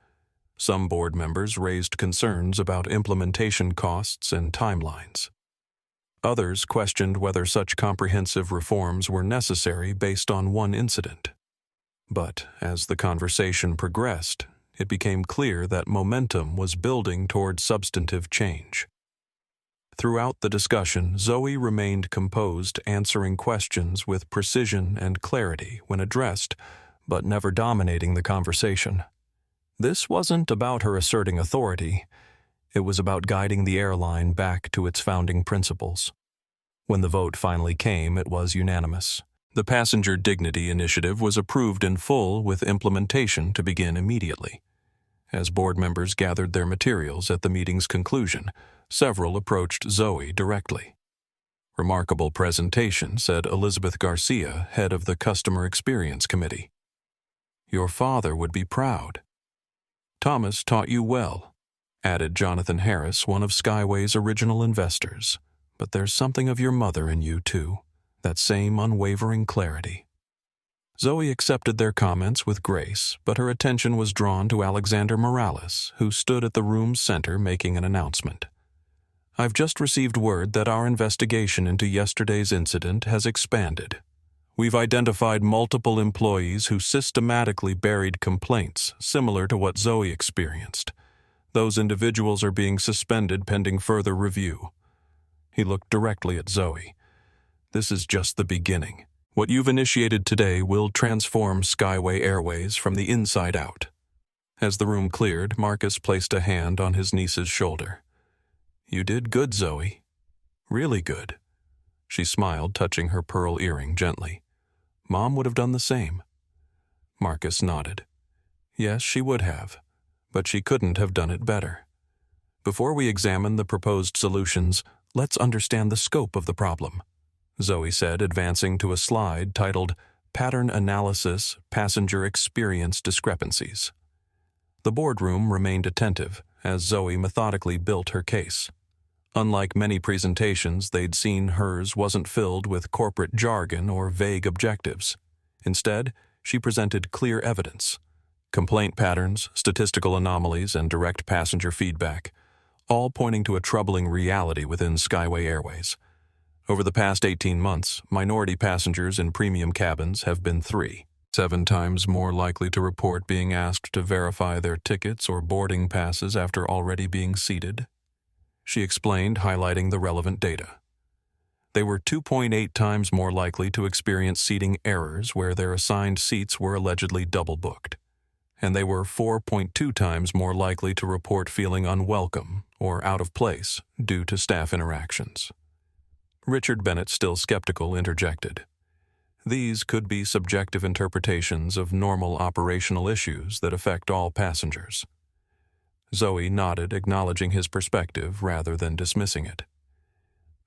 Some board members raised concerns about implementation costs and timelines. Others questioned whether such comprehensive reforms were necessary based on one incident. But as the conversation progressed, it became clear that momentum was building toward substantive change. Throughout the discussion, Zoe remained composed, answering questions with precision and clarity when addressed, but never dominating the conversation. This wasn't about her asserting authority. It was about guiding the airline back to its founding principles. When the vote finally came, it was unanimous. The Passenger Dignity Initiative was approved in full, with implementation to begin immediately. As board members gathered their materials at the meeting's conclusion, several approached Zoe directly. Remarkable presentation, said Elizabeth Garcia, head of the Customer Experience Committee. Your father would be proud. Thomas taught you well, added Jonathan Harris, one of Skyway's original investors. But there's something of your mother in you, too, that same unwavering clarity. Zoe accepted their comments with grace, but her attention was drawn to Alexander Morales, who stood at the room's center making an announcement. I've just received word that our investigation into yesterday's incident has expanded. We've identified multiple employees who systematically buried complaints similar to what Zoe experienced. Those individuals are being suspended pending further review. He looked directly at Zoe. This is just the beginning. What you've initiated today will transform Skyway Airways from the inside out. As the room cleared, Marcus placed a hand on his niece's shoulder. You did good, Zoe. Really good. She smiled, touching her pearl earring gently. Mom would have done the same. Marcus nodded. Yes, she would have, but she couldn't have done it better. Before we examine the proposed solutions, let's understand the scope of the problem, Zoe said, advancing to a slide titled Pattern Analysis, Passenger Experience Discrepancies. The boardroom remained attentive as Zoe methodically built her case. Unlike many presentations they'd seen, hers wasn't filled with corporate jargon or vague objectives. Instead, she presented clear evidence. Complaint patterns, statistical anomalies, and direct passenger feedback, all pointing to a troubling reality within Skyway Airways. Over the past 18 months, minority passengers in premium cabins have been 7 times more likely to report being asked to verify their tickets or boarding passes after already being seated. She explained, highlighting the relevant data. They were 2.8 times more likely to experience seating errors where their assigned seats were allegedly double-booked, and they were 4.2 times more likely to report feeling unwelcome or out of place due to staff interactions. Richard Bennett, still skeptical, interjected. These could be subjective interpretations of normal operational issues that affect all passengers. Zoe nodded, acknowledging his perspective rather than dismissing it.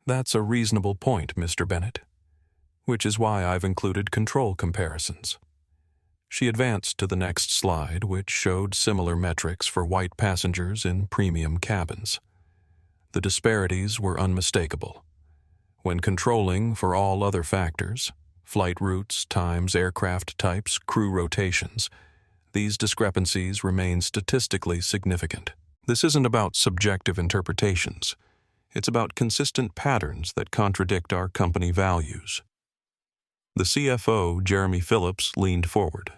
That's a reasonable point, Mr. Bennett, which is why I've included control comparisons. She advanced to the next slide, which showed similar metrics for white passengers in premium cabins. The disparities were unmistakable. When controlling for all other factors, flight routes, times, aircraft types, crew rotations, these discrepancies remain statistically significant. This isn't about subjective interpretations. It's about consistent patterns that contradict our company values. The CFO, Jeremy Phillips, leaned forward.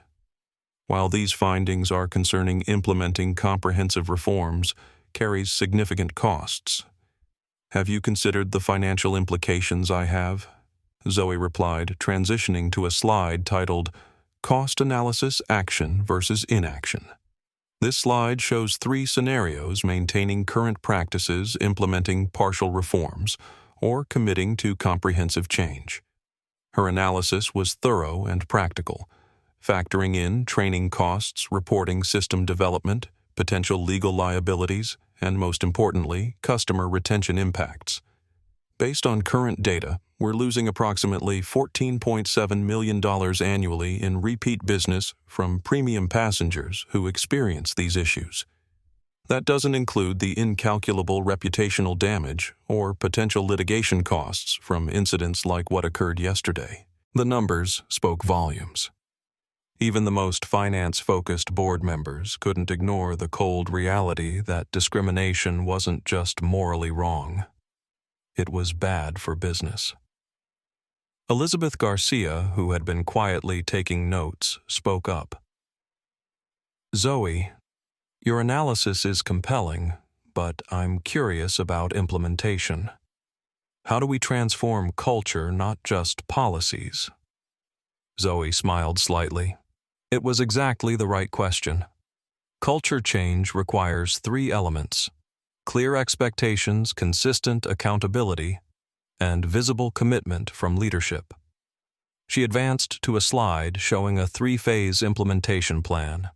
While these findings are concerning implementing comprehensive reforms, carries significant costs. Have you considered the financial implications I have? Zoe replied, transitioning to a slide titled Cost Analysis Action versus Inaction. This slide shows 3 scenarios: maintaining current practices, implementing partial reforms, or committing to comprehensive change. Her analysis was thorough and practical, factoring in training costs, reporting system development, potential legal liabilities, and most importantly, customer retention impacts. Based on current data, we're losing approximately $14.7 million annually in repeat business from premium passengers who experience these issues. That doesn't include the incalculable reputational damage or potential litigation costs from incidents like what occurred yesterday. The numbers spoke volumes. Even the most finance-focused board members couldn't ignore the cold reality that discrimination wasn't just morally wrong. It was bad for business. Elizabeth Garcia, who had been quietly taking notes, spoke up. Zoe, your analysis is compelling, but I'm curious about implementation. How do we transform culture, not just policies? Zoe smiled slightly. It was exactly the right question. Culture change requires 3 elements: clear expectations, consistent accountability, and visible commitment from leadership. She advanced to a slide showing a 3-phase implementation plan.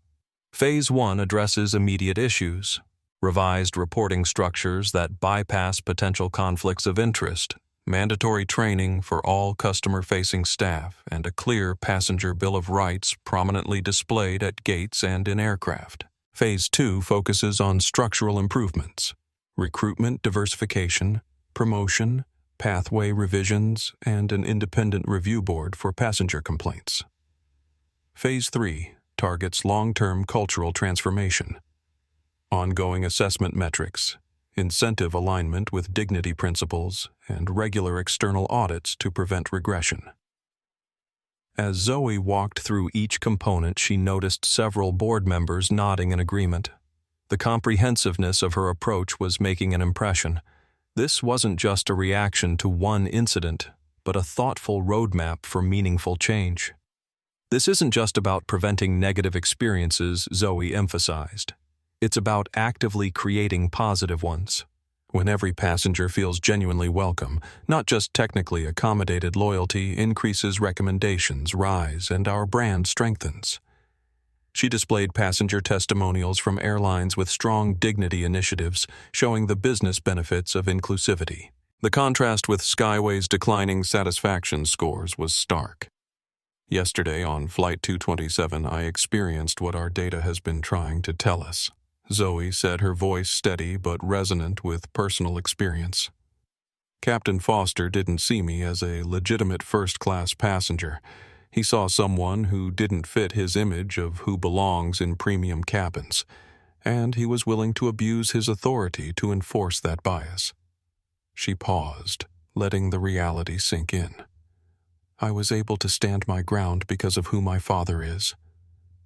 Phase 1 addresses immediate issues: revised reporting structures that bypass potential conflicts of interest, mandatory training for all customer-facing staff, and a clear passenger bill of rights prominently displayed at gates and in aircraft. Phase 2 focuses on structural improvements: recruitment diversification, promotion, pathway revisions, and an independent review board for passenger complaints. Phase 3 targets long-term cultural transformation: ongoing assessment metrics, incentive alignment with dignity principles, and regular external audits to prevent regression. As Zoe walked through each component, she noticed several board members nodding in agreement. The comprehensiveness of her approach was making an impression. This wasn't just a reaction to one incident, but a thoughtful roadmap for meaningful change. This isn't just about preventing negative experiences, Zoe emphasized. It's about actively creating positive ones. When every passenger feels genuinely welcome, not just technically accommodated, loyalty increases, recommendations rise, and our brand strengthens. She displayed passenger testimonials from airlines with strong dignity initiatives, showing the business benefits of inclusivity. The contrast with Skyway's declining satisfaction scores was stark. Yesterday on Flight 227, I experienced what our data has been trying to tell us. Zoe said, her voice steady but resonant with personal experience. Captain Foster didn't see me as a legitimate first-class passenger. He saw someone who didn't fit his image of who belongs in premium cabins, and he was willing to abuse his authority to enforce that bias. She paused, letting the reality sink in. I was able to stand my ground because of who my father is.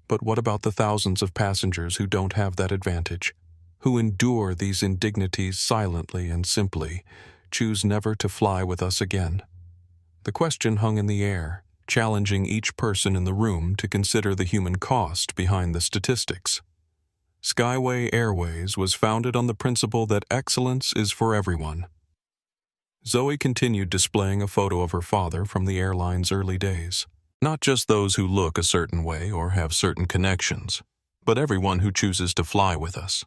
But what about the thousands of passengers who don't have that advantage, who endure these indignities silently and simply, choose never to fly with us again? The question hung in the air, challenging each person in the room to consider the human cost behind the statistics. Skyway Airways was founded on the principle that excellence is for everyone. Zoe continued displaying a photo of her father from the airline's early days. Not just those who look a certain way or have certain connections, but everyone who chooses to fly with us.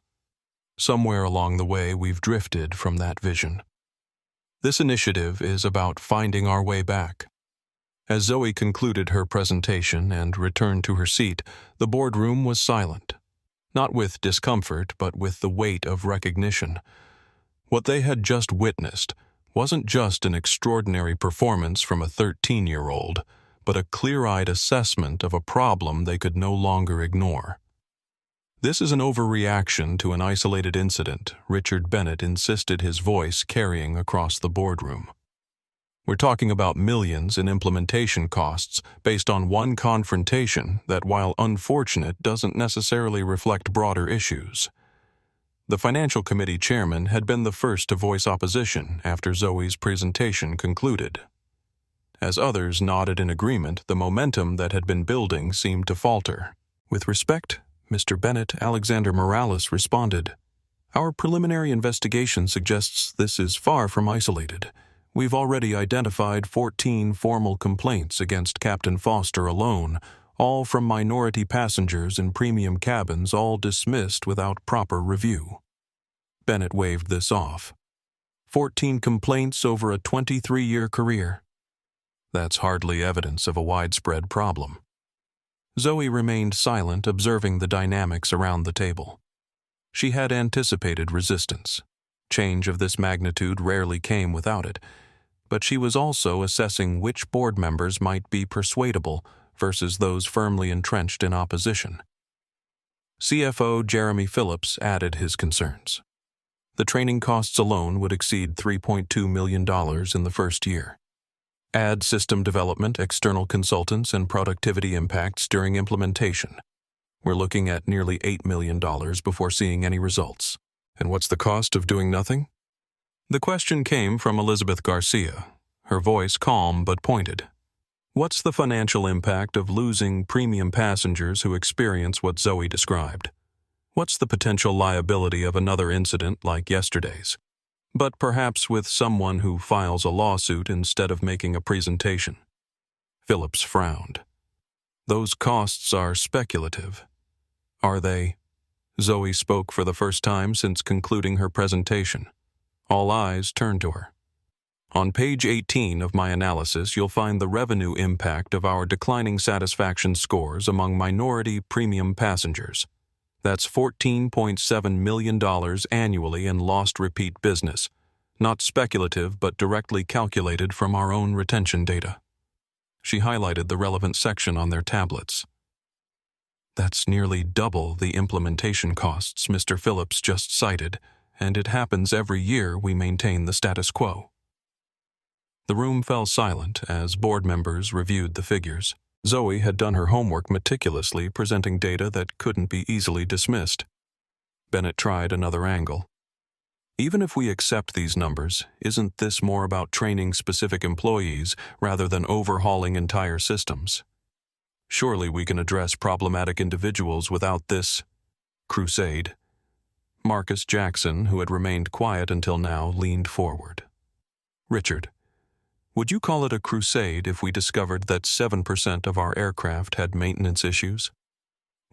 Somewhere along the way, we've drifted from that vision. This initiative is about finding our way back. As Zoe concluded her presentation and returned to her seat, the boardroom was silent. Not with discomfort, but with the weight of recognition. What they had just witnessed wasn't just an extraordinary performance from a 13-year-old, but a clear-eyed assessment of a problem they could no longer ignore. This is an overreaction to an isolated incident, Richard Bennett insisted, his voice carrying across the boardroom. We're talking about millions in implementation costs based on one confrontation that, while unfortunate, doesn't necessarily reflect broader issues. The Financial Committee chairman had been the first to voice opposition after Zoe's presentation concluded. As others nodded in agreement, the momentum that had been building seemed to falter. With respect, Mr. Bennett, Alexander Morales responded, "Our preliminary investigation suggests this is far from isolated. We've already identified 14 formal complaints against Captain Foster alone, all from minority passengers in premium cabins, all dismissed without proper review." Bennett waved this off. 14 complaints over a 23-year career. That's hardly evidence of a widespread problem. Zoe remained silent, observing the dynamics around the table. She had anticipated resistance. Change of this magnitude rarely came without it, but she was also assessing which board members might be persuadable versus those firmly entrenched in opposition. CFO Jeremy Phillips added his concerns. The training costs alone would exceed $3.2 million in the first year. Add system development, external consultants, and productivity impacts during implementation. We're looking at nearly $8 million before seeing any results. And what's the cost of doing nothing? The question came from Elizabeth Garcia, her voice calm but pointed. What's the financial impact of losing premium passengers who experience what Zoe described? What's the potential liability of another incident like yesterday's? But perhaps with someone who files a lawsuit instead of making a presentation. Phillips frowned. Those costs are speculative. Are they? Zoe spoke for the first time since concluding her presentation. All eyes turned to her. On page 18 of my analysis, you'll find the revenue impact of our declining satisfaction scores among minority premium passengers. That's $14.7 million annually in lost repeat business, not speculative but directly calculated from our own retention data. She highlighted the relevant section on their tablets. That's nearly double the implementation costs Mr. Phillips just cited, and it happens every year we maintain the status quo. The room fell silent as board members reviewed the figures. Zoe had done her homework meticulously, presenting data that couldn't be easily dismissed. Bennett tried another angle. Even if we accept these numbers, isn't this more about training specific employees rather than overhauling entire systems? Surely we can address problematic individuals without this crusade. Marcus Jackson, who had remained quiet until now, leaned forward. Richard, would you call it a crusade if we discovered that 7% of our aircraft had maintenance issues?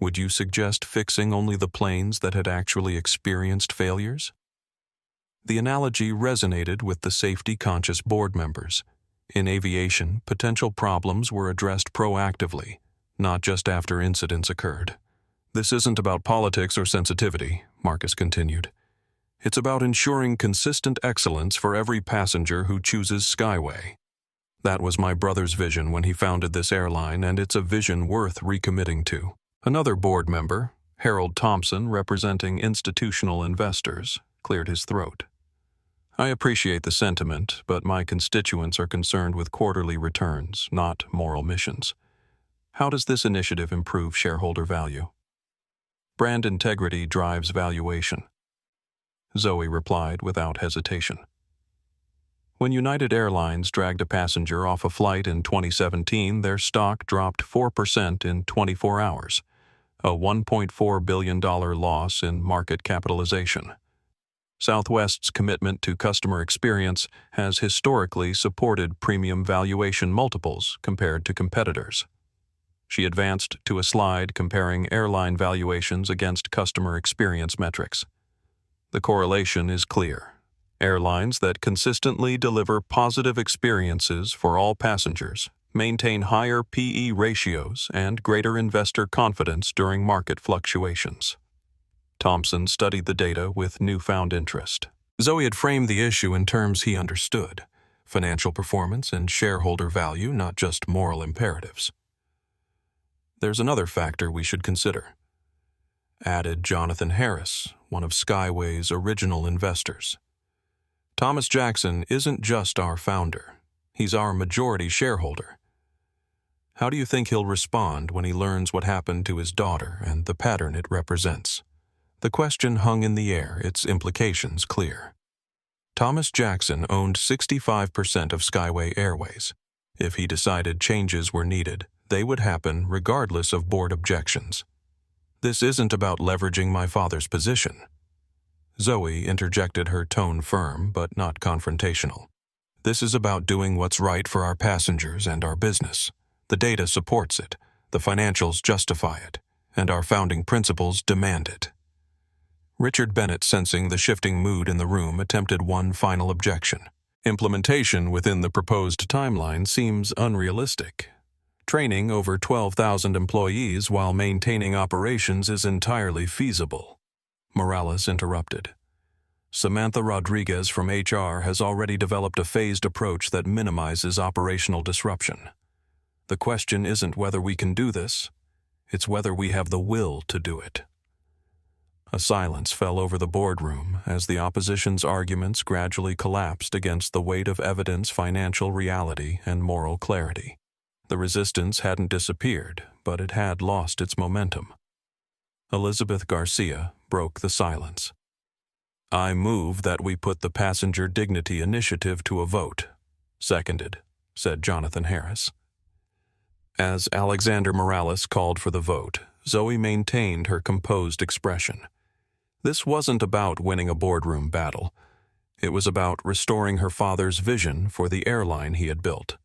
Would you suggest fixing only the planes that had actually experienced failures? The analogy resonated with the safety-conscious board members. In aviation, potential problems were addressed proactively, not just after incidents occurred. This isn't about politics or sensitivity, Marcus continued. It's about ensuring consistent excellence for every passenger who chooses Skyway. That was my brother's vision when he founded this airline, and it's a vision worth recommitting to. Another board member, Harold Thompson, representing institutional investors, cleared his throat. I appreciate the sentiment, but my constituents are concerned with quarterly returns, not moral missions. How does this initiative improve shareholder value? Brand integrity drives valuation. Zoe replied without hesitation. When United Airlines dragged a passenger off a flight in 2017, their stock dropped 4% in 24 hours, a $1.4 billion loss in market capitalization. Southwest's commitment to customer experience has historically supported premium valuation multiples compared to competitors. She advanced to a slide comparing airline valuations against customer experience metrics. The correlation is clear. Airlines that consistently deliver positive experiences for all passengers maintain higher P/E ratios and greater investor confidence during market fluctuations. Thompson studied the data with newfound interest. Zoe had framed the issue in terms he understood: financial performance and shareholder value, not just moral imperatives. There's another factor we should consider, added Jonathan Harris, one of Skyway's original investors. Thomas Jackson isn't just our founder. He's our majority shareholder. How do you think he'll respond when he learns what happened to his daughter and the pattern it represents? The question hung in the air, its implications clear. Thomas Jackson owned 65% of Skyway Airways. If he decided changes were needed, they would happen regardless of board objections. This isn't about leveraging my father's position. Zoe interjected, her tone firm but not confrontational. This is about doing what's right for our passengers and our business. The data supports it, the financials justify it, and our founding principles demand it. Richard Bennett, sensing the shifting mood in the room, attempted one final objection. Implementation within the proposed timeline seems unrealistic. Training over 12,000 employees while maintaining operations is entirely feasible. Morales interrupted. Samantha Rodriguez from HR has already developed a phased approach that minimizes operational disruption. The question isn't whether we can do this, it's whether we have the will to do it. A silence fell over the boardroom as the opposition's arguments gradually collapsed against the weight of evidence, financial reality, and moral clarity. The resistance hadn't disappeared, but it had lost its momentum. Elizabeth Garcia broke the silence. I move that we put the Passenger Dignity Initiative to a vote. Seconded, said Jonathan Harris. As Alexander Morales called for the vote, Zoe maintained her composed expression. This wasn't about winning a boardroom battle. It was about restoring her father's vision for the airline he had built,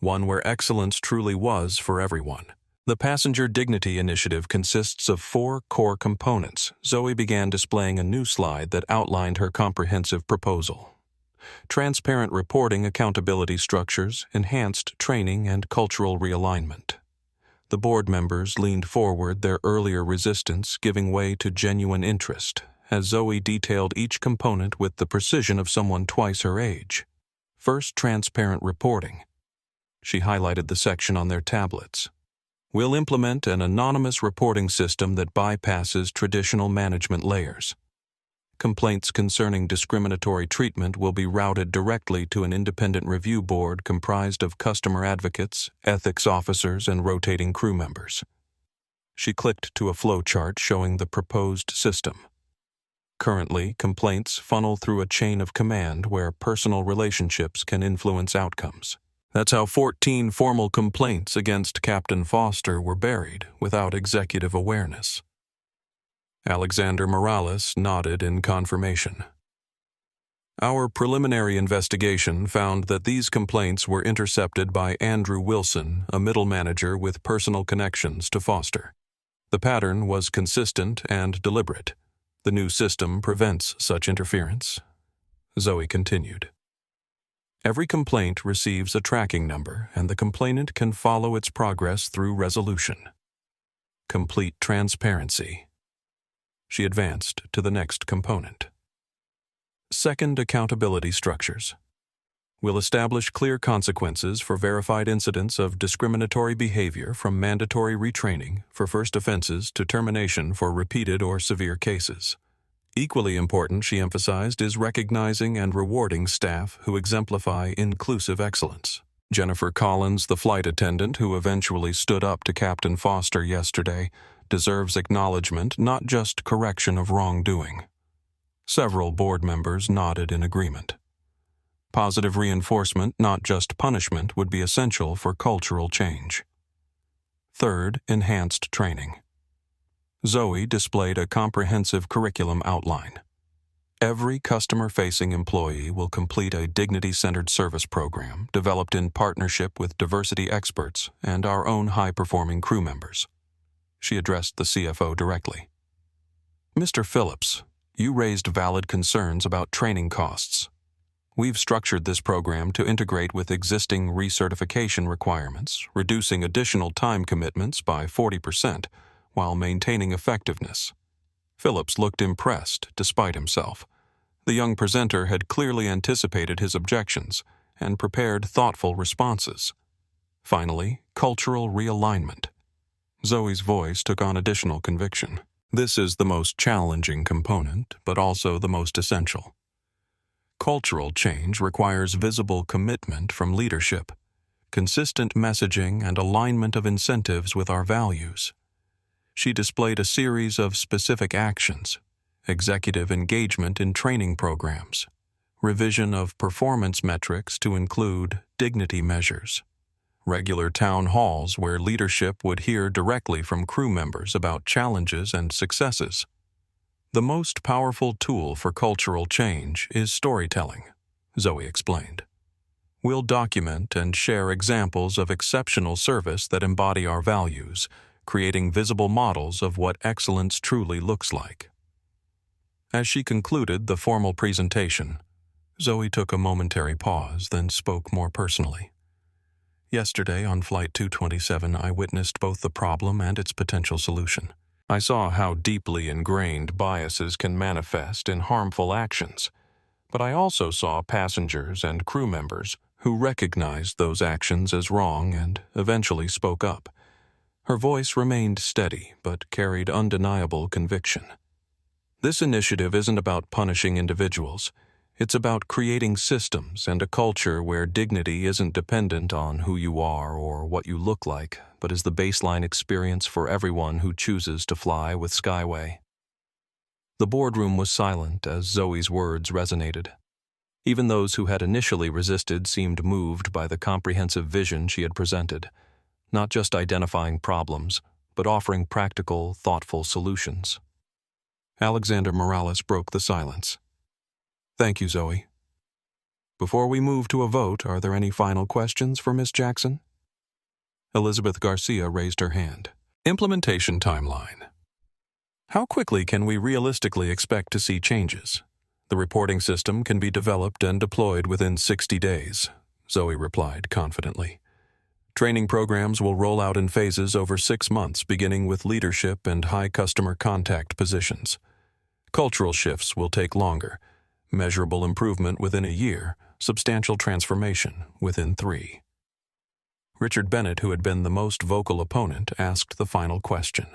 one where excellence truly was for everyone. The Passenger Dignity Initiative consists of 4 core components. Zoe began displaying a new slide that outlined her comprehensive proposal. Transparent reporting, accountability structures, enhanced training, and cultural realignment. The board members leaned forward, their earlier resistance giving way to genuine interest, as Zoe detailed each component with the precision of someone twice her age. First, transparent reporting. She highlighted the section on their tablets. We'll implement an anonymous reporting system that bypasses traditional management layers. Complaints concerning discriminatory treatment will be routed directly to an independent review board comprised of customer advocates, ethics officers, and rotating crew members. She clicked to a flow chart showing the proposed system. Currently, complaints funnel through a chain of command where personal relationships can influence outcomes. That's how 14 formal complaints against Captain Foster were buried without executive awareness. Alexander Morales nodded in confirmation. Our preliminary investigation found that these complaints were intercepted by Andrew Wilson, a middle manager with personal connections to Foster. The pattern was consistent and deliberate. The new system prevents such interference. Zoe continued. Every complaint receives a tracking number, and the complainant can follow its progress through resolution. Complete transparency. She advanced to the next component. Second, accountability structures. We'll establish clear consequences for verified incidents of discriminatory behavior, from mandatory retraining for first offenses to termination for repeated or severe cases. Equally important, she emphasized, is recognizing and rewarding staff who exemplify inclusive excellence. Jennifer Collins, the flight attendant who eventually stood up to Captain Foster yesterday, deserves acknowledgement, not just correction of wrongdoing. Several board members nodded in agreement. Positive reinforcement, not just punishment, would be essential for cultural change. Third, enhanced training. Zoe displayed a comprehensive curriculum outline. Every customer-facing employee will complete a dignity-centered service program developed in partnership with diversity experts and our own high-performing crew members. She addressed the CFO directly. Mr. Phillips, you raised valid concerns about training costs. We've structured this program to integrate with existing recertification requirements, reducing additional time commitments by 40% while maintaining effectiveness. Phillips looked impressed despite himself. The young presenter had clearly anticipated his objections and prepared thoughtful responses. Finally, cultural realignment. Zoe's voice took on additional conviction. This is the most challenging component, but also the most essential. Cultural change requires visible commitment from leadership, consistent messaging, and alignment of incentives with our values. She displayed a series of specific actions: executive engagement in training programs, revision of performance metrics to include dignity measures, regular town halls where leadership would hear directly from crew members about challenges and successes. The most powerful tool for cultural change is storytelling, Zoe explained. We'll document and share examples of exceptional service that embody our values, creating visible models of what excellence truly looks like. As she concluded the formal presentation, Zoe took a momentary pause, then spoke more personally. Yesterday on Flight 227, I witnessed both the problem and its potential solution. I saw how deeply ingrained biases can manifest in harmful actions, but I also saw passengers and crew members who recognized those actions as wrong and eventually spoke up. Her voice remained steady but carried undeniable conviction. This initiative isn't about punishing individuals. It's about creating systems and a culture where dignity isn't dependent on who you are or what you look like, but is the baseline experience for everyone who chooses to fly with Skyway. The boardroom was silent as Zoe's words resonated. Even those who had initially resisted seemed moved by the comprehensive vision she had presented, not just identifying problems, but offering practical, thoughtful solutions. Alexander Morales broke the silence. Thank you, Zoe. Before we move to a vote, are there any final questions for Ms. Jackson? Elizabeth Garcia raised her hand. Implementation timeline. How quickly can we realistically expect to see changes? The reporting system can be developed and deployed within 60 days, Zoe replied confidently. Training programs will roll out in phases over 6 months, beginning with leadership and high customer contact positions. Cultural shifts will take longer. Measurable improvement within a year, substantial transformation within 3. Richard Bennett, who had been the most vocal opponent, asked the final question.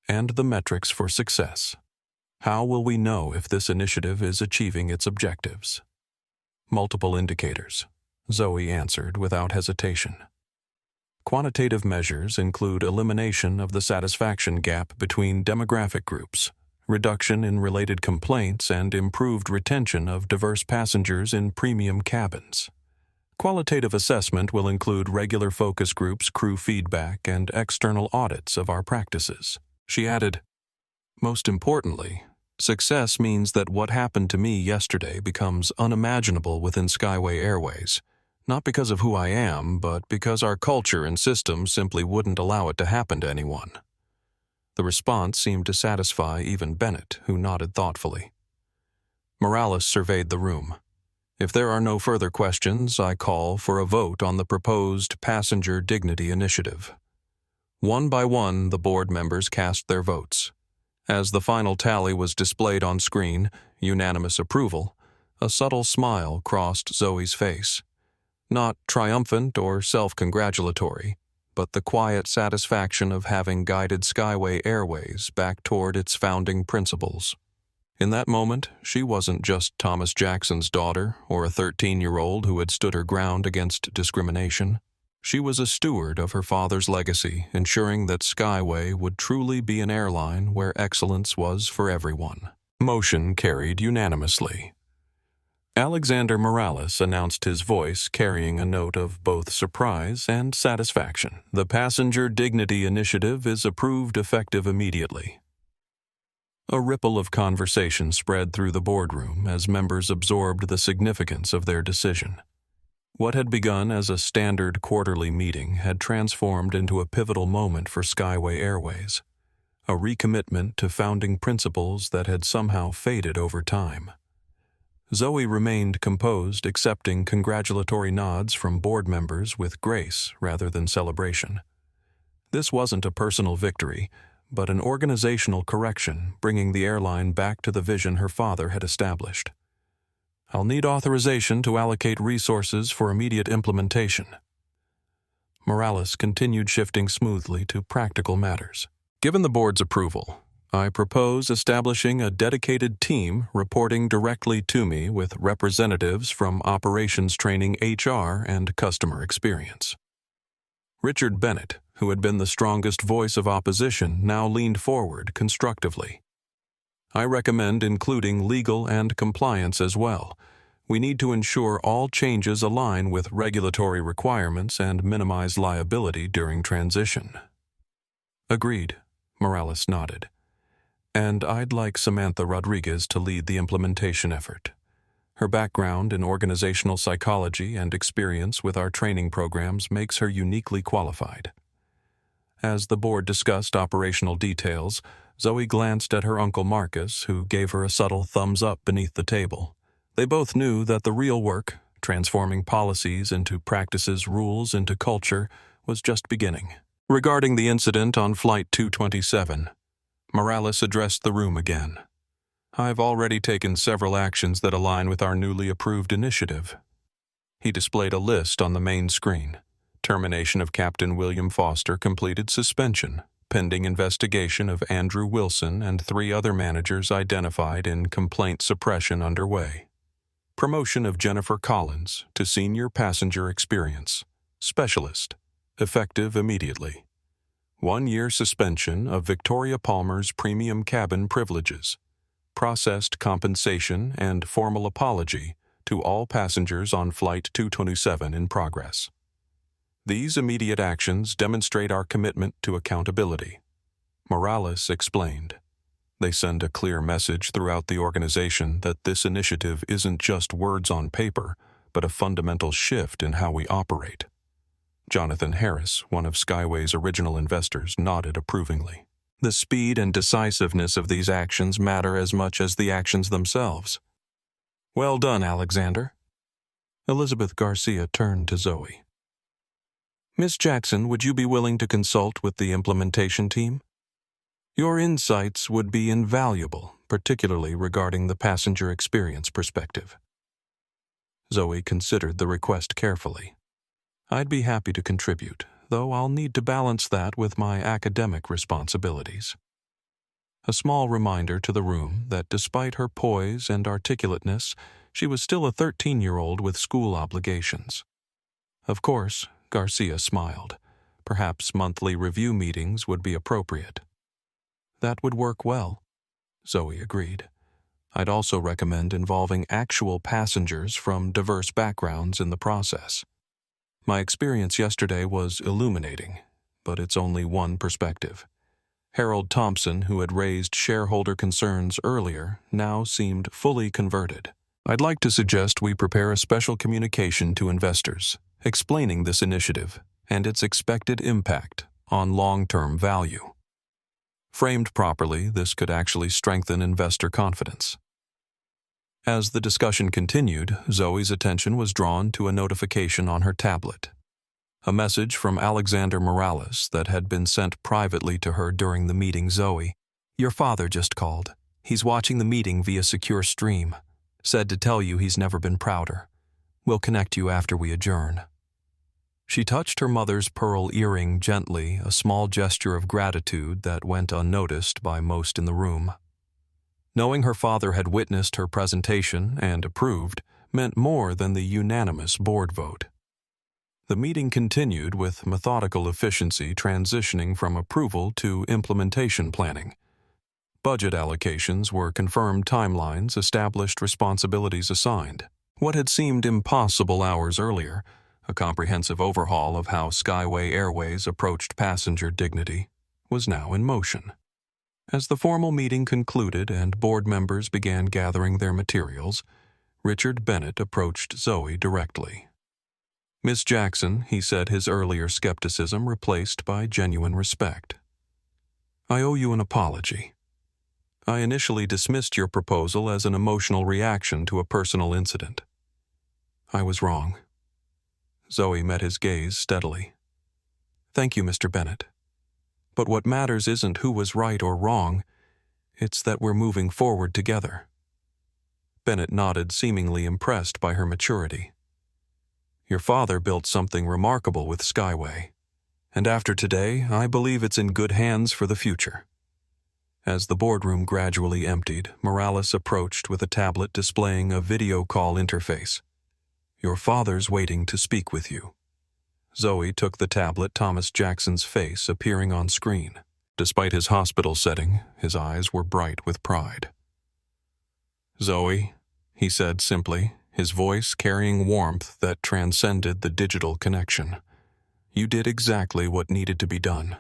And the metrics for success. How will we know if this initiative is achieving its objectives? Multiple indicators, Zoe answered without hesitation. Quantitative measures include elimination of the satisfaction gap between demographic groups, reduction in related complaints, and improved retention of diverse passengers in premium cabins. Qualitative assessment will include regular focus groups, crew feedback, and external audits of our practices. She added, "Most importantly, success means that what happened to me yesterday becomes unimaginable within Skyway Airways, not because of who I am, but because our culture and system simply wouldn't allow it to happen to anyone." The response seemed to satisfy even Bennett, who nodded thoughtfully. Morales surveyed the room. "If there are no further questions, I call for a vote on the proposed Passenger Dignity Initiative." One by one, the board members cast their votes. As the final tally was displayed on screen, unanimous approval, a subtle smile crossed Zoe's face. Not triumphant or self-congratulatory, but the quiet satisfaction of having guided Skyway Airways back toward its founding principles. In that moment, she wasn't just Thomas Jackson's daughter or a 13-year-old who had stood her ground against discrimination. She was a steward of her father's legacy, ensuring that Skyway would truly be an airline where excellence was for everyone. Motion carried unanimously. Alexander Morales announced, his voice carrying a note of both surprise and satisfaction. "The Passenger Dignity Initiative is approved effective immediately." A ripple of conversation spread through the boardroom as members absorbed the significance of their decision. What had begun as a standard quarterly meeting had transformed into a pivotal moment for Skyway Airways, a recommitment to founding principles that had somehow faded over time. Zoe remained composed, accepting congratulatory nods from board members with grace rather than celebration. This wasn't a personal victory, but an organizational correction, bringing the airline back to the vision her father had established. "I'll need authorization to allocate resources for immediate implementation." Morales continued, shifting smoothly to practical matters. "Given the board's approval, I propose establishing a dedicated team reporting directly to me with representatives from operations training, HR, and customer experience." Richard Bennett, who had been the strongest voice of opposition, now leaned forward constructively. "I recommend including legal and compliance as well. We need to ensure all changes align with regulatory requirements and minimize liability during transition." "Agreed," Morales nodded. "And I'd like Samantha Rodriguez to lead the implementation effort. Her background in organizational psychology and experience with our training programs makes her uniquely qualified." As the board discussed operational details, Zoe glanced at her uncle Marcus, who gave her a subtle thumbs up beneath the table. They both knew that the real work, transforming policies into practices, rules into culture, was just beginning. Regarding the incident on Flight 227, Morales addressed the room again. "I've already taken several actions that align with our newly approved initiative." He displayed a list on the main screen. Termination of Captain William Foster, completed suspension, pending investigation of Andrew Wilson and 3 other managers identified in complaint suppression underway. Promotion of Jennifer Collins to Senior Passenger Experience Specialist, effective immediately. 1-year suspension of Victoria Palmer's premium cabin privileges. Processed compensation and formal apology to all passengers on Flight 227 in progress. These immediate actions demonstrate our commitment to accountability. Morales explained. They send a clear message throughout the organization that this initiative isn't just words on paper, but a fundamental shift in how we operate. Jonathan Harris, one of Skyway's original investors, nodded approvingly. The speed and decisiveness of these actions matter as much as the actions themselves. "Well done, Alexander." Elizabeth Garcia turned to Zoe. "Miss Jackson, would you be willing to consult with the implementation team? Your insights would be invaluable, particularly regarding the passenger experience perspective." Zoe considered the request carefully. "I'd be happy to contribute, though I'll need to balance that with my academic responsibilities." A small reminder to the room that despite her poise and articulateness, she was still a 13-year-old with school obligations. Of course, Garcia smiled. Perhaps monthly review meetings would be appropriate. That would work well. Zoe agreed. I'd also recommend involving actual passengers from diverse backgrounds in the process. My experience yesterday was illuminating, but it's only one perspective. Harold Thompson, who had raised shareholder concerns earlier, now seemed fully converted. I'd like to suggest we prepare a special communication to investors, explaining this initiative and its expected impact on long-term value. Framed properly, this could actually strengthen investor confidence. As the discussion continued, Zoe's attention was drawn to a notification on her tablet. A message from Alexander Morales that had been sent privately to her during the meeting. Zoe, your father just called. He's watching the meeting via secure stream. Said to tell you he's never been prouder. We'll connect you after we adjourn. She touched her mother's pearl earring gently, a small gesture of gratitude that went unnoticed by most in the room. Knowing her father had witnessed her presentation and approved meant more than the unanimous board vote. The meeting continued with methodical efficiency, transitioning from approval to implementation planning. Budget allocations were confirmed, timelines established, responsibilities assigned. What had seemed impossible hours earlier, a comprehensive overhaul of how Skyway Airways approached passenger dignity, was now in motion. As the formal meeting concluded and board members began gathering their materials, Richard Bennett approached Zoe directly. Miss Jackson, he said, his earlier skepticism replaced by genuine respect. I owe you an apology. I initially dismissed your proposal as an emotional reaction to a personal incident. I was wrong. Zoe met his gaze steadily. Thank you, Mr. Bennett. But what matters isn't who was right or wrong, it's that we're moving forward together. Bennett nodded, seemingly impressed by her maturity. Your father built something remarkable with Skyway, and after today, I believe it's in good hands for the future. As the boardroom gradually emptied, Morales approached with a tablet displaying a video call interface. Your father's waiting to speak with you. Zoe took the tablet, Thomas Jackson's face appearing on screen. Despite his hospital setting, his eyes were bright with pride. Zoe, he said simply, his voice carrying warmth that transcended the digital connection. You did exactly what needed to be done.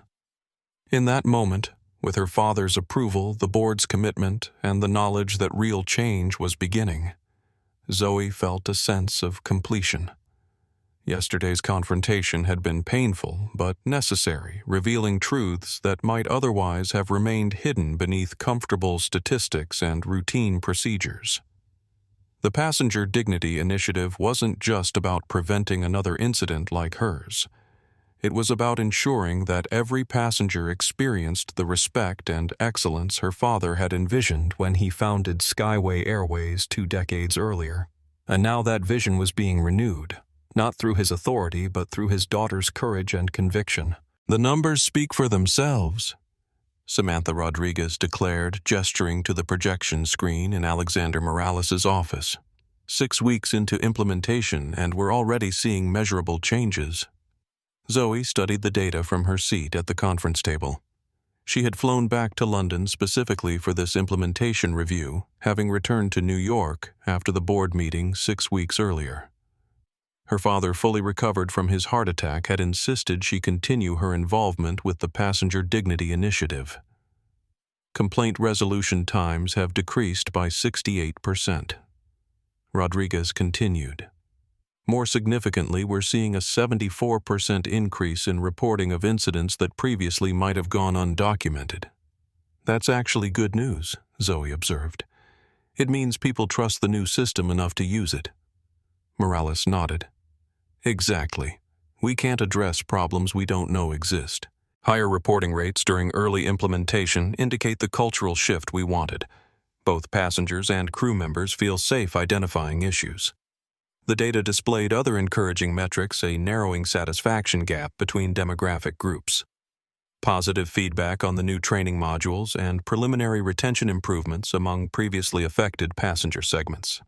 In that moment, with her father's approval, the board's commitment, and the knowledge that real change was beginning, Zoe felt a sense of completion. Yesterday's confrontation had been painful but necessary, revealing truths that might otherwise have remained hidden beneath comfortable statistics and routine procedures. The Passenger Dignity Initiative wasn't just about preventing another incident like hers. It was about ensuring that every passenger experienced the respect and excellence her father had envisioned when he founded Skyway Airways 2 decades earlier. And now that vision was being renewed, not through his authority but through his daughter's courage and conviction. The numbers speak for themselves, Samantha Rodriguez declared, gesturing to the projection screen in Alexander Morales' office. 6 weeks into implementation, and we're already seeing measurable changes. Zoe studied the data from her seat at the conference table. She had flown back to London specifically for this implementation review, having returned to New York after the board meeting 6 weeks earlier. Her father, fully recovered from his heart attack, had insisted she continue her involvement with the Passenger Dignity Initiative. Complaint resolution times have decreased by 68%. Rodriguez continued. More significantly, we're seeing a 74% increase in reporting of incidents that previously might have gone undocumented. That's actually good news, Zoe observed. It means people trust the new system enough to use it. Morales nodded. Exactly. We can't address problems we don't know exist. Higher reporting rates during early implementation indicate the cultural shift we wanted. Both passengers and crew members feel safe identifying issues. The data displayed other encouraging metrics, a narrowing satisfaction gap between demographic groups. Positive feedback on the new training modules and preliminary retention improvements among previously affected passenger segments.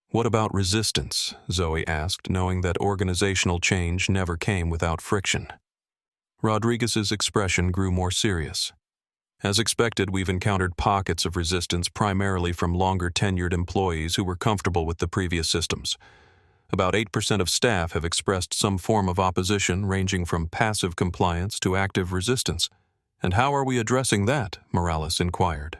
What about resistance? Zoe asked, knowing that organizational change never came without friction. Rodriguez's expression grew more serious. As expected, we've encountered pockets of resistance primarily from longer-tenured employees who were comfortable with the previous systems. About 8% of staff have expressed some form of opposition ranging from passive compliance to active resistance. And how are we addressing that? Morales inquired.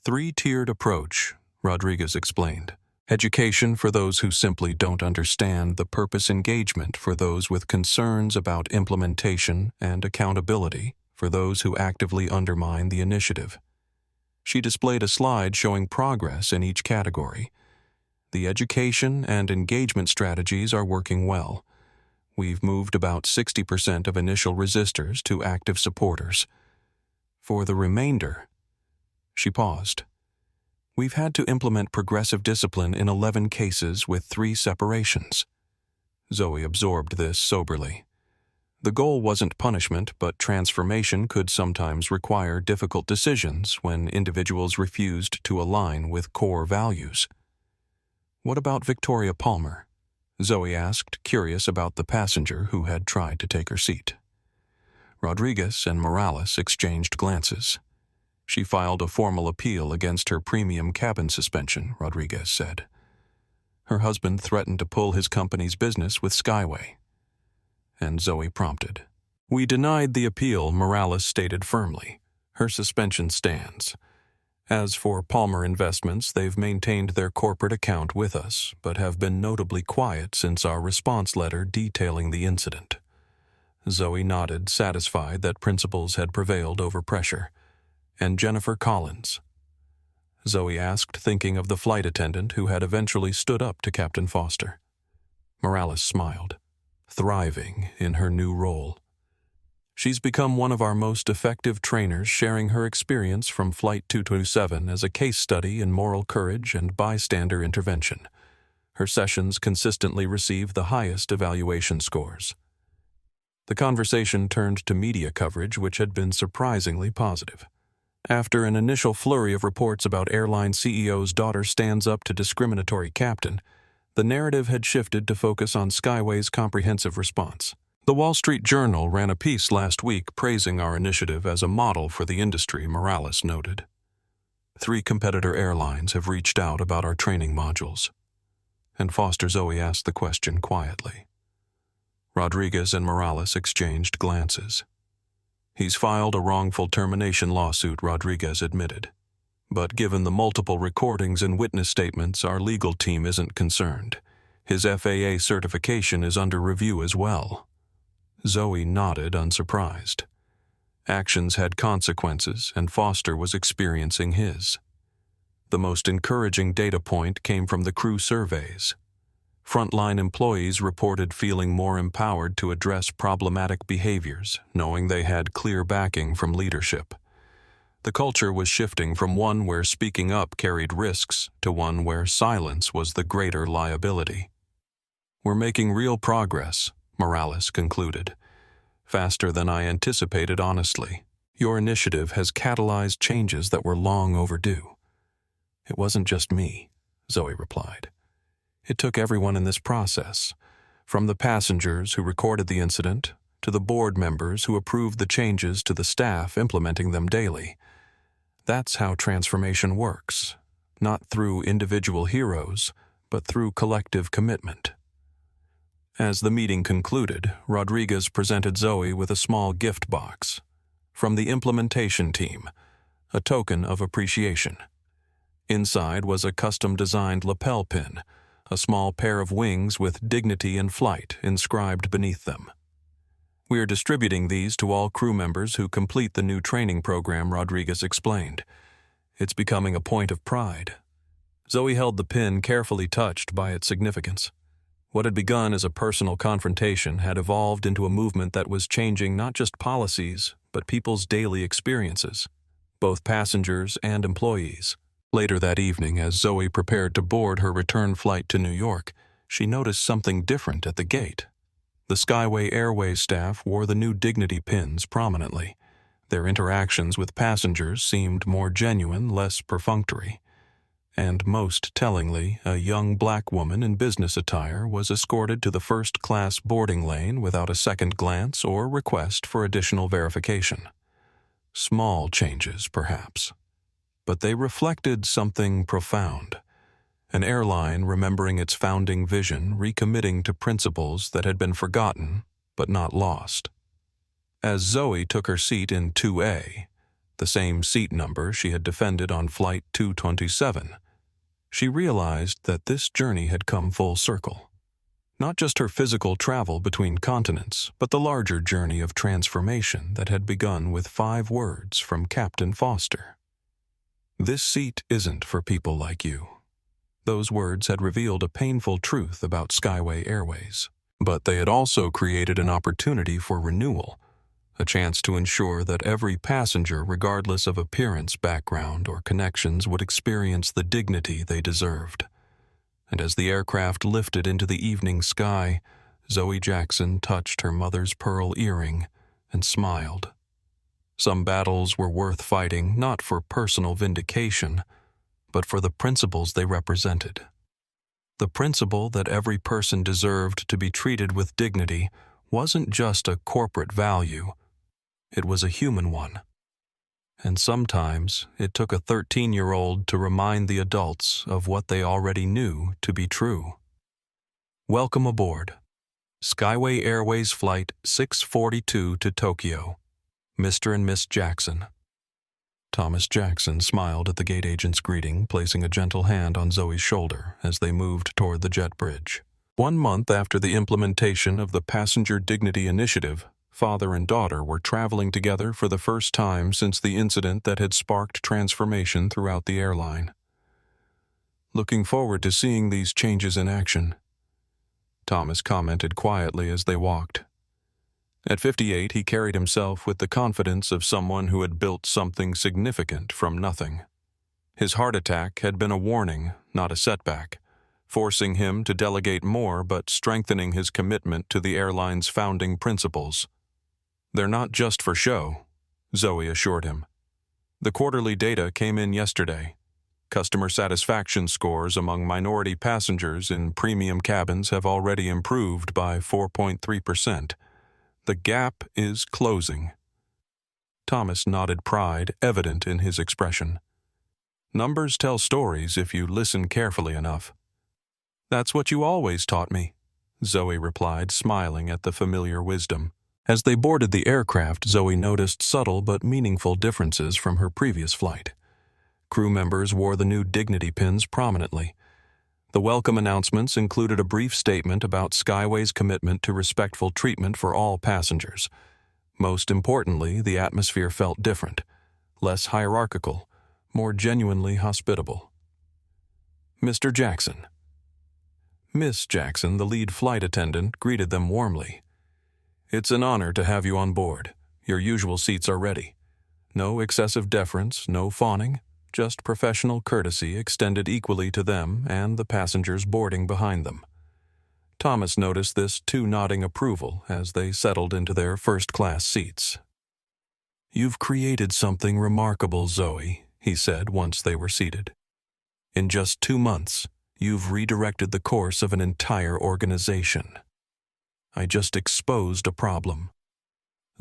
Three-tiered approach, Rodriguez explained. Education for those who simply don't understand the purpose, engagement for those with concerns about implementation, and accountability for those who actively undermine the initiative. She displayed a slide showing progress in each category. The education and engagement strategies are working well. We've moved about 60% of initial resistors to active supporters. For the remainder, she paused. We've had to implement progressive discipline in 11 cases with 3 separations. Zoe absorbed this soberly. The goal wasn't punishment, but transformation could sometimes require difficult decisions when individuals refused to align with core values. What about Victoria Palmer? Zoe asked, curious about the passenger who had tried to take her seat. Rodriguez and Morales exchanged glances. She filed a formal appeal against her premium cabin suspension, Rodriguez said. Her husband threatened to pull his company's business with Skyway. And Zoe prompted. We denied the appeal, Morales stated firmly. Her suspension stands. As for Palmer Investments, they've maintained their corporate account with us, but have been notably quiet since our response letter detailing the incident. Zoe nodded, satisfied that principles had prevailed over pressure. And Jennifer Collins? Zoe asked, thinking of the flight attendant who had eventually stood up to Captain Foster. Morales smiled, thriving in her new role. She's become one of our most effective trainers, sharing her experience from Flight 227 as a case study in moral courage and bystander intervention. Her sessions consistently receive the highest evaluation scores. The conversation turned to media coverage, which had been surprisingly positive. After an initial flurry of reports about airline CEO's daughter stands up to discriminatory captain, the narrative had shifted to focus on Skyway's comprehensive response. The Wall Street Journal ran a piece last week praising our initiative as a model for the industry, Morales noted. 3 competitor airlines have reached out about our training modules. And Foster Zoe asked the question quietly. Rodriguez and Morales exchanged glances. He's filed a wrongful termination lawsuit, Rodriguez admitted. But given the multiple recordings and witness statements, our legal team isn't concerned. His FAA certification is under review as well. Zoe nodded, unsurprised. Actions had consequences, and Foster was experiencing his. The most encouraging data point came from the crew surveys. Frontline employees reported feeling more empowered to address problematic behaviors, knowing they had clear backing from leadership. The culture was shifting from one where speaking up carried risks to one where silence was the greater liability. We're making real progress, Morales concluded. Faster than I anticipated, honestly. Your initiative has catalyzed changes that were long overdue. It wasn't just me, Zoe replied. It took everyone in this process, from the passengers who recorded the incident to the board members who approved the changes to the staff implementing them daily. That's how transformation works, not through individual heroes, but through collective commitment. As the meeting concluded, Rodriguez presented Zoe with a small gift box from the implementation team, a token of appreciation. Inside was a custom-designed lapel pin, a small pair of wings with dignity in flight inscribed beneath them. We are distributing these to all crew members who complete the new training program, Rodriguez explained. It's becoming a point of pride. Zoe held the pin, carefully touched by its significance. What had begun as a personal confrontation had evolved into a movement that was changing not just policies, but people's daily experiences, both passengers and employees. Later that evening, as Zoe prepared to board her return flight to New York, she noticed something different at the gate. The Skyway Airways staff wore the new dignity pins prominently. Their interactions with passengers seemed more genuine, less perfunctory. And most tellingly, a young black woman in business attire was escorted to the first-class boarding lane without a second glance or request for additional verification. Small changes, perhaps, but they reflected something profound. An airline remembering its founding vision, recommitting to principles that had been forgotten but not lost. As Zoe took her seat in 2A, the same seat number she had defended on Flight 227, she realized that this journey had come full circle. Not just her physical travel between continents, but the larger journey of transformation that had begun with 5 words from Captain Foster. "This seat isn't for people like you." Those words had revealed a painful truth about Skyway Airways, but they had also created an opportunity for renewal, a chance to ensure that every passenger, regardless of appearance, background, or connections, would experience the dignity they deserved. And as the aircraft lifted into the evening sky, Zoe Jackson touched her mother's pearl earring and smiled. Some battles were worth fighting, not for personal vindication, but for the principles they represented. The principle that every person deserved to be treated with dignity wasn't just a corporate value, it was a human one. And sometimes it took a 13-year-old to remind the adults of what they already knew to be true. Welcome aboard. Skyway Airways Flight 642 to Tokyo. Mr. and Miss Jackson. Thomas Jackson smiled at the gate agent's greeting, placing a gentle hand on Zoe's shoulder as they moved toward the jet bridge. 1 month after the implementation of the Passenger Dignity Initiative, father and daughter were traveling together for the first time since the incident that had sparked transformation throughout the airline. "Looking forward to seeing these changes in action," Thomas commented quietly as they walked. At 58, he carried himself with the confidence of someone who had built something significant from nothing. His heart attack had been a warning, not a setback, forcing him to delegate more but strengthening his commitment to the airline's founding principles. "They're not just for show," Zoe assured him. "The quarterly data came in yesterday. Customer satisfaction scores among minority passengers in premium cabins have already improved by 4.3%. The gap is closing." Thomas nodded, pride evident in his expression. "Numbers tell stories if you listen carefully enough." "That's what you always taught me," Zoe replied, smiling at the familiar wisdom. As they boarded the aircraft, Zoe noticed subtle but meaningful differences from her previous flight. Crew members wore the new dignity pins prominently. The welcome announcements included a brief statement about Skyway's commitment to respectful treatment for all passengers. Most importantly, the atmosphere felt different, less hierarchical, more genuinely hospitable. "Mr. Jackson." Miss Jackson, the lead flight attendant, greeted them warmly. "It's an honor to have you on board. Your usual seats are ready. No excessive deference, no fawning, just professional courtesy extended equally to them and the passengers boarding behind them." Thomas noticed this too, nodding approval as they settled into their first-class seats. "You've created something remarkable, Zoe," he said once they were seated. "In just 2 months, you've redirected the course of an entire organization." "I just exposed a problem."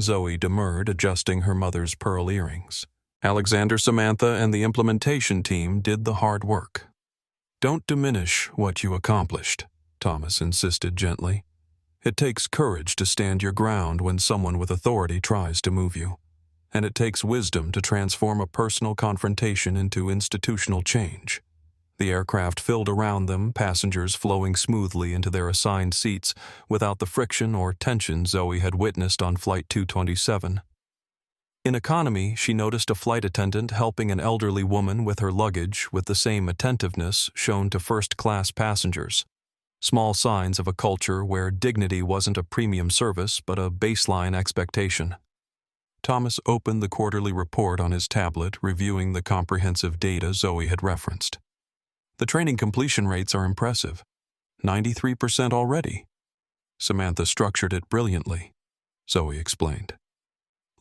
Zoe demurred, adjusting her mother's pearl earrings. "Alexander, Samantha, and the implementation team did the hard work." "Don't diminish what you accomplished," Thomas insisted gently. "It takes courage to stand your ground when someone with authority tries to move you. And it takes wisdom to transform a personal confrontation into institutional change." The aircraft filled around them, passengers flowing smoothly into their assigned seats without the friction or tension Zoe had witnessed on Flight 227. In economy, she noticed a flight attendant helping an elderly woman with her luggage with the same attentiveness shown to first-class passengers. Small signs of a culture where dignity wasn't a premium service but a baseline expectation. Thomas opened the quarterly report on his tablet, reviewing the comprehensive data Zoe had referenced. "The training completion rates are impressive. 93% already." "Samantha structured it brilliantly," Zoe explained.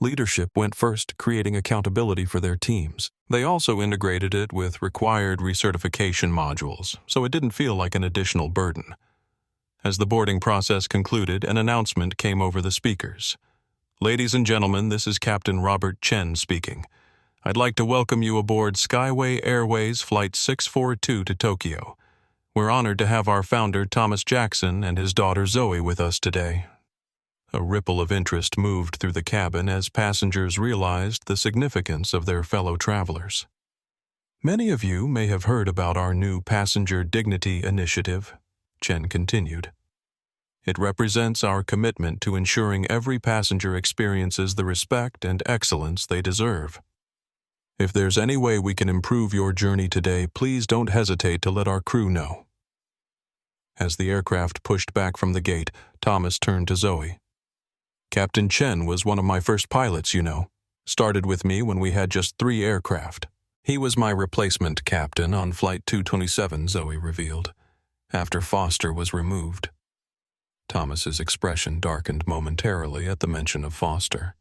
Leadership went first, creating accountability for their teams. They also integrated it with required recertification modules, so it didn't feel like an additional burden. As the boarding process concluded, an announcement came over the speakers. Ladies and gentlemen, this is Captain Robert Chen speaking. I'd like to welcome you aboard Skyway Airways Flight 642 to Tokyo. We're honored to have our founder, Thomas Jackson, and his daughter Zoe with us today. A ripple of interest moved through the cabin as passengers realized the significance of their fellow travelers. Many of you may have heard about our new Passenger Dignity Initiative, Chen continued. It represents our commitment to ensuring every passenger experiences the respect and excellence they deserve. If there's any way we can improve your journey today, please don't hesitate to let our crew know. As the aircraft pushed back from the gate, Thomas turned to Zoe. Captain Chen was one of my first pilots, you know. Started with me when we had just 3 aircraft. He was my replacement captain on Flight 227, Zoe revealed, after Foster was removed. Thomas's expression darkened momentarily at the mention of Foster.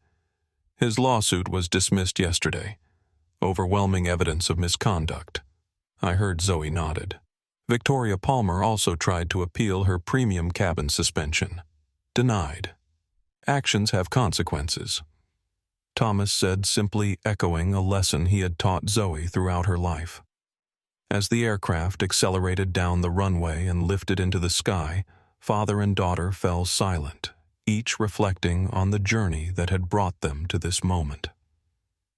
His lawsuit was dismissed yesterday. Overwhelming evidence of misconduct. I heard Zoe nodded. Victoria Palmer also tried to appeal her premium cabin suspension. Denied. Actions have consequences. Thomas said, simply echoing a lesson he had taught Zoe throughout her life. As the aircraft accelerated down the runway and lifted into the sky, father and daughter fell silent, each reflecting on the journey that had brought them to this moment.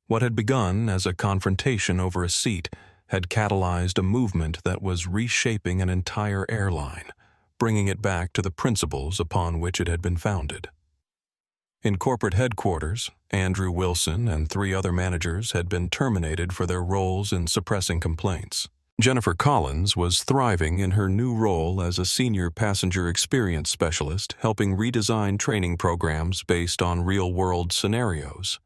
What had begun as a confrontation over a seat had catalyzed a movement that was reshaping an entire airline, bringing it back to the principles upon which it had been founded. In corporate headquarters, Andrew Wilson and 3 other managers had been terminated for their roles in suppressing complaints. Jennifer Collins was thriving in her new role as a senior passenger experience specialist, helping redesign training programs based on real-world scenarios.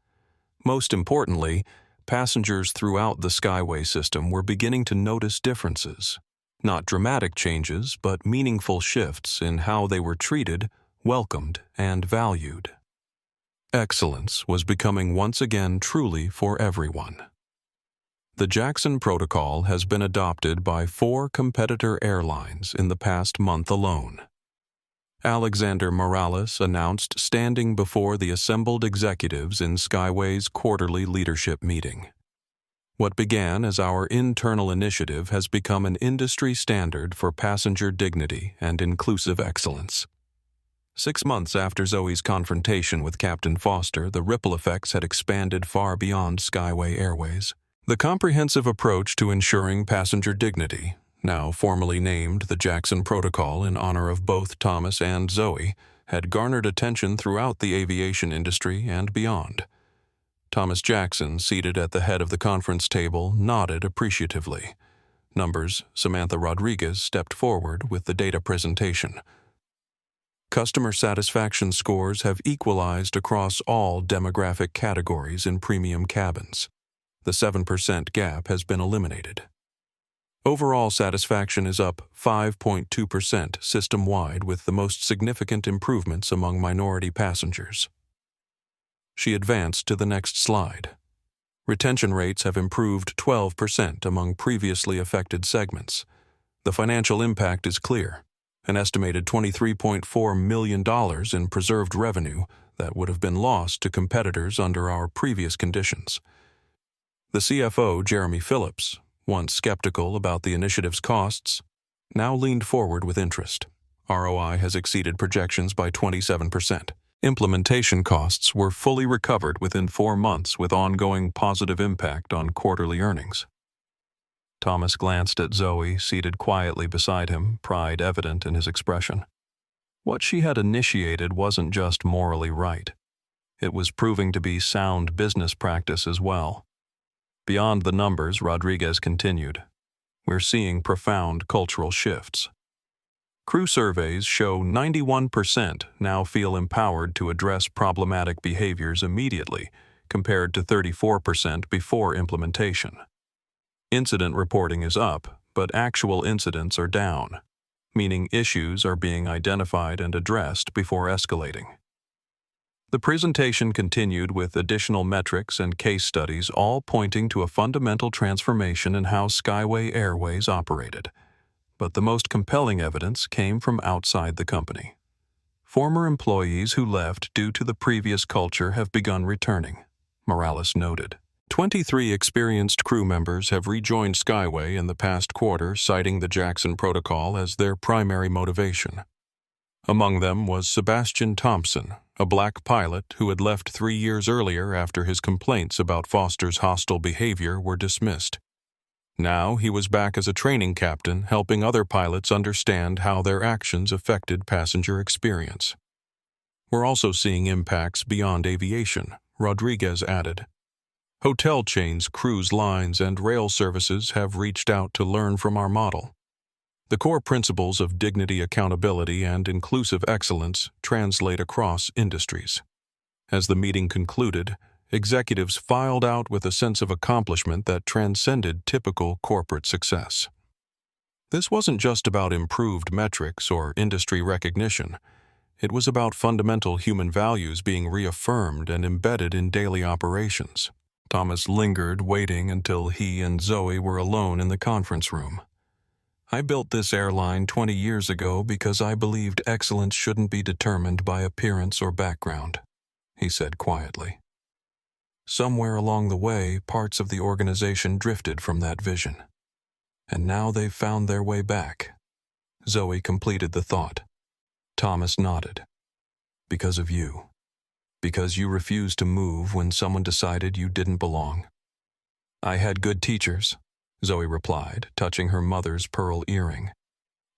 Most importantly, passengers throughout the Skyway system were beginning to notice differences. Not dramatic changes, but meaningful shifts in how they were treated, welcomed, and valued. Excellence was becoming once again truly for everyone. The Jackson Protocol has been adopted by 4 competitor airlines in the past month alone. Alexander Morales announced standing before the assembled executives in Skyway's quarterly leadership meeting. What began as our internal initiative has become an industry standard for passenger dignity and inclusive excellence. 6 months after Zoe's confrontation with Captain Foster, the ripple effects had expanded far beyond Skyway Airways. The comprehensive approach to ensuring passenger dignity, now formally named the Jackson Protocol in honor of both Thomas and Zoe, had garnered attention throughout the aviation industry and beyond. Thomas Jackson, seated at the head of the conference table, nodded appreciatively. Numbers Samantha Rodriguez stepped forward with the data presentation. Customer satisfaction scores have equalized across all demographic categories in premium cabins. The 7% gap has been eliminated. Overall satisfaction is up 5.2% system-wide, with the most significant improvements among minority passengers. She advanced to the next slide. Retention rates have improved 12% among previously affected segments. The financial impact is clear. An estimated $23.4 million in preserved revenue that would have been lost to competitors under our previous conditions. The CFO, Jeremy Phillips, once skeptical about the initiative's costs, now leaned forward with interest. ROI has exceeded projections by 27%. Implementation costs were fully recovered within 4 months, with ongoing positive impact on quarterly earnings. Thomas glanced at Zoe, seated quietly beside him, pride evident in his expression. What she had initiated wasn't just morally right. It was proving to be sound business practice as well. Beyond the numbers, Rodriguez continued, we're seeing profound cultural shifts. Crew surveys show 91% now feel empowered to address problematic behaviors immediately, compared to 34% before implementation. Incident reporting is up, but actual incidents are down, meaning issues are being identified and addressed before escalating. The presentation continued with additional metrics and case studies, all pointing to a fundamental transformation in how Skyway Airways operated. But the most compelling evidence came from outside the company. Former employees who left due to the previous culture have begun returning, Morales noted. 23 experienced crew members have rejoined Skyway in the past quarter, citing the Jackson Protocol as their primary motivation. Among them was Sebastian Thompson, a black pilot who had left 3 years earlier after his complaints about Foster's hostile behavior were dismissed. Now he was back as a training captain, helping other pilots understand how their actions affected passenger experience. We're also seeing impacts beyond aviation, Rodriguez added. Hotel chains, cruise lines, and rail services have reached out to learn from our model. The core principles of dignity, accountability, and inclusive excellence translate across industries. As the meeting concluded, executives filed out with a sense of accomplishment that transcended typical corporate success. This wasn't just about improved metrics or industry recognition. It was about fundamental human values being reaffirmed and embedded in daily operations. Thomas lingered, waiting until he and Zoe were alone in the conference room. I built this airline 20 years ago because I believed excellence shouldn't be determined by appearance or background, he said quietly. Somewhere along the way, parts of the organization drifted from that vision. And now they've found their way back. Zoe completed the thought. Thomas nodded. Because of you. Because you refused to move when someone decided you didn't belong. I had good teachers, Zoe replied, touching her mother's pearl earring.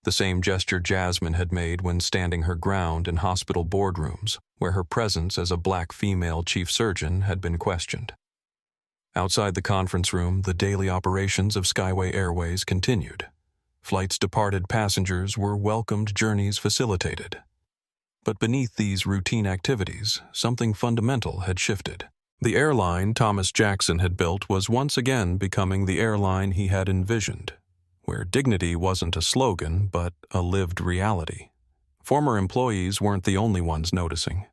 The same gesture Jasmine had made when standing her ground in hospital boardrooms, where her presence as a black female chief surgeon had been questioned. Outside the conference room, the daily operations of Skyway Airways continued. Flights departed, passengers were welcomed, journeys facilitated. But beneath these routine activities, something fundamental had shifted. The airline Thomas Jackson had built was once again becoming the airline he had envisioned, where dignity wasn't a slogan but a lived reality. Former employees weren't the only ones noticing.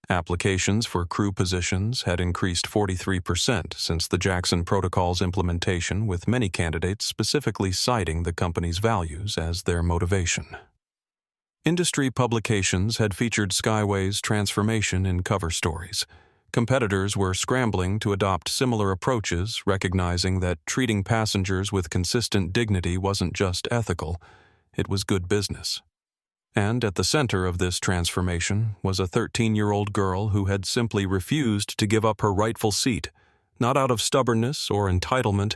Applications for crew positions had increased 43% since the Jackson Protocol's implementation, with many candidates specifically citing the company's values as their motivation. Industry publications had featured Skyway's transformation in cover stories. Competitors were scrambling to adopt similar approaches, recognizing that treating passengers with consistent dignity wasn't just ethical, it was good business. And at the center of this transformation was a 13-year-old girl who had simply refused to give up her rightful seat, not out of stubbornness or entitlement,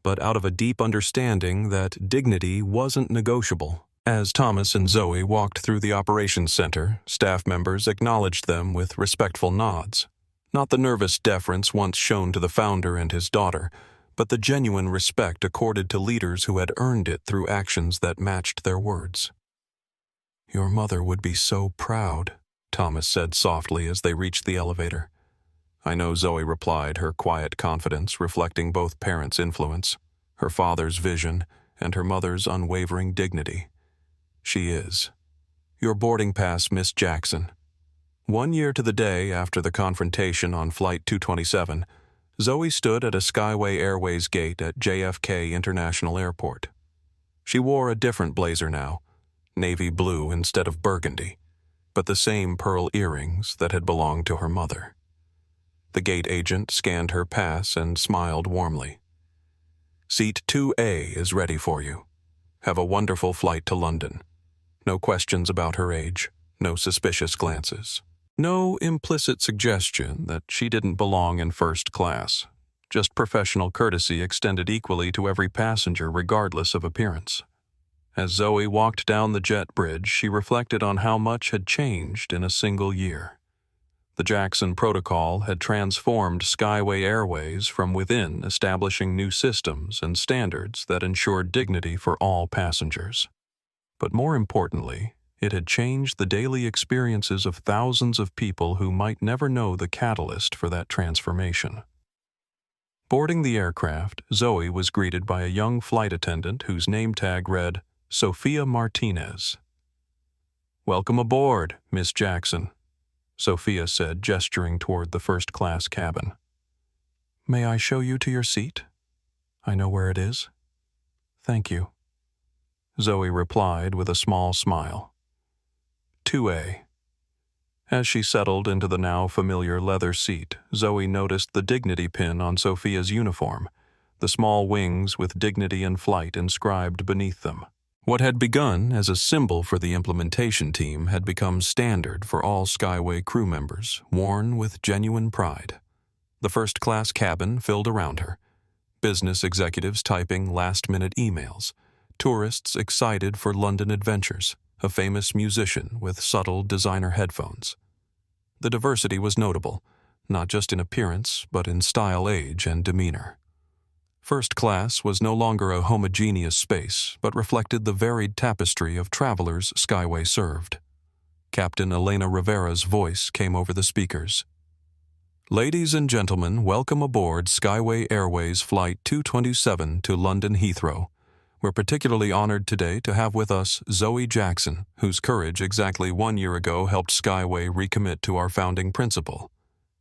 but out of a deep understanding that dignity wasn't negotiable. As Thomas and Zoe walked through the operations center, staff members acknowledged them with respectful nods. Not the nervous deference once shown to the founder and his daughter, but the genuine respect accorded to leaders who had earned it through actions that matched their words. "Your mother would be so proud," Thomas said softly as they reached the elevator. "I know," Zoe replied, her quiet confidence reflecting both parents' influence, her father's vision, and her mother's unwavering dignity. "She is. Your boarding pass, Miss Jackson." 1 year to the day after the confrontation on Flight 227, Zoe stood at a Skyway Airways gate at JFK International Airport. She wore a different blazer now, navy blue instead of burgundy, but the same pearl earrings that had belonged to her mother. The gate agent scanned her pass and smiled warmly. "Seat 2A is ready for you. Have a wonderful flight to London." No questions about her age, no suspicious glances. No implicit suggestion that she didn't belong in first class. Just professional courtesy extended equally to every passenger regardless of appearance. As Zoe walked down the jet bridge, she reflected on how much had changed in a single year. The Jackson Protocol had transformed Skyway Airways from within, establishing new systems and standards that ensured dignity for all passengers. But more importantly, it had changed the daily experiences of thousands of people who might never know the catalyst for that transformation. Boarding the aircraft, Zoe was greeted by a young flight attendant whose name tag read, Sophia Martinez. "Welcome aboard, Miss Jackson," Sophia said, gesturing toward the first-class cabin. "May I show you to your seat? I know where it is." "Thank you," Zoe replied with a small smile. 2A. As she settled into the now familiar leather seat, Zoe noticed the dignity pin on Sophia's uniform, the small wings with dignity in flight inscribed beneath them. What had begun as a symbol for the implementation team had become standard for all Skyway crew members, worn with genuine pride. The first-class cabin filled around her, business executives typing last-minute emails, tourists excited for London adventures, a famous musician with subtle designer headphones. The diversity was notable, not just in appearance, but in style, age, and demeanor. First class was no longer a homogeneous space, but reflected the varied tapestry of travelers Skyway served. Captain Elena Rivera's voice came over the speakers. "Ladies and gentlemen, welcome aboard Skyway Airways Flight 227 to London Heathrow. We're particularly honored today to have with us Zoe Jackson, whose courage exactly 1 year ago helped Skyway recommit to our founding principle,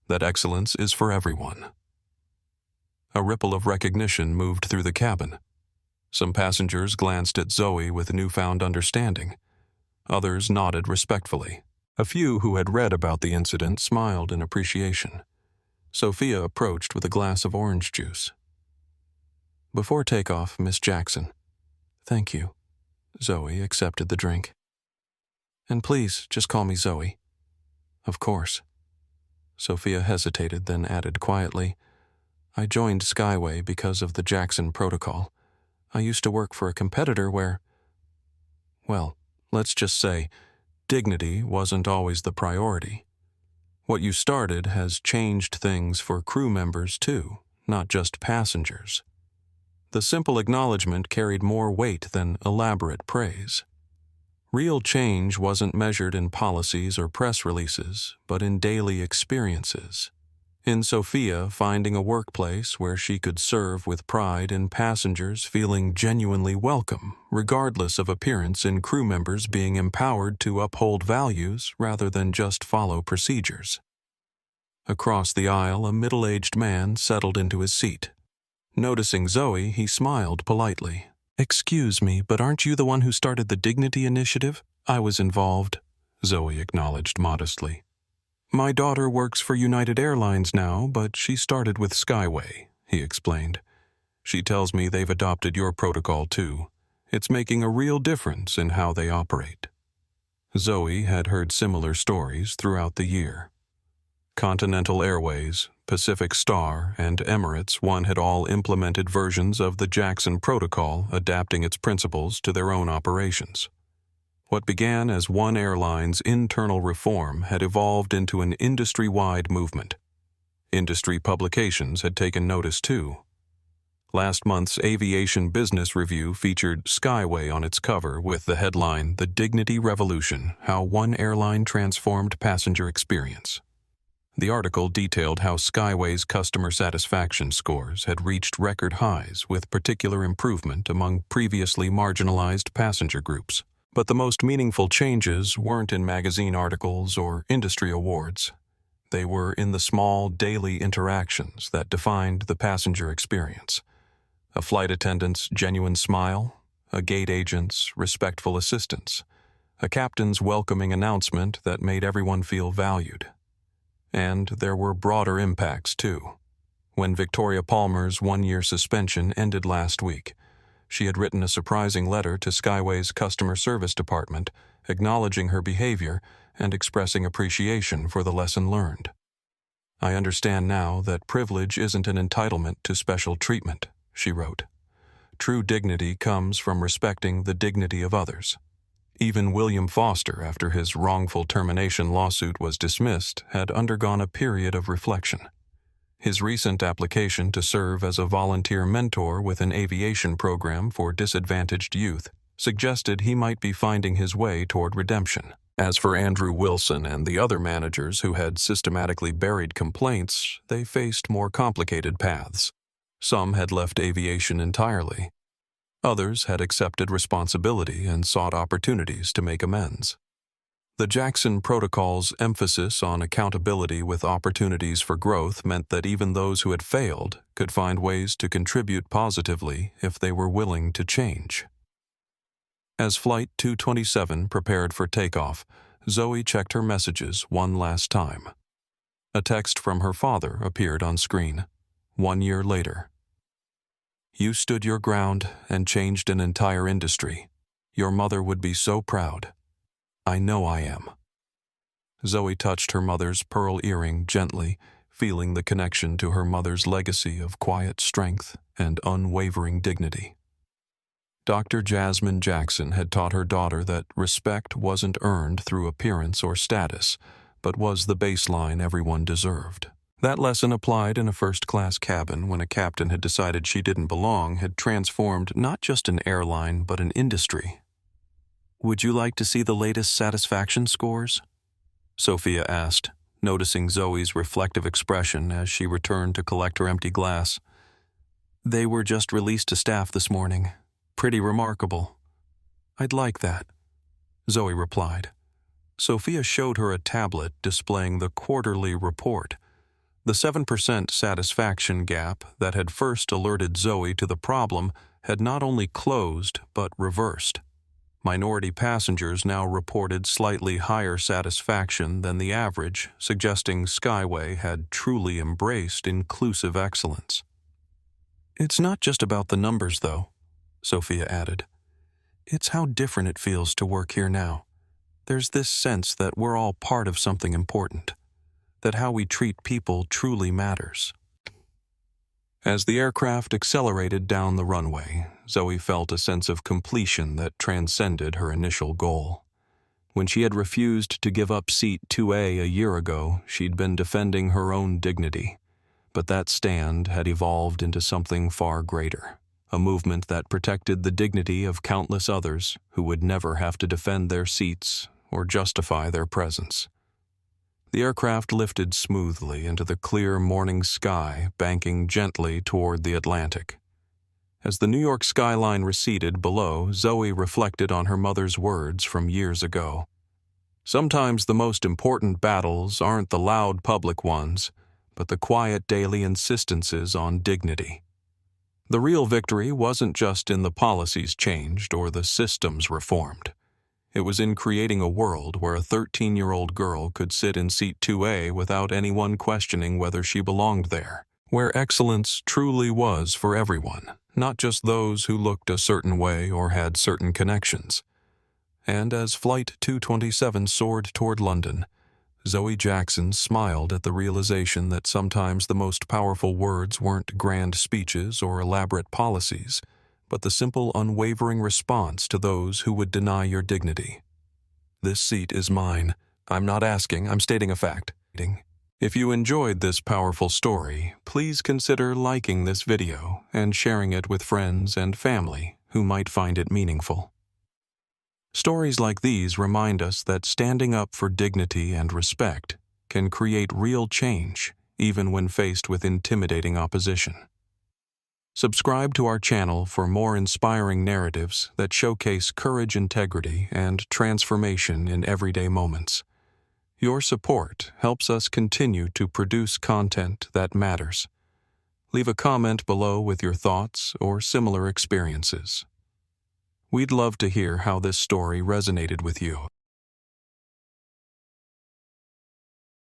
that excellence is for everyone." A ripple of recognition moved through the cabin. Some passengers glanced at Zoe with newfound understanding. Others nodded respectfully. A few who had read about the incident smiled in appreciation. Sophia approached with a glass of orange juice. "Before takeoff, Miss Jackson." "Thank you." Zoe accepted the drink. "And please, just call me Zoe." "Of course." Sophia hesitated, then added quietly, "I joined Skyway because of the Jackson Protocol. I used to work for a competitor where, well, let's just say, dignity wasn't always the priority. What you started has changed things for crew members too, not just passengers." The simple acknowledgement carried more weight than elaborate praise. Real change wasn't measured in policies or press releases, but in daily experiences. In Sophia, finding a workplace where she could serve with pride and passengers feeling genuinely welcome, regardless of appearance, and crew members being empowered to uphold values rather than just follow procedures. Across the aisle, a middle-aged man settled into his seat. Noticing Zoe, he smiled politely. "Excuse me, but aren't you the one who started the Dignity Initiative?" "I was involved," Zoe acknowledged modestly. "My daughter works for United Airlines now, but she started with Skyway," he explained. "She tells me they've adopted your protocol too. It's making a real difference in how they operate." Zoe had heard similar stories throughout the year. Continental Airways, Pacific Star, and Emirates One had all implemented versions of the Jackson Protocol, adapting its principles to their own operations. What began as one airline's internal reform had evolved into an industry-wide movement. Industry publications had taken notice too. Last month's Aviation Business Review featured Skyway on its cover with the headline, "The Dignity Revolution: How One Airline Transformed Passenger Experience." The article detailed how Skyway's customer satisfaction scores had reached record highs, with particular improvement among previously marginalized passenger groups. But the most meaningful changes weren't in magazine articles or industry awards. They were in the small daily interactions that defined the passenger experience. A flight attendant's genuine smile, a gate agent's respectful assistance, a captain's welcoming announcement that made everyone feel valued. And there were broader impacts, too. When Victoria Palmer's 1-year suspension ended last week, she had written a surprising letter to Skyway's customer service department, acknowledging her behavior and expressing appreciation for the lesson learned. "I understand now that privilege isn't an entitlement to special treatment," she wrote. "True dignity comes from respecting the dignity of others." Even William Foster, after his wrongful termination lawsuit was dismissed, had undergone a period of reflection. His recent application to serve as a volunteer mentor with an aviation program for disadvantaged youth suggested he might be finding his way toward redemption. As for Andrew Wilson and the other managers who had systematically buried complaints, they faced more complicated paths. Some had left aviation entirely. Others had accepted responsibility and sought opportunities to make amends. The Jackson Protocol's emphasis on accountability with opportunities for growth meant that even those who had failed could find ways to contribute positively if they were willing to change. As Flight 227 prepared for takeoff, Zoe checked her messages one last time. A text from her father appeared on screen. 1 year later. You stood your ground and changed an entire industry. Your mother would be so proud. I know I am. Zoe touched her mother's pearl earring gently, feeling the connection to her mother's legacy of quiet strength and unwavering dignity. Dr. Jasmine Jackson had taught her daughter that respect wasn't earned through appearance or status, but was the baseline everyone deserved. That lesson, applied in a first-class cabin when a captain had decided she didn't belong, had transformed not just an airline but an industry. Would you like to see the latest satisfaction scores? Sophia asked, noticing Zoe's reflective expression as she returned to collect her empty glass. They were just released to staff this morning. Pretty remarkable. I'd like that, Zoe replied. Sophia showed her a tablet displaying the quarterly report. The 7% satisfaction gap that had first alerted Zoe to the problem had not only closed but reversed. Minority passengers now reported slightly higher satisfaction than the average, suggesting Skyway had truly embraced inclusive excellence. It's not just about the numbers, though, Sophia added. It's how different it feels to work here now. There's this sense that we're all part of something important, that how we treat people truly matters. As the aircraft accelerated down the runway, Zoe felt a sense of completion that transcended her initial goal. When she had refused to give up seat 2A a year ago, she'd been defending her own dignity. But that stand had evolved into something far greater, a movement that protected the dignity of countless others who would never have to defend their seats or justify their presence. The aircraft lifted smoothly into the clear morning sky, banking gently toward the Atlantic. As the New York skyline receded below, Zoe reflected on her mother's words from years ago. Sometimes the most important battles aren't the loud public ones, but the quiet daily insistences on dignity. The real victory wasn't just in the policies changed or the systems reformed. It was in creating a world where a 13-year-old girl could sit in seat 2A without anyone questioning whether she belonged there, where excellence truly was for everyone, not just those who looked a certain way or had certain connections. And as Flight 227 soared toward London, Zoe Jackson smiled at the realization that sometimes the most powerful words weren't grand speeches or elaborate policies, but the simple, unwavering response to those who would deny your dignity. This seat is mine. I'm not asking, I'm stating a fact. If you enjoyed this powerful story, please consider liking this video and sharing it with friends and family who might find it meaningful. Stories like these remind us that standing up for dignity and respect can create real change, even when faced with intimidating opposition. Subscribe to our channel for more inspiring narratives that showcase courage, integrity, and transformation in everyday moments. Your support helps us continue to produce content that matters. Leave a comment below with your thoughts or similar experiences. We'd love to hear how this story resonated with you.